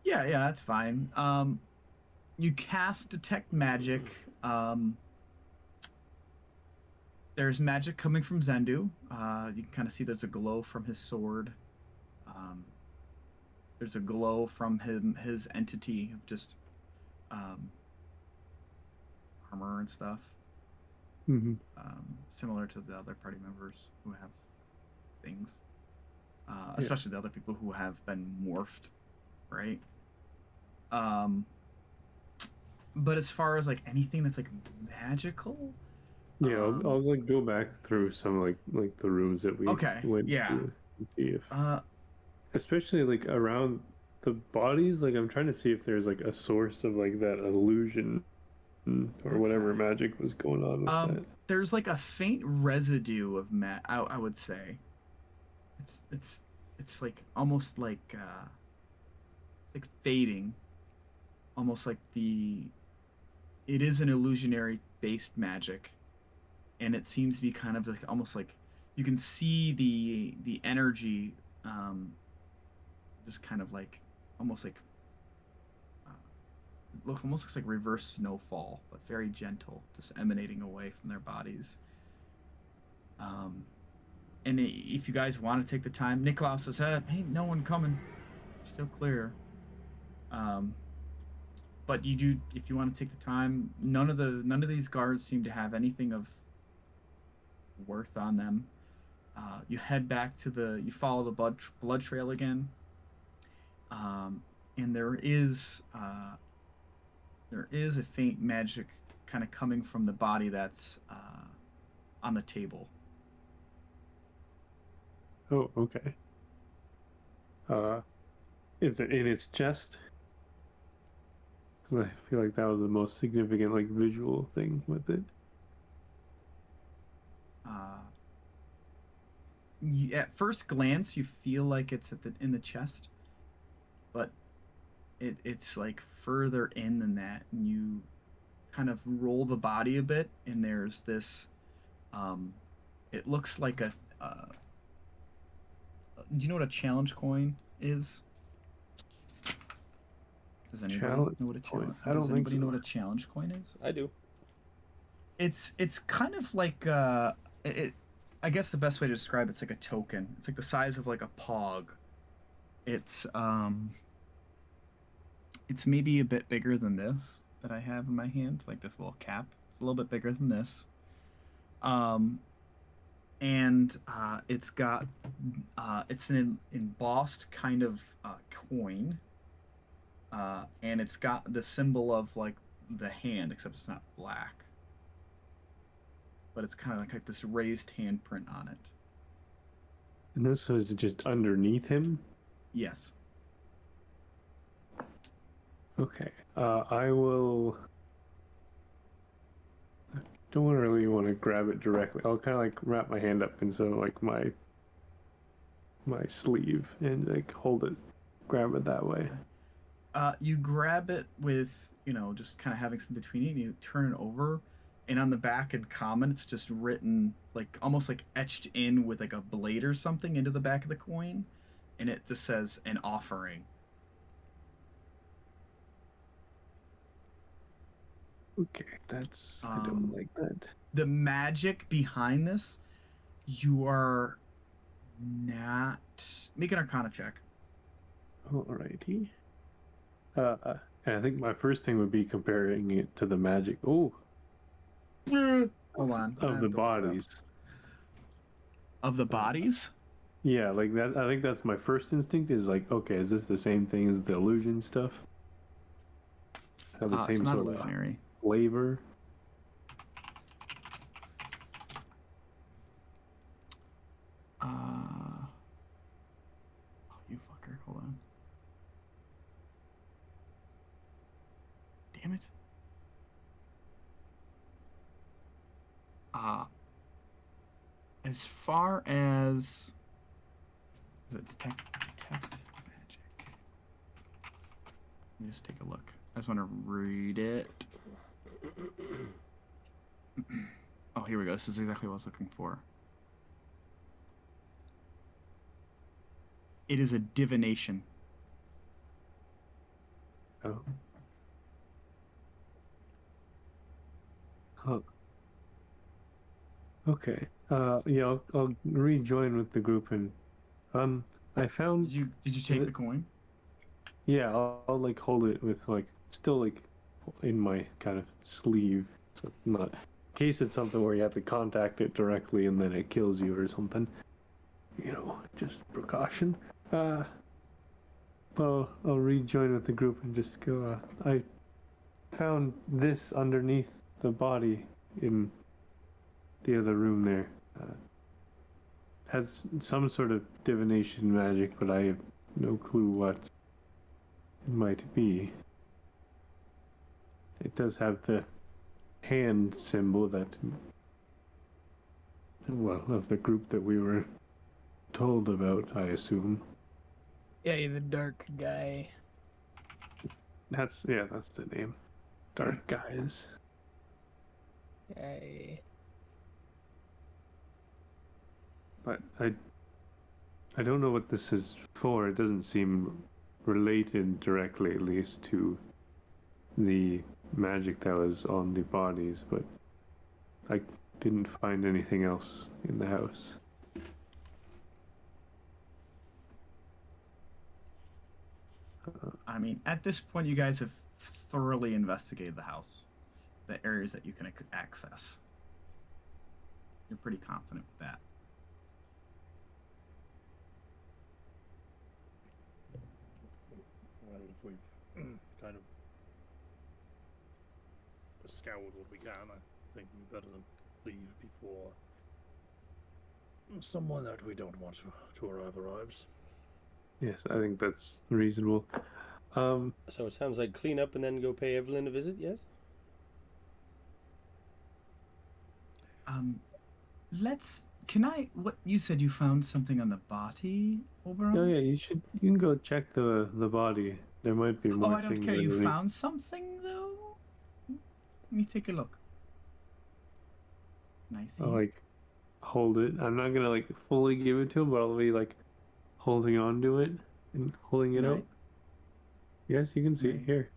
Yeah, that's fine. You cast Detect Magic. There's magic coming from Zendu. You can kind of see there's a glow from his sword. There's a glow from his entity of just um, armor and stuff. Mm-hmm. Similar to the other party members who have things. Especially the other people who have been morphed, right? But as far as like anything that's like magical, yeah, I'll like go back through some like the rooms that we went to and see if, especially like around the bodies. Like I'm trying to see if there's like a source of like that illusion or whatever magic was going on with that. There's like a faint residue of I would say. It's like almost like fading, almost like it is an illusionary based magic, and it seems to be kind of like almost like you can see the energy, just kind of like almost like almost looks like reverse snowfall, but very gentle, just emanating away from their bodies. And if you guys want to take the time, Niklaus says, "Hey, no one coming, still clear." But you do, if you want to take the time. None of these guards seem to have anything of worth on them. You head back to you follow the blood trail again, and there is a faint magic kind of coming from the body that's on the table. Oh, okay. Is it in its chest? I feel like that was the most significant like visual thing with it. At first glance, you feel like it's in the chest, but it's like further in than that, and you kind of roll the body a bit, and there's this. It looks like a. Do you know what a challenge coin is? Does anybody know what a challenge? I don't Does anybody think so. know what a challenge coin is? I do. It's kind of like it. I guess the best way to describe it's like a token. It's like the size of like a pog. It's maybe a bit bigger than this that I have in my hand, like this little cap. It's a little bit bigger than this. And it's got it's an embossed kind of coin, and it's got the symbol of like the hand, except it's not black, but it's kind of like this raised handprint on it. And this was just underneath him? Yes. Okay. I will. Don't really want to grab it directly. I'll kind of like wrap my hand up into like my sleeve and like hold it, grab it that way. You grab it with just kind of having some between you, and you turn it over, and on the back in common, it's just written like almost like etched in with like a blade or something into the back of the coin, and it just says an offering. Okay, that's I don't like that. The magic behind this, you are not. Make an Arcana check. Alrighty. And I think my first thing would be comparing it to the magic. Oh. Hold on. Of the bodies. Of the bodies? Yeah, like that. I think that's my first instinct. Is like, okay, is this the same thing as the illusion stuff? Have the same it's not sort illusionary. of flavor. Oh, you fucker. Hold on. Damn it. As far as is it detect magic? Let me just take a look. I just want to read it. Oh, here we go. This is exactly what I was looking for. It is a divination. Oh. Huh. Okay. Yeah, I'll rejoin with the group and I found. Did you take the coin? Yeah, I'll like hold it with like still like in my kind of sleeve, so not in case it's something where you have to contact it directly and then it kills you or something. You know, just precaution. Well, I'll rejoin with the group and just go. I found this underneath the body in the other room there. Has some sort of divination magic, but I have no clue what it might be. It does have the hand symbol that, well, of the group that we were told about, I assume. Yeah, you're the dark guy. That's the name. Dark guys. Yay. But I don't know what this is for. It doesn't seem related directly, at least, to the magic that was on the bodies, but I didn't find anything else in the house. I mean, at this point, you guys have thoroughly investigated the house, the areas that you can access. You're pretty confident with that. Well, if we've kind of scoured what we can, I think we better leave before someone that we don't want to arrive arrives. Yes, I think that's reasonable. So it sounds like clean up and then go pay Evelyn a visit, yes? What you said you found something on the body, Oberon? Oh yeah, you can go check the body. There might be more I don't things care. You underneath. found something though? Let me take a look. Nice. I'll like hold it. I'm not gonna like fully give it to him, but I'll be like holding on to it and holding it out. Yes, you can see it here.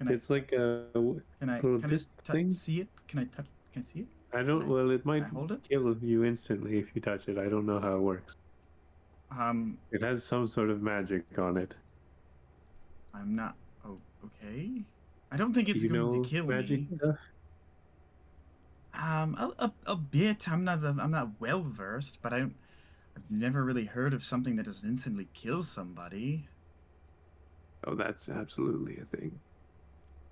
It's like a little thing. See it? Can I see it? I don't. Well, it might hold it? kill you instantly if you touch it. I don't know how it works. It has some sort of magic on it. I'm not. Oh, okay. I don't think it's going to kill magic me. Stuff? A bit. I'm not well versed, but I've never really heard of something that just instantly kills somebody. Oh, that's absolutely a thing.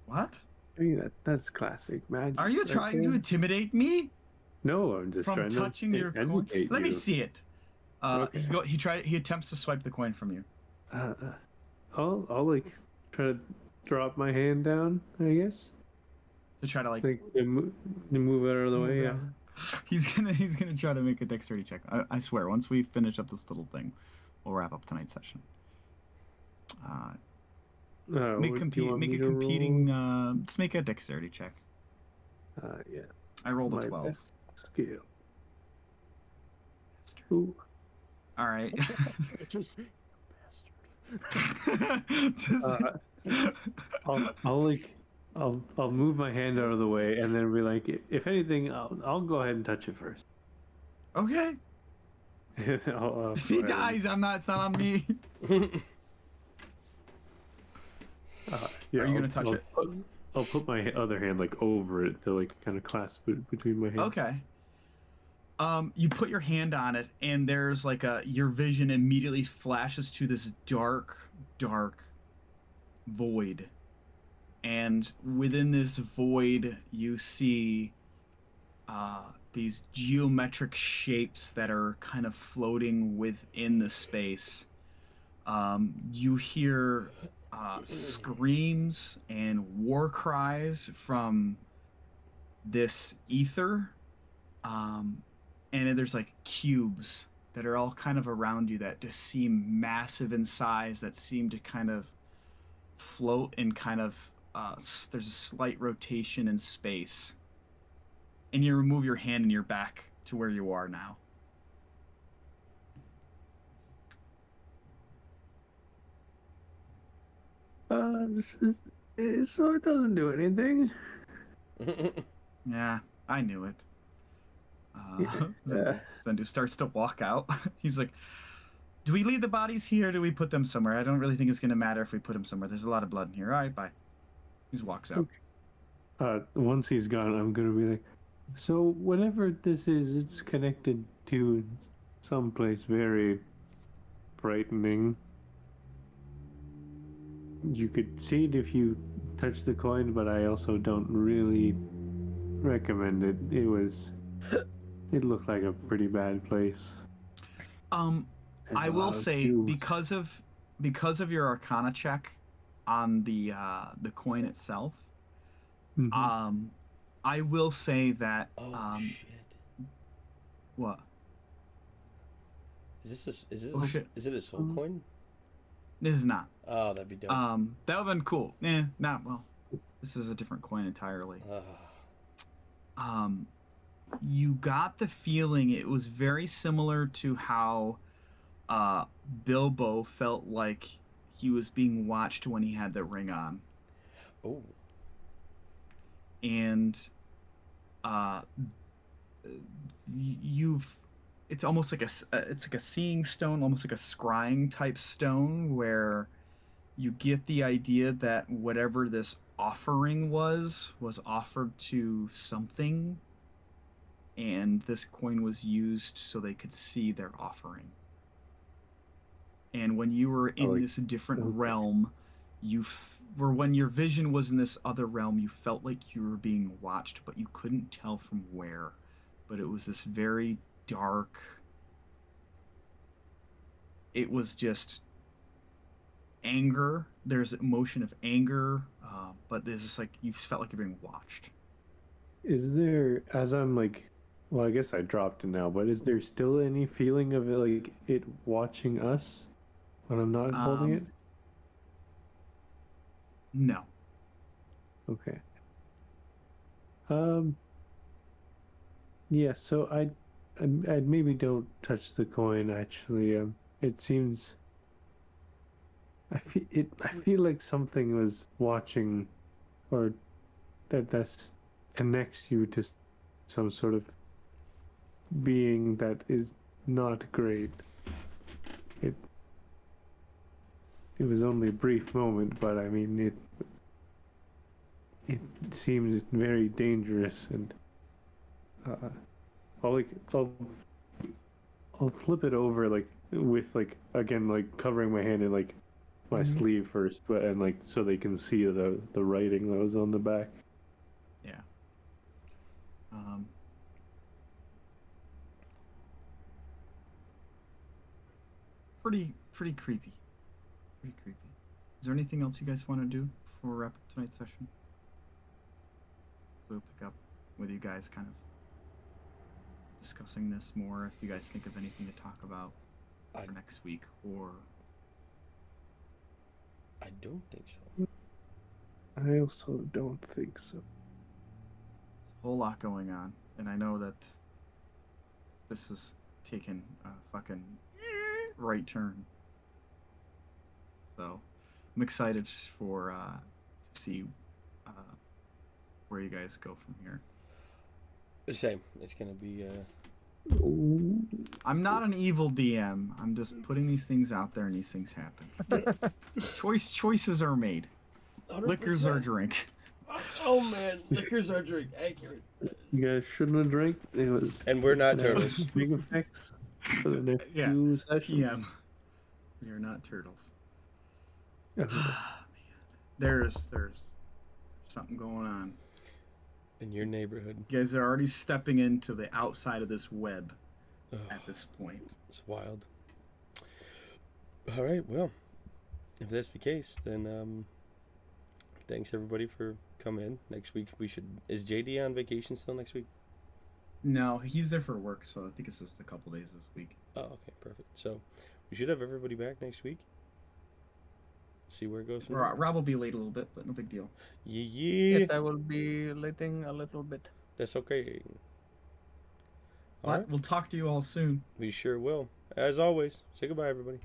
What? I mean, that's classic magic. Are you trying to intimidate me? No, I'm just trying touching to your coin. Let me see it. Okay. He attempts to swipe the coin from you. I'll like try to drop my hand down, I guess. To try to like to move it out of the way. Yeah. He's gonna try to make a dexterity check. I swear. Once we finish up this little thing, we'll wrap up tonight's session. Make competing. Let's make a dexterity check. Yeah. I rolled a 12. Skill. Ooh. All right. Just I'll move my hand out of the way and then be like, if anything, I'll go ahead and touch it first. Okay. If he dies, it's not on me. Yeah, Are you gonna touch it? I'll put my other hand like over it to like kind of clasp it between my hands. Okay. You put your hand on it, and there's like your vision immediately flashes to this dark void, and within this void, you see these geometric shapes that are kind of floating within the space. You hear screams and war cries from this ether, Um, and then there's like cubes that are all kind of around you that just seem massive in size, that seem to kind of float and kind of there's a slight rotation in space. And you remove your hand and you're back to where you are now. So it doesn't do anything. Yeah, I knew it. Yeah. Zendu starts to walk out. He's like, do we leave the bodies here or do we put them somewhere? I don't really think it's going to matter if we put them somewhere. There's a lot of blood in here. All right, bye. He just walks out. Once he's gone, I'm gonna be like, so whatever this is, it's connected to someplace very frightening. You could see it if you touch the coin, but I also don't really recommend it. It looked like a pretty bad place. I will say because of your Arcana check on the coin itself, I will say that. Oh shit! What? Is it a soul coin? This is not. Oh, that'd be dope. That would've been cool. Not well. This is a different coin entirely. You got the feeling it was very similar to how Bilbo felt like he was being watched when he had the ring on. Oh. And it's almost like it's like a seeing stone, almost like a scrying type stone, where you get the idea that whatever this offering was offered to something, and this coin was used so they could see their offering. And when you were in this different realm, when your vision was in this other realm, you felt like you were being watched, but you couldn't tell from where. But it was this very dark. It was just anger. There's emotion of anger, but there's just like you felt like you're being watched. Is there, as I'm like, well, I guess I dropped it now, but is there still any feeling of it, like it watching us when I'm not holding it? No. Okay. Yeah. So I maybe don't touch the coin. Actually, it seems. I feel like something was watching, or that connects you to some sort of being that is not great. It was only a brief moment, but I mean it seems very dangerous, and I'll flip it over like with like again like covering my hand in like my sleeve first, but and like so they can see the writing that was on the back. Yeah. Pretty creepy. Pretty creepy. Is there anything else you guys want to do before we wrap up tonight's session? So we'll pick up with you guys kind of discussing this more, if you guys think of anything to talk about for next week, or... I don't think so. I also don't think so. There's a whole lot going on, and I know that this has taken a fucking right turn. So I'm excited for to see where you guys go from here. The same. It's gonna be. I'm not an evil DM. I'm just putting these things out there, and these things happen. Choices are made. 100%. Liquors are drink. Oh man, liquors are drink. Accurate. You guys shouldn't have drank. It was. And we're not turtles. Big effects for the next few sessions. PM. We are not turtles. There's something going on in your neighborhood. You guys are already stepping into the outside of this web at this point. It's wild. All right, well, if that's the case, then thanks everybody for coming in. Next week we should. Is JD on vacation still next week? No, he's there for work, so I think it's just a couple days this week. Oh, okay, perfect. So we should have everybody back next week. See where it goes from there. Rob will be late a little bit, but no big deal. Yeah. Yes, I will be lating a little bit. That's okay. But we'll talk to you all soon. We sure will. As always, say goodbye, everybody.